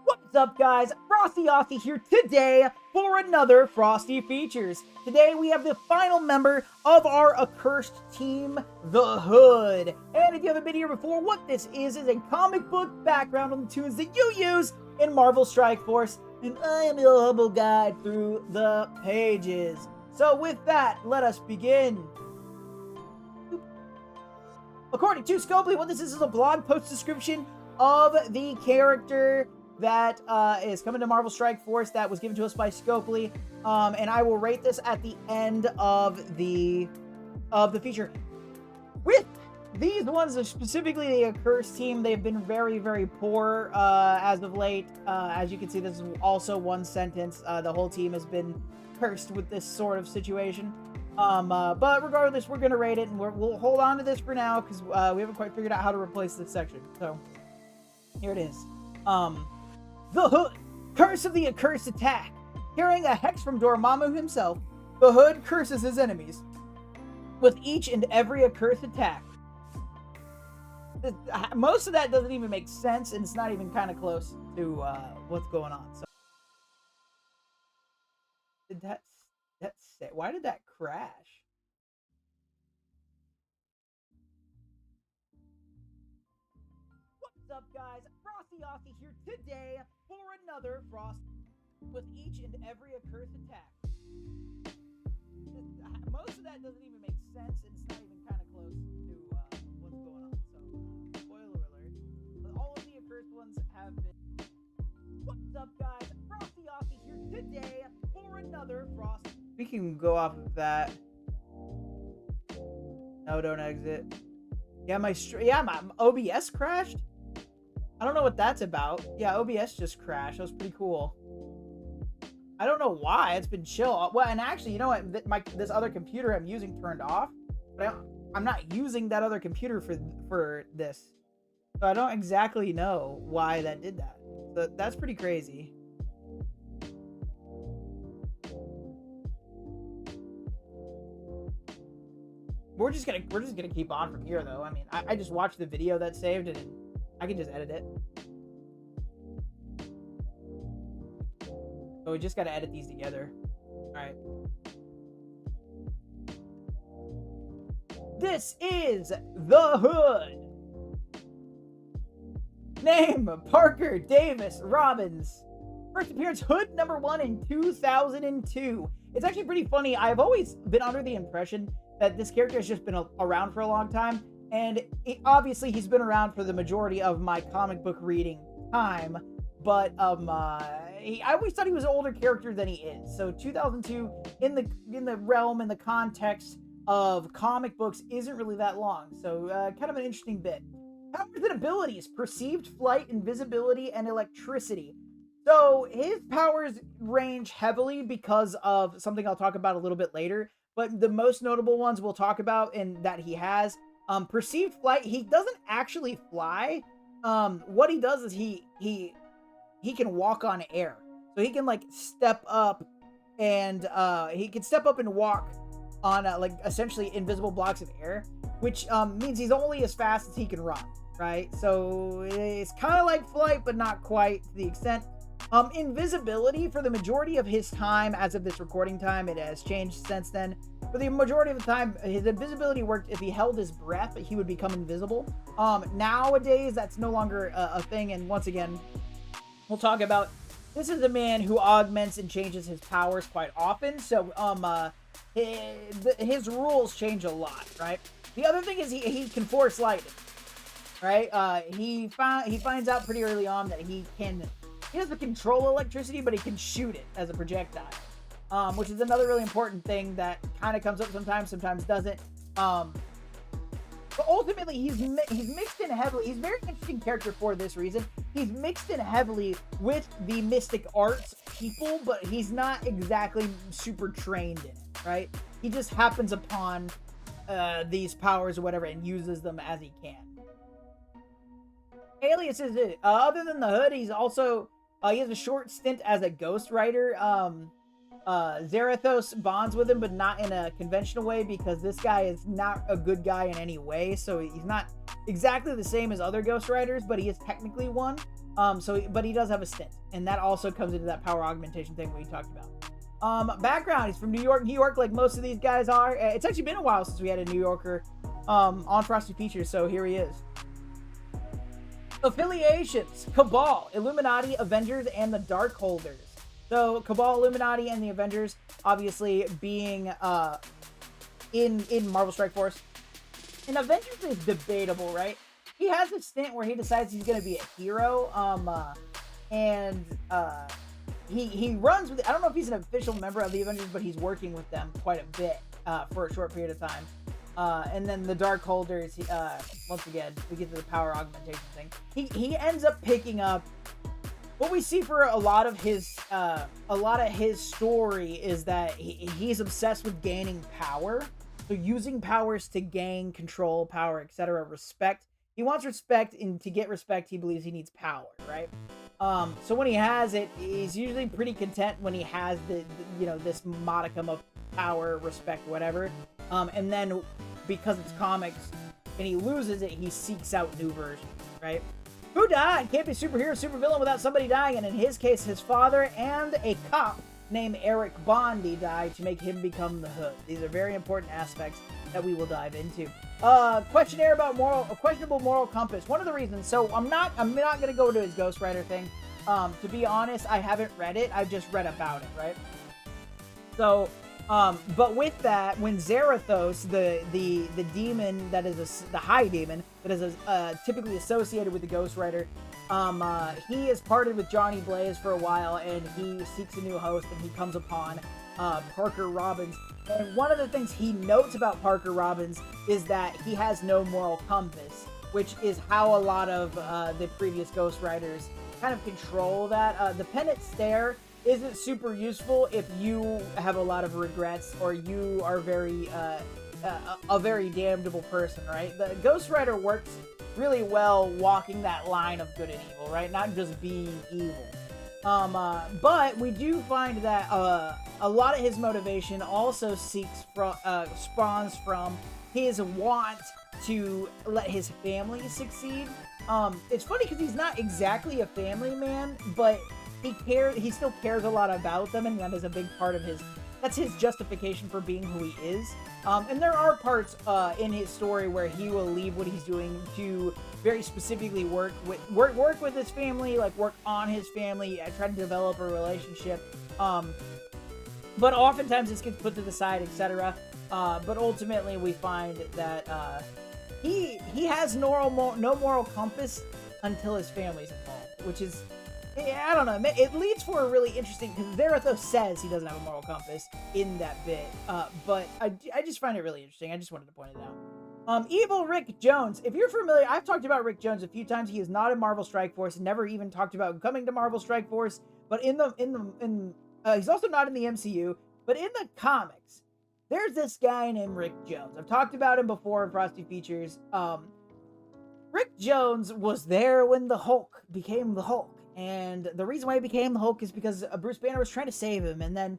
What's up, guys? Frosty Aussie here today for another Frosty Features. Today we have the final member of our accursed team, The Hood. And if you haven't been here before, what this is a comic book background on the tunes that you use in Marvel Strike Force. And I am your humble guide through the pages. So with that, let us begin. According to Scopely, what this is a blog post description of the character that is coming to Marvel Strike Force that was given to us by Scopely. And I will rate this at the end of the feature. With these ones, specifically the Accursed team, they've been very, very poor as of late. As you can see, this is also one sentence. The whole team has been cursed with this sort of situation. But regardless, we're going to rate it, and we'll hold on to this for now, because we haven't quite figured out how to replace this section. So, here it is. The Hood, Curse of the Accursed Attack. Hearing a hex from Dormammu himself, the Hood curses his enemies with each and every accursed attack. Most of that doesn't even make sense, and it's not even kind of close to what's going on. So, did that say? Why did that crash? What's up, guys? Frosty Aussie here today for another Frost with each and every accursed attack. Most of that doesn't even make sense, and it's not even kind of close to what's going on. So, spoiler alert. But all of the accursed ones have been. What's up, guys? Frosty Aussie here today for another Frost. We can go off of that. No, don't exit. Yeah, my OBS crashed. I don't know what that's about. Yeah, OBS just crashed. That was pretty cool. I don't know why. It's been chill. Well, and actually, you know what? This other computer I'm using turned off. But I'm not using that other computer for this. So I don't exactly know why that did that. So that's pretty crazy. We're just gonna keep on from here, though. I mean, I just watched the video that's saved, and I can just edit it. So we just gotta edit these together. Alright. This is The Hood. Name, Parker Davis Robbins. First appearance, Hood #1 in 2002. It's actually pretty funny. I've always been under the impression that this character has just been around for a long time. And obviously he's been around for the majority of my comic book reading time. But I always thought he was an older character than he is. So 2002 in the realm, in the context of comic books, isn't really that long. So kind of an interesting bit. Powers and abilities: perceived flight, invisibility, and electricity. So his powers range heavily because of something I'll talk about a little bit later. But the most notable ones we'll talk about and that he has, perceived flight. He doesn't actually fly. What he does is he can walk on air. So he can like step up and he can step up and walk on like essentially invisible blocks of air, which means he's only as fast as he can run, right? So it's kind of like flight, but not quite to the extent. Invisibility for the majority of his time, as of this recording time, it has changed since then. For the majority of the time, his invisibility worked if he held his breath, he would become invisible. Nowadays, that's no longer a thing, and once again, we'll talk about, this is a man who augments and changes his powers quite often, so his rules change a lot, right? The other thing is he can force lightning, right? He finds out pretty early on that he doesn't control electricity, but he can shoot it as a projectile, which is another really important thing that kind of comes up sometimes doesn't. But ultimately, he's mixed in heavily. He's a very interesting character for this reason. He's mixed in heavily with the mystic arts people, but he's not exactly super trained in it, right? He just happens upon these powers or whatever and uses them as he can. Alias is it. Other than the hood, he's also he has a short stint as a ghostwriter. Zarathos bonds with him, but not in a conventional way, because this guy is not a good guy in any way. So he's not exactly the same as other ghostwriters, but he is technically one. But he does have a stint, and that also comes into that power augmentation thing we talked about. Background: he's from New York, like most of these guys are. It's actually been a while since we had a New Yorker on Frosty Features, so here he is. Affiliations: Cabal, Illuminati, Avengers, and the Darkholders. So Cabal, Illuminati, and the Avengers, obviously being in Marvel Strike Force. And Avengers is debatable, right? He has a stint where he decides he's going to be a hero, he runs with. I don't know if he's an official member of the Avengers, but he's working with them quite a bit for a short period of time. And then the Darkholders, once again, we get to the power augmentation thing. He ends up picking up what we see for a lot of his story is that he's obsessed with gaining power. So using powers to gain control, power, etc., respect. He wants respect, and to get respect, he believes he needs power, right? So when he has it, he's usually pretty content when he has this modicum of power, respect, whatever. And then because it's comics and he loses it, he seeks out new versions, right? Who died? Can't be superhero, supervillain without somebody dying. And in his case, his father and a cop named Eric Bondi died to make him become the Hood. These are very important aspects that we will dive into. Questionnaire about questionable moral compass. One of the reasons. So I'm not going to go to his ghostwriter thing. To be honest, I haven't read it. I've just read about it, right? So, but with that, when Zarathos, the demon that is the high demon that is typically associated with the ghostwriter, he is parted with Johnny Blaze for a while, and he seeks a new host, and he comes upon Parker Robbins. And one of the things he notes about Parker Robbins is that he has no moral compass, which is how a lot of the previous ghostwriters kind of control that. The Pennant Stare isn't super useful if you have a lot of regrets or you are very a very damnable person, right? The ghostwriter works really well walking that line of good and evil, right? Not just being evil. But we do find that a lot of his motivation also spawns from his want to let his family succeed. It's funny because he's not exactly a family man, but he still cares a lot about them, and that is a big part of that's his justification for being who he is. And there are parts in his story where he will leave what he's doing to very specifically work with his family, like work on his family, try to develop a relationship. But oftentimes this gets put to the side, etc. But ultimately we find that he has no moral compass until his family's involved, which is, I don't know, it leads for a really interesting, because Zarathos says he doesn't have a moral compass in that bit, but I just find it really interesting. I just wanted to point it out. Evil Rick Jones. If you're familiar, I've talked about Rick Jones a few times. He is not in Marvel Strike Force. Never even talked about coming to Marvel Strike Force. But he's also not in the MCU. But in the comics, there's this guy named Rick Jones. I've talked about him before in Frosty Features. Rick Jones was there when the Hulk became the Hulk. And the reason why he became the Hulk is because Bruce Banner was trying to save him. And then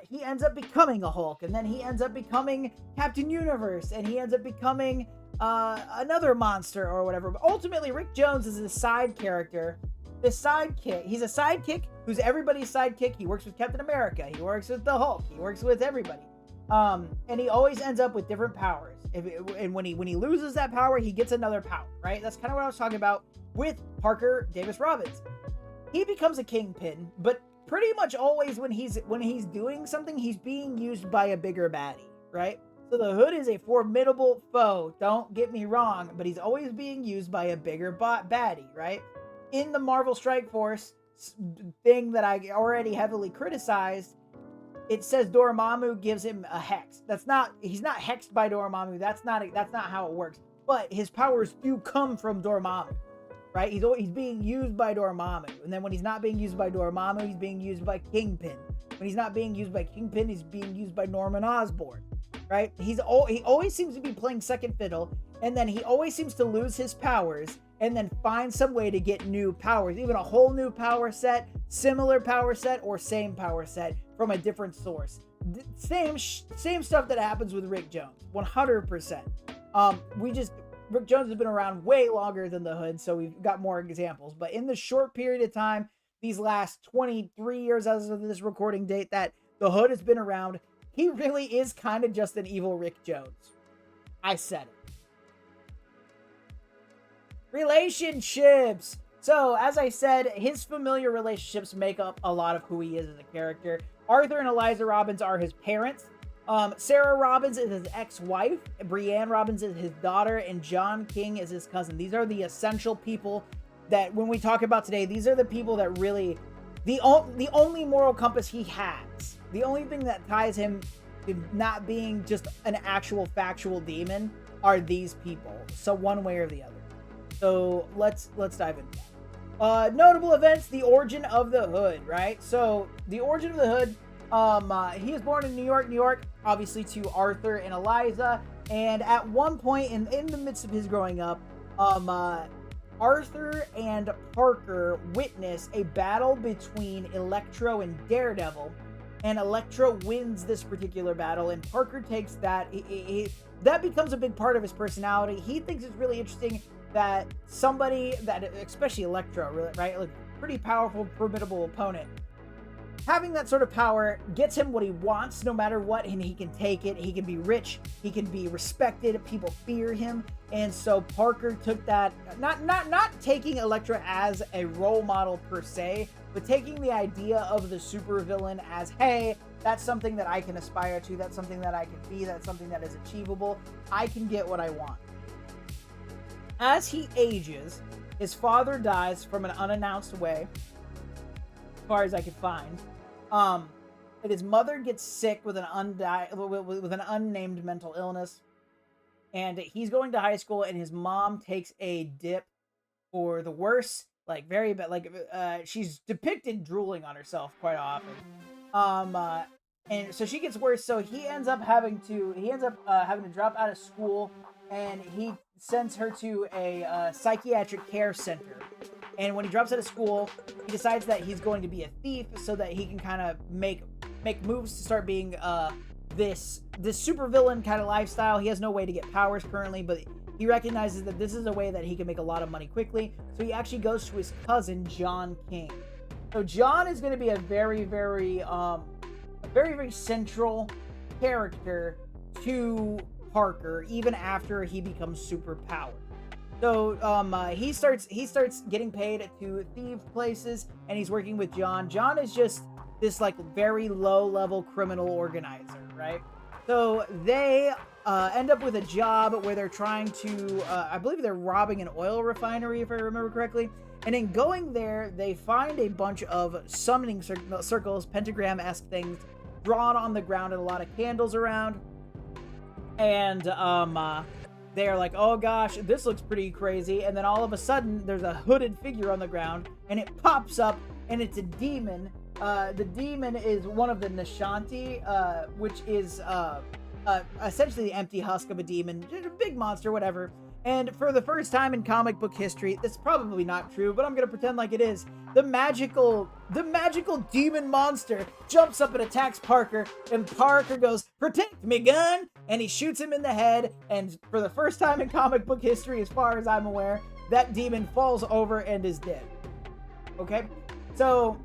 he ends up becoming a Hulk. And then he ends up becoming Captain Universe. And he ends up becoming another monster or whatever. But ultimately, Rick Jones is a side character. The sidekick. He's a sidekick who's everybody's sidekick. He works with Captain America. He works with the Hulk. He works with everybody. And he always ends up with different powers. And when he loses that power, he gets another power, right? That's kind of what I was talking about with Parker Davis Robbins. He becomes a kingpin, but pretty much always when he's doing something, he's being used by a bigger baddie, right? So the Hood is a formidable foe, don't get me wrong, but he's always being used by a bigger baddie, right? In the Marvel Strike Force thing that I already heavily criticized, it says Dormammu gives him a hex. He's not hexed by Dormammu. That's not how it works. But his powers do come from Dormammu, right? He's being used by Dormammu. And then when he's not being used by Dormammu, he's being used by Kingpin. When he's not being used by Kingpin, he's being used by Norman Osborn, right? He always seems to be playing second fiddle, and then he always seems to lose his powers and then find some way to get new powers, even a whole new power set, similar power set, or same power set from a different source. Same stuff that happens with Rick Jones, 100%. Rick Jones has been around way longer than the Hood, so we've got more examples. But in the short period of time, these last 23 years as of this recording date, that the Hood has been around, he really is kind of just an evil Rick Jones. I said it. Relationships. So, as I said, his familiar relationships make up a lot of who he is as a character. Arthur and Eliza Robbins are his parents. Sarah Robbins is his ex-wife. Brienne Robbins is his daughter. And John King is his cousin. These are the essential people that, when we talk about today, these are the people that really, the only moral compass he has. The only thing that ties him to not being just an actual factual demon are these people. So one way or the other. So let's dive into that. Notable events, the origin of the Hood, right? So the origin of the Hood, he was born in New York, obviously to Arthur and Eliza. And at one point in the midst of his growing up, Arthur and Parker witness a battle between Electro and Daredevil. And Electro wins this particular battle, and Parker takes that. That becomes a big part of his personality. He thinks it's really interesting that somebody that, especially Electro, right, like pretty powerful, formidable opponent, having that sort of power gets him what he wants no matter what, and he can take it. He can be rich, he can be respected, people fear him. And so Parker took that, not taking Electro as a role model per se, but taking the idea of the supervillain as, hey, that's something that I can aspire to, that's something that I can be, that's something that is achievable, I can get what I want. As he ages, his father dies from an unannounced way, as far as I could find. And his mother gets sick with an unnamed mental illness. And he's going to high school, and his mom takes a dip for the worse, like very bad. Like she's depicted drooling on herself quite often. And so she gets worse. So he ends up having to drop out of school, and he sends her to a psychiatric care center. And when he drops out of school, he decides that he's going to be a thief so that he can kind of make moves to start being this supervillain kind of lifestyle. He has no way to get powers currently, but he recognizes that this is a way that he can make a lot of money quickly. So he actually goes to his cousin, John King. So John is going to be a very, very central character to Parker, even after he becomes super powered. So he starts getting paid to thieve places, and he's working with John. John is just this like very low level criminal organizer, right? So they end up with a job where they're trying to, I believe they're robbing an oil refinery, if I remember correctly. And in going there, they find a bunch of summoning circles, pentagram-esque things, drawn on the ground, and a lot of candles around. And they're like, oh gosh, this looks pretty crazy. And then all of a sudden, there's a hooded figure on the ground, and it pops up, and it's a demon. The demon is one of the Nishanti, which is essentially the empty husk of a demon, just a big monster, whatever. And for the first time in comic book history, this is probably not true, but I'm gonna pretend like it is. The magical demon monster jumps up and attacks Parker, and Parker goes, "Protect me, gun!" And he shoots him in the head. And for the first time in comic book history, as far as I'm aware, that demon falls over and is dead. Okay, so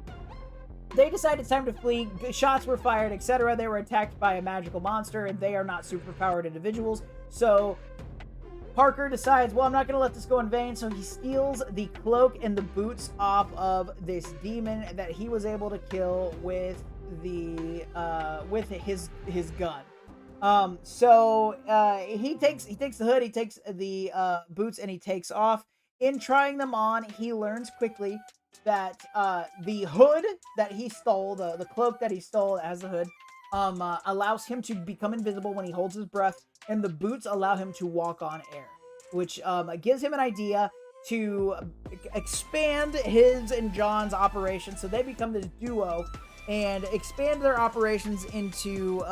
they decide it's time to flee. Shots were fired, etc. They were attacked by a magical monster, and they are not superpowered individuals. So Parker decides, well, I'm not going to let this go in vain, so he steals the cloak and the boots off of this demon that he was able to kill with the with his gun. He takes the hood, he takes the boots, and he takes off. In trying them on, he learns quickly that the hood that he stole, the cloak that he stole as the hood, allows him to become invisible when he holds his breath, and the boots allow him to walk on air, which gives him an idea to expand his and John's operation. So they become this duo and expand their operations into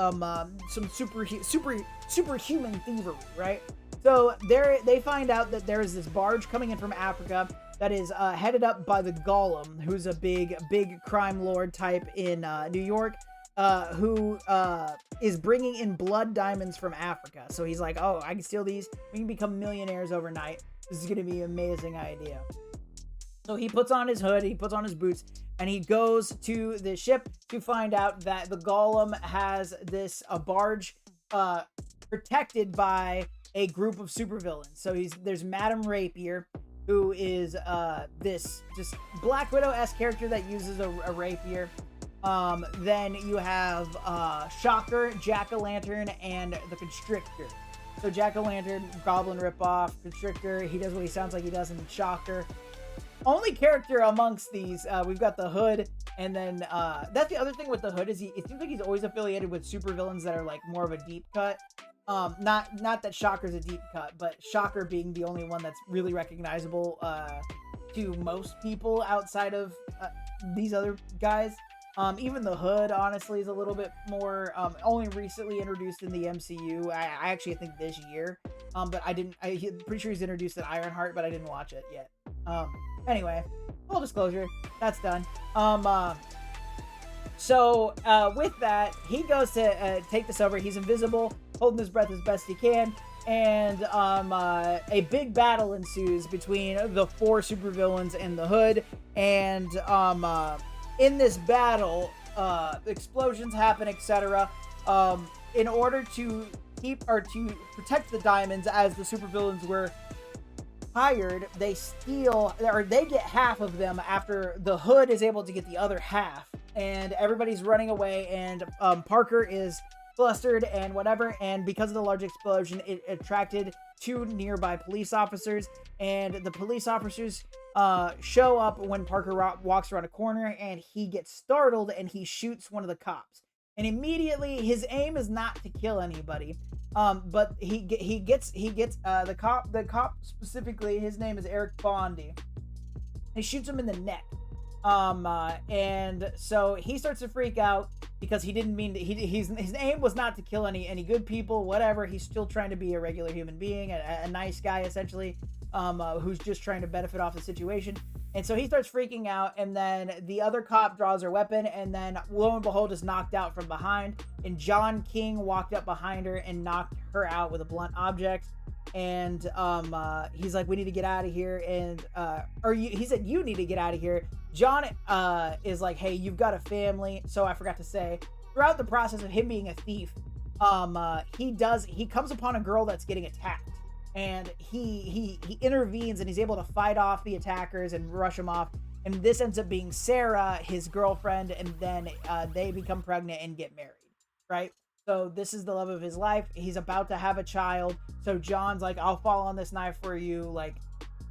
some superhuman thievery, right? So they find out that there is this barge coming in from Africa that is headed up by the Golem, who's a big crime lord type in New York, who is bringing in blood diamonds from Africa. So he's like, oh, I can steal these. We can become millionaires overnight. This is going to be an amazing idea. So he puts on his hood, he puts on his boots, and he goes to the ship to find out that the Golem has this barge protected by a group of supervillains. So there's Madame Rapier, who is this just Black Widow-esque character that uses a rapier. Then you have Shocker, Jack-o'-lantern, and the Constrictor. So Jack-o'-lantern, Goblin ripoff. Constrictor, he does what he sounds like he does in Shocker. Only character amongst these, we've got the Hood, and then that's the other thing with the Hood is it seems like he's always affiliated with supervillains that are like more of a deep cut. Not that Shocker's a deep cut, but Shocker being the only one that's really recognizable to most people outside of these other guys. Even the Hood, honestly, is a little bit more only recently introduced in the MCU. I actually think this year, but I'm pretty sure he's introduced in Ironheart, but I didn't watch it yet. Anyway, full disclosure, that's done. So with that, he goes to take this over. He's invisible, holding his breath as best he can, and a big battle ensues between the 4 supervillains and the Hood. And in this battle, explosions happen, etc. In order to protect the diamonds, as the supervillains were hired, they get half of them after the Hood is able to get the other half, and everybody's running away, and Parker is flustered and whatever, and because of the large explosion, it attracted 2 nearby police officers, and the police officers show up when Parker walks around a corner, and he gets startled and he shoots one of the cops. And immediately his aim is not to kill anybody, but he gets the cop specifically, his name is Eric Bondi. He shoots him in the neck. And so he starts to freak out because he didn't mean to, his aim was not to kill any good people, whatever. He's still trying to be a regular human being, a nice guy essentially, who's just trying to benefit off the situation. And so he starts freaking out, and then the other cop draws her weapon, and then lo and behold is knocked out from behind, and John King walked up behind her and knocked her out with a blunt object. And he's like, we need to get out of here, and he said, you need to get out of here. John is like, hey, you've got a family. So I forgot to say, throughout the process of him being a thief, he comes upon a girl that's getting attacked, and he intervenes, and he's able to fight off the attackers and rush them off. And this ends up being Sarah, his girlfriend, and then they become pregnant and get married, right? So this is the love of his life. He's about to have a child. So John's like, I'll fall on this knife for you. Like,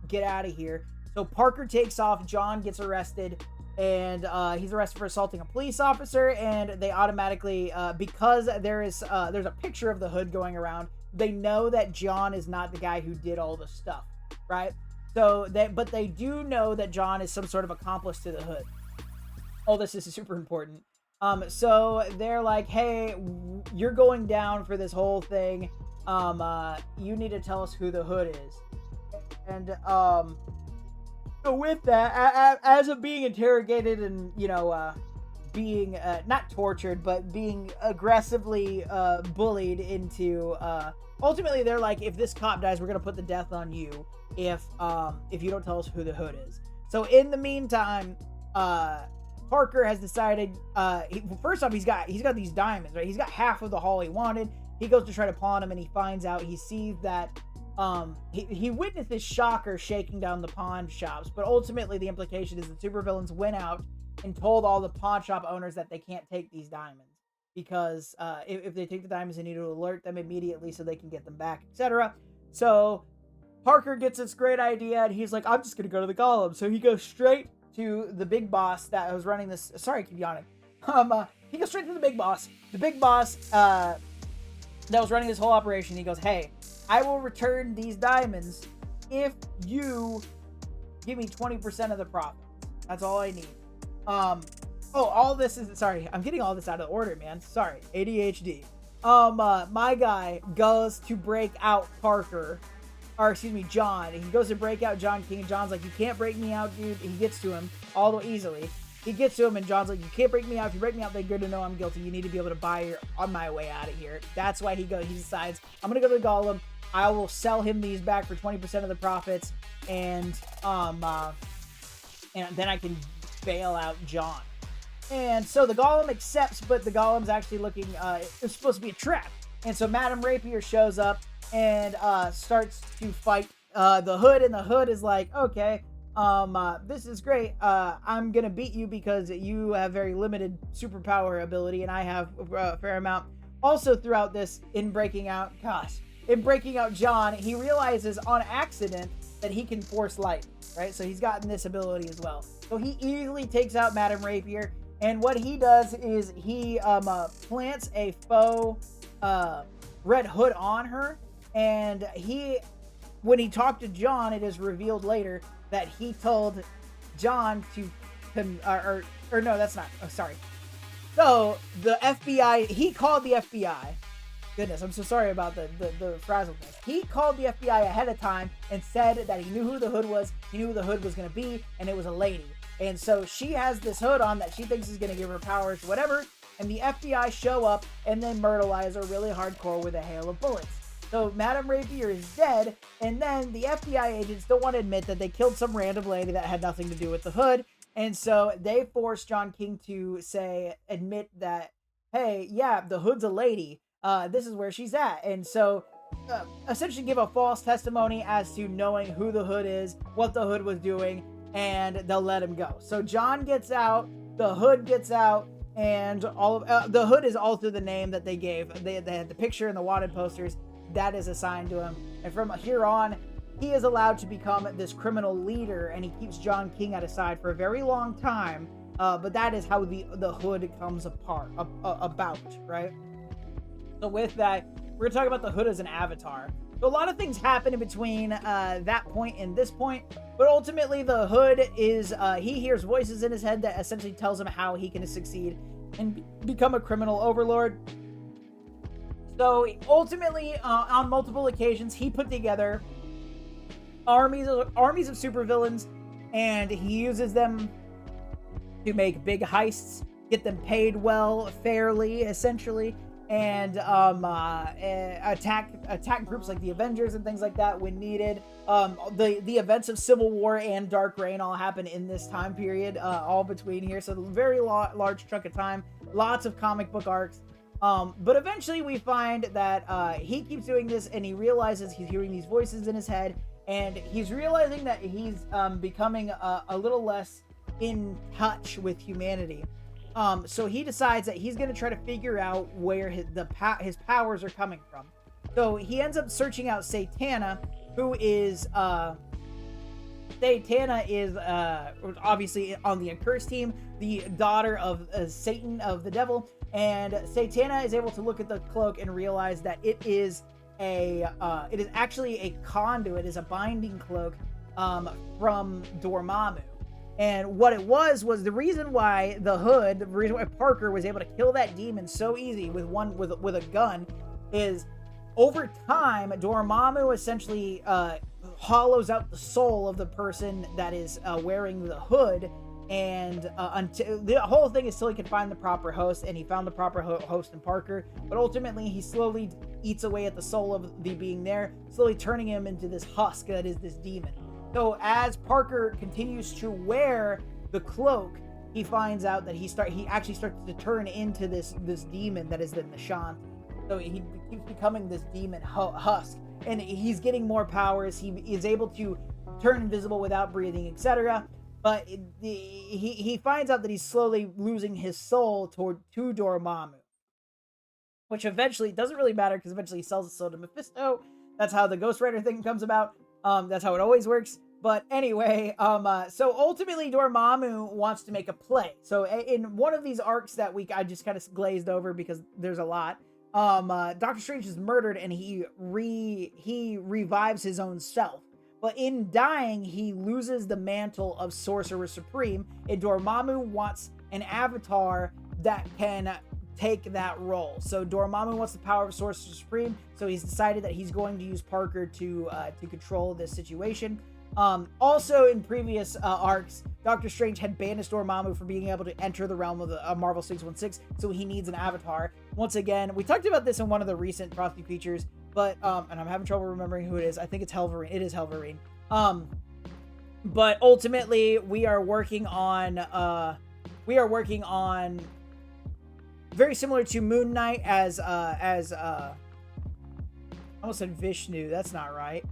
get out of here. So Parker takes off. John gets arrested, and he's arrested for assaulting a police officer. And they automatically, because there's a picture of the Hood going around, they know that John is not the guy who did all the stuff, right? But they do know that John is some sort of accomplice to the Hood. All this is super important. So they're like, hey, you're going down for this whole thing. You need to tell us who the Hood is. And so with that, as of being interrogated and, being not tortured, but being aggressively bullied into, ultimately they're like, if this cop dies, we're gonna put the death on you if you don't tell us who the Hood is. So in the meantime, Parker has decided, first off, he's got these diamonds, right? He's got half of the haul he wanted. He goes to try to pawn them, and he finds out, he sees that, he witnesses Shocker shaking down the pawn shops, but ultimately the implication is the supervillains went out and told all the pawn shop owners that they can't take these diamonds, because if they take the diamonds, they need to alert them immediately so they can get them back, etc. So Parker gets this great idea, and he's like, I'm just gonna go to the Golem. So he goes straight to the big boss that was running this. Sorry, I keep yawning. He goes straight to the big boss. The big boss that was running this whole operation. He goes, hey, I will return these diamonds if you give me 20% of the profits. That's all I need. All this is, sorry, I'm getting all this out of order, man. Sorry, ADHD. My guy goes to break out John. He goes to break out John King, and John's like, you can't break me out, dude. He gets to him all the way easily. He gets to him, and John's like, you can't break me out. If you break me out, then good to know I'm guilty. You need to be able to buy on my way out of here. That's why he decides, I'm gonna go to the Golem. I will sell him these back for 20% of the profits, and then I can bail out John. And so the Golem accepts, but the Golem's actually looking, it's supposed to be a trap. And so Madame Rapier shows up and starts to fight the Hood, and the Hood is like, okay, this is great. I'm gonna beat you because you have very limited superpower ability, and I have a fair amount. Also throughout this, in breaking out John, he realizes on accident that he can force lightning, right? So he's gotten this ability as well. So he easily takes out Madame Rapier, and what he does is he plants a faux Red Hood on her, and when he talked to John, it is revealed later that he told John to, no, that's not, oh, sorry. So the FBI, he called the FBI. Goodness, I'm so sorry about the frazzledness. He called the FBI ahead of time and said that he knew who the Hood was, he knew who the Hood was going to be, and it was a lady. And so she has this hood on that she thinks is going to give her powers, whatever, and the FBI show up and then myrtleize her really hardcore with a hail of bullets. So Madame Rapier is dead, and then the FBI agents don't want to admit that they killed some random lady that had nothing to do with the Hood, and so they force John King to admit that, hey, yeah, the Hood's a lady, this is where she's at, and so essentially give a false testimony as to knowing who the Hood is, what the Hood was doing, and they'll let him go. So John gets out, the Hood gets out, and all of the Hood is also the name that they gave. They had the picture and the wanted posters. That is assigned to him, and from here on, he is allowed to become this criminal leader, and he keeps John King at his side for a very long time. But that is how the Hood comes about, right? So with that, we're gonna talk about the Hood as an avatar. So a lot of things happen in between that point and this point, but ultimately the Hood is, he hears voices in his head that essentially tells him how he can succeed and become a criminal overlord. So ultimately, on multiple occasions, he put together armies of supervillains, and he uses them to make big heists, get them paid well, fairly, essentially, and attack groups like the Avengers and things like that when needed. The events of Civil War and Dark Reign all happen in this time period, all between here. So very large chunk of time, lots of comic book arcs. But eventually we find that he keeps doing this, and he realizes he's hearing these voices in his head, and he's realizing that he's becoming a little less in touch with humanity. So he decides that he's going to try to figure out where his powers are coming from. So he ends up searching out Satana, who is obviously on the Accursed team, the daughter of Satan, of the devil, and Satana is able to look at the cloak and realize that it is it is actually a conduit, is a binding cloak from Dormammu. And what it was the reason why the reason why Parker was able to kill that demon so easy with a gun is over time Dormammu essentially hollows out the soul of the person that is wearing the hood, and until the whole thing is till he can find the proper host, and he found the proper host in Parker, but ultimately he slowly eats away at the soul of the being there, slowly turning him into this husk that is this demon. So as Parker continues to wear the cloak, he finds out that he actually starts to turn into this demon that is the Nishanti. So he keeps becoming this demon husk, and he's getting more powers. He is able to turn invisible without breathing, etc. But he finds out that he's slowly losing his soul to Dormammu, which eventually doesn't really matter because eventually he sells his soul to Mephisto. That's how the Ghost Rider thing comes about. That's how it always works. But anyway, so ultimately Dormammu wants to make a play. So in one of these arcs that week, I just kind of glazed over because there's a lot. Doctor Strange is murdered and he revives his own self. But in dying, he loses the mantle of Sorcerer Supreme, and Dormammu wants an avatar that can take that role. So Dormammu wants the power of Sorcerer Supreme, so he's decided that he's going to use Parker to control this situation. Also in previous arcs, Doctor Strange had banished Dormammu from being able to enter the realm of the Marvel 616, so he needs an avatar. Once again, we talked about this in one of the recent Frosty features, but and I'm having trouble remembering who it is. I think it's Helverine. It is Helverine. But ultimately we are working on very similar to Moon Knight as I almost said Vishnu. That's not right.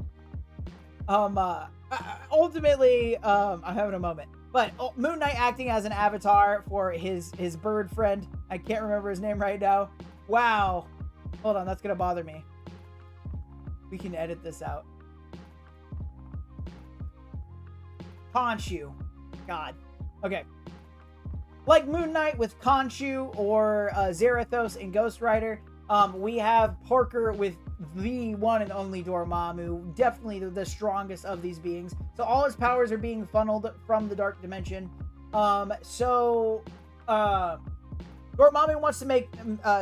Ultimately, I'm having a moment. But Moon Knight acting as an avatar for his bird friend. I can't remember his name right now. Wow. Hold on, that's gonna bother me. We can edit this out. Khonshu. God. Okay. Like Moon Knight with Khonshu or Zarathos in Ghost Rider, we have Parker with the one and only Dormammu, definitely the strongest of these beings. So all his powers are being funneled from the Dark Dimension. Dormammu wants to make...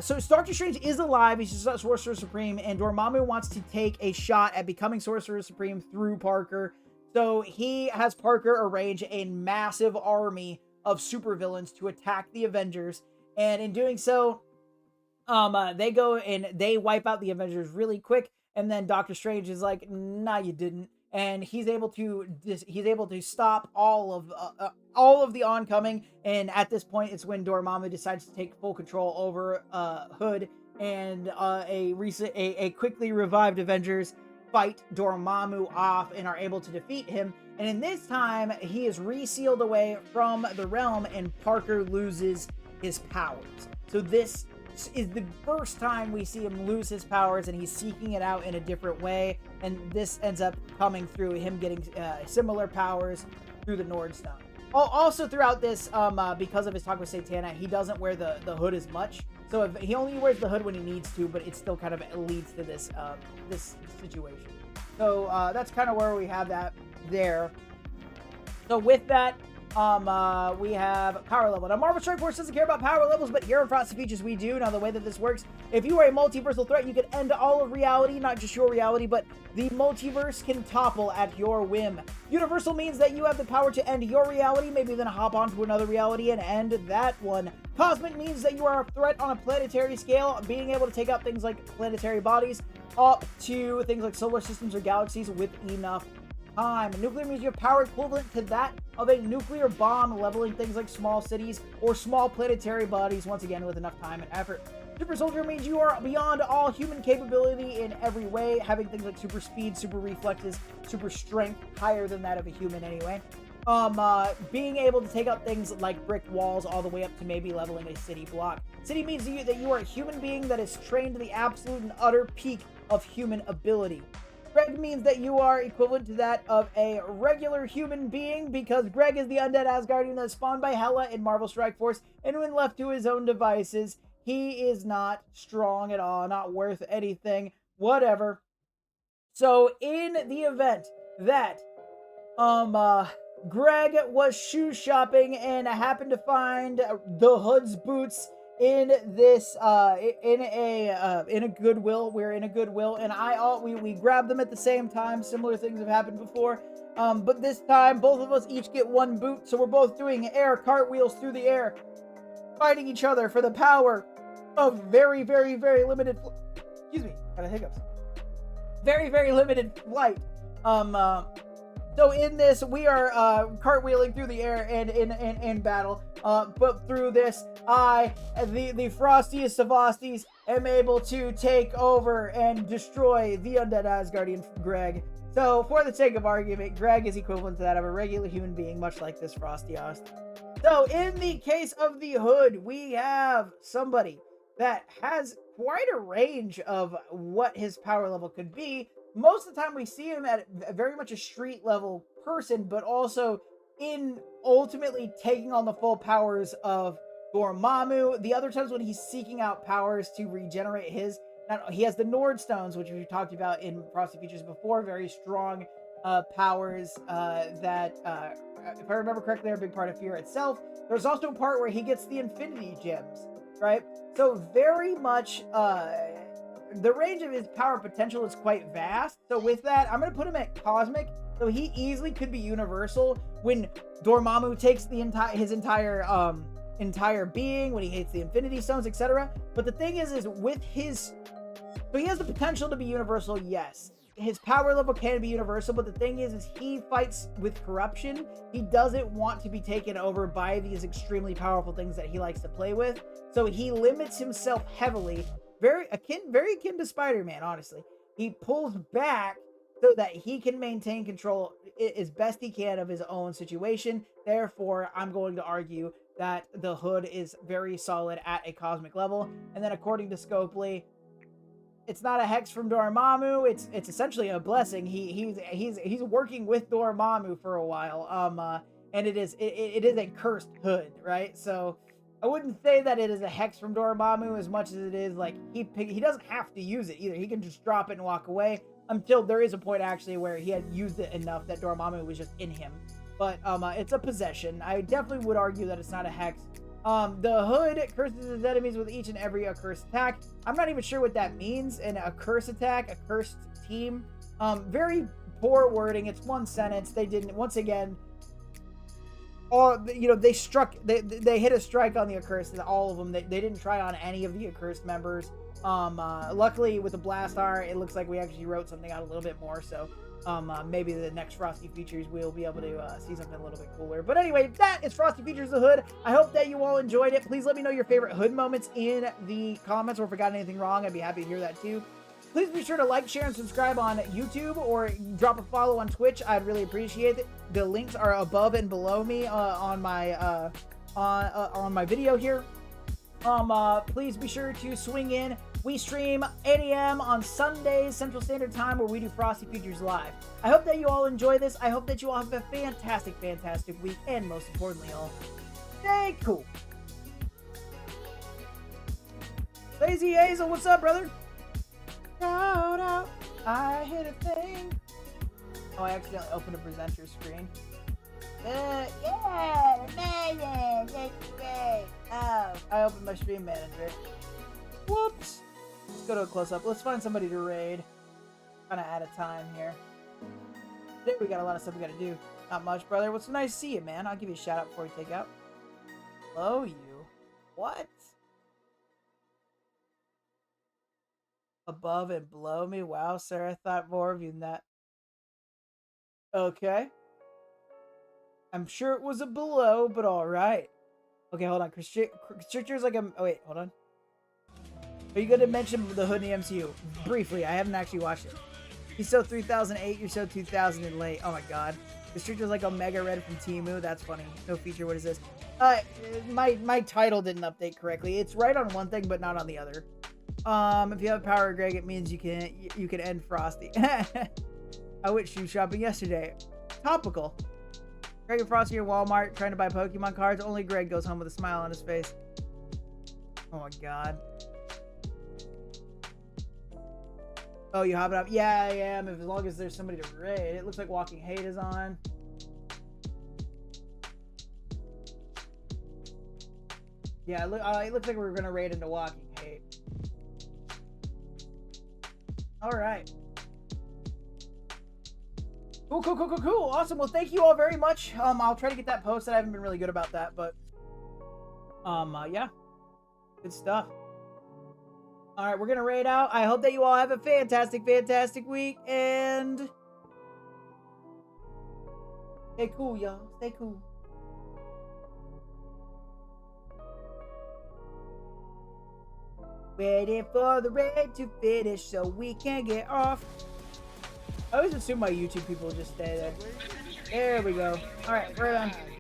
so Doctor Strange is alive, he's just Sorcerer Supreme, and Dormammu wants to take a shot at becoming Sorcerer Supreme through Parker. So he has Parker arrange a massive army of supervillains to attack the Avengers, and in doing so, they go and they wipe out the Avengers really quick, and then Doctor Strange is like, nah, you didn't. And he's able to stop all of the oncoming. And at this point, it's when Dormammu decides to take full control over Hood, and a quickly revived Avengers fight Dormammu off and are able to defeat him. And in this time, he is resealed away from the realm, and Parker loses his powers. So this is the first time we see him lose his powers, and he's seeking it out in a different way, and this ends up coming through him getting similar powers through the Nordstone. Also throughout this, because of his talk with Satana, he doesn't wear the hood as much, so if he only wears the hood when he needs to, but it still kind of leads to this this situation. So that's kind of where we have that there. So with that, we have power level. Now, Marvel Strike Force doesn't care about power levels, but here in Frosty Features we do. Now, the way that this works, if you are a multiversal threat, you can end all of reality, not just your reality, but the multiverse can topple at your whim. Universal means that you have the power to end your reality, maybe then hop onto another reality and end that one. Cosmic means that you are a threat on a planetary scale, being able to take out things like planetary bodies, up to things like solar systems or galaxies with enough time. Nuclear means you have power equivalent to that of a nuclear bomb, leveling things like small cities or small planetary bodies, once again with enough time and effort. Super soldier means you are beyond all human capability in every way, having things like super speed, super reflexes, super strength, higher than that of a human anyway. Being able to take out things like brick walls all the way up to maybe leveling a city block. City means that you are a human being that is trained to the absolute and utter peak of human ability. Greg means that you are equivalent to that of a regular human being, because Greg is the undead Asgardian that is spawned by Hela in Marvel Strike Force, and when left to his own devices, he is not strong at all, not worth anything. whatever. So in the event that Greg was shoe shopping and happened to find the Hood's boots in this in a Goodwill. We're in a Goodwill, and we grabbed them at the same time. Similar things have happened before, but this time both of us each get one boot, so we're both doing air cartwheels through the air, fighting each other for the power of very, very, very limited. Excuse me, got a hiccups. Very, very limited flight. So in this, we are cartwheeling through the air and in battle. But through this, the Frostiest of Osties, am able to take over and destroy the undead Asgardian Greg. So for the sake of argument, Greg is equivalent to that of a regular human being, much like this Frosty Ost. So in the case of the Hood, we have somebody that has quite a range of what his power level could be. Most of the time we see him at very much a street level person, but also in ultimately taking on the full powers of Dormammu. The other times when he's seeking out powers to regenerate his, he has the Nordstones, which we've talked about in Frosty Features before, very strong powers that, if I remember correctly, are a big part of Fear itself. There's also a part where he gets the Infinity Gems, right? So very much, the range of his power potential is quite vast. So with that, I'm going to put him at Cosmic. So he easily could be universal when Dormammu takes his entire being, when he hates the Infinity Stones, etc. But the thing is with his, so he has the potential to be universal, yes. His power level can be universal, but the thing is he fights with corruption. He doesn't want to be taken over by these extremely powerful things that he likes to play with. So he limits himself heavily. Very akin to Spider-Man, honestly. He pulls back so that he can maintain control as best he can of his own situation. Therefore, I'm going to argue that the Hood is very solid at a cosmic level. And then according to Scopely, it's not a hex from Dormammu. It's essentially a blessing. He's working with Dormammu for a while. And it is a cursed Hood, right? So I wouldn't say that it is a hex from Dormammu as much as it is like he doesn't have to use it either. He can just drop it and walk away until there is a point actually where he had used it enough that Dormammu was just in him. But it's a possession. I definitely would argue that it's not a hex. The Hood curses his enemies with each and every accursed attack. I'm not even sure what that means. An accursed attack, a cursed team. Very poor wording. It's one sentence. They didn't, once again, they hit a strike on the accursed, all of them. They didn't try on any of the accursed members. Luckily with the Blastar, it looks like we actually wrote something out a little bit more, so maybe the next Frosty Features we'll be able to see something a little bit cooler. But anyway, that is Frosty Features the Hood. I hope that you all enjoyed it. Please let me know your favorite Hood moments in the comments, or if I got anything wrong, I'd be happy to hear that too. Please be sure to like, share, and subscribe on YouTube, or drop a follow on Twitch. I'd really appreciate it. The links are above and below me on my video here. Please be sure to swing in. We stream 8 a.m. on Sundays, Central Standard Time, where we do Frosty Features Live. I hope that you all enjoy this. I hope that you all have a fantastic, fantastic week, and most importantly, all, stay cool. Lazy Hazel, what's up, brother? Shout out, I hit a thing. Oh, I accidentally opened a presenter screen. Yeah, amazing, that's great. Oh, I opened my stream manager. Whoops. Let's go to a close-up. Let's find somebody to raid. Kind of out of time here. Today we got a lot of stuff we got to do. Not much, brother. What's nice to see you, man. I'll give you a shout out before we take out. Hello, you. What? Above and below me? Wow, sir. I thought more of you than that. Okay. I'm sure it was a below, but alright. Okay, hold on. Constrictor's like a... Oh, wait. Hold on. Are you going to mention the Hood in the MCU? Briefly. I haven't actually watched it. He's so 3008. You're so 2000 and late. Oh, my God. Constrictor's like Omega Red from Temu. That's funny. No feature. What is this? My title didn't update correctly. It's right on one thing, but not on the other. If you have power, Greg, it means you can end Frosty. I went shoe shopping yesterday. Topical. Greg and Frosty are Walmart trying to buy Pokemon cards. Only Greg goes home with a smile on his face. Oh my God. Oh, you hopping up? Yeah, I am. As long as there's somebody to raid. It looks like Walking Hate is on. Yeah, it looks like we're gonna raid into Walking Hate. All right. Cool. Awesome. Well, thank you all very much. I'll try to get that posted. I haven't been really good about that, but yeah, good stuff. All right, we're gonna raid out. I hope that you all have a fantastic week, and stay cool, y'all. Stay cool. Waiting for the raid to finish so we can get off. I always assume my YouTube people just stay there. There we go. All right, we're done.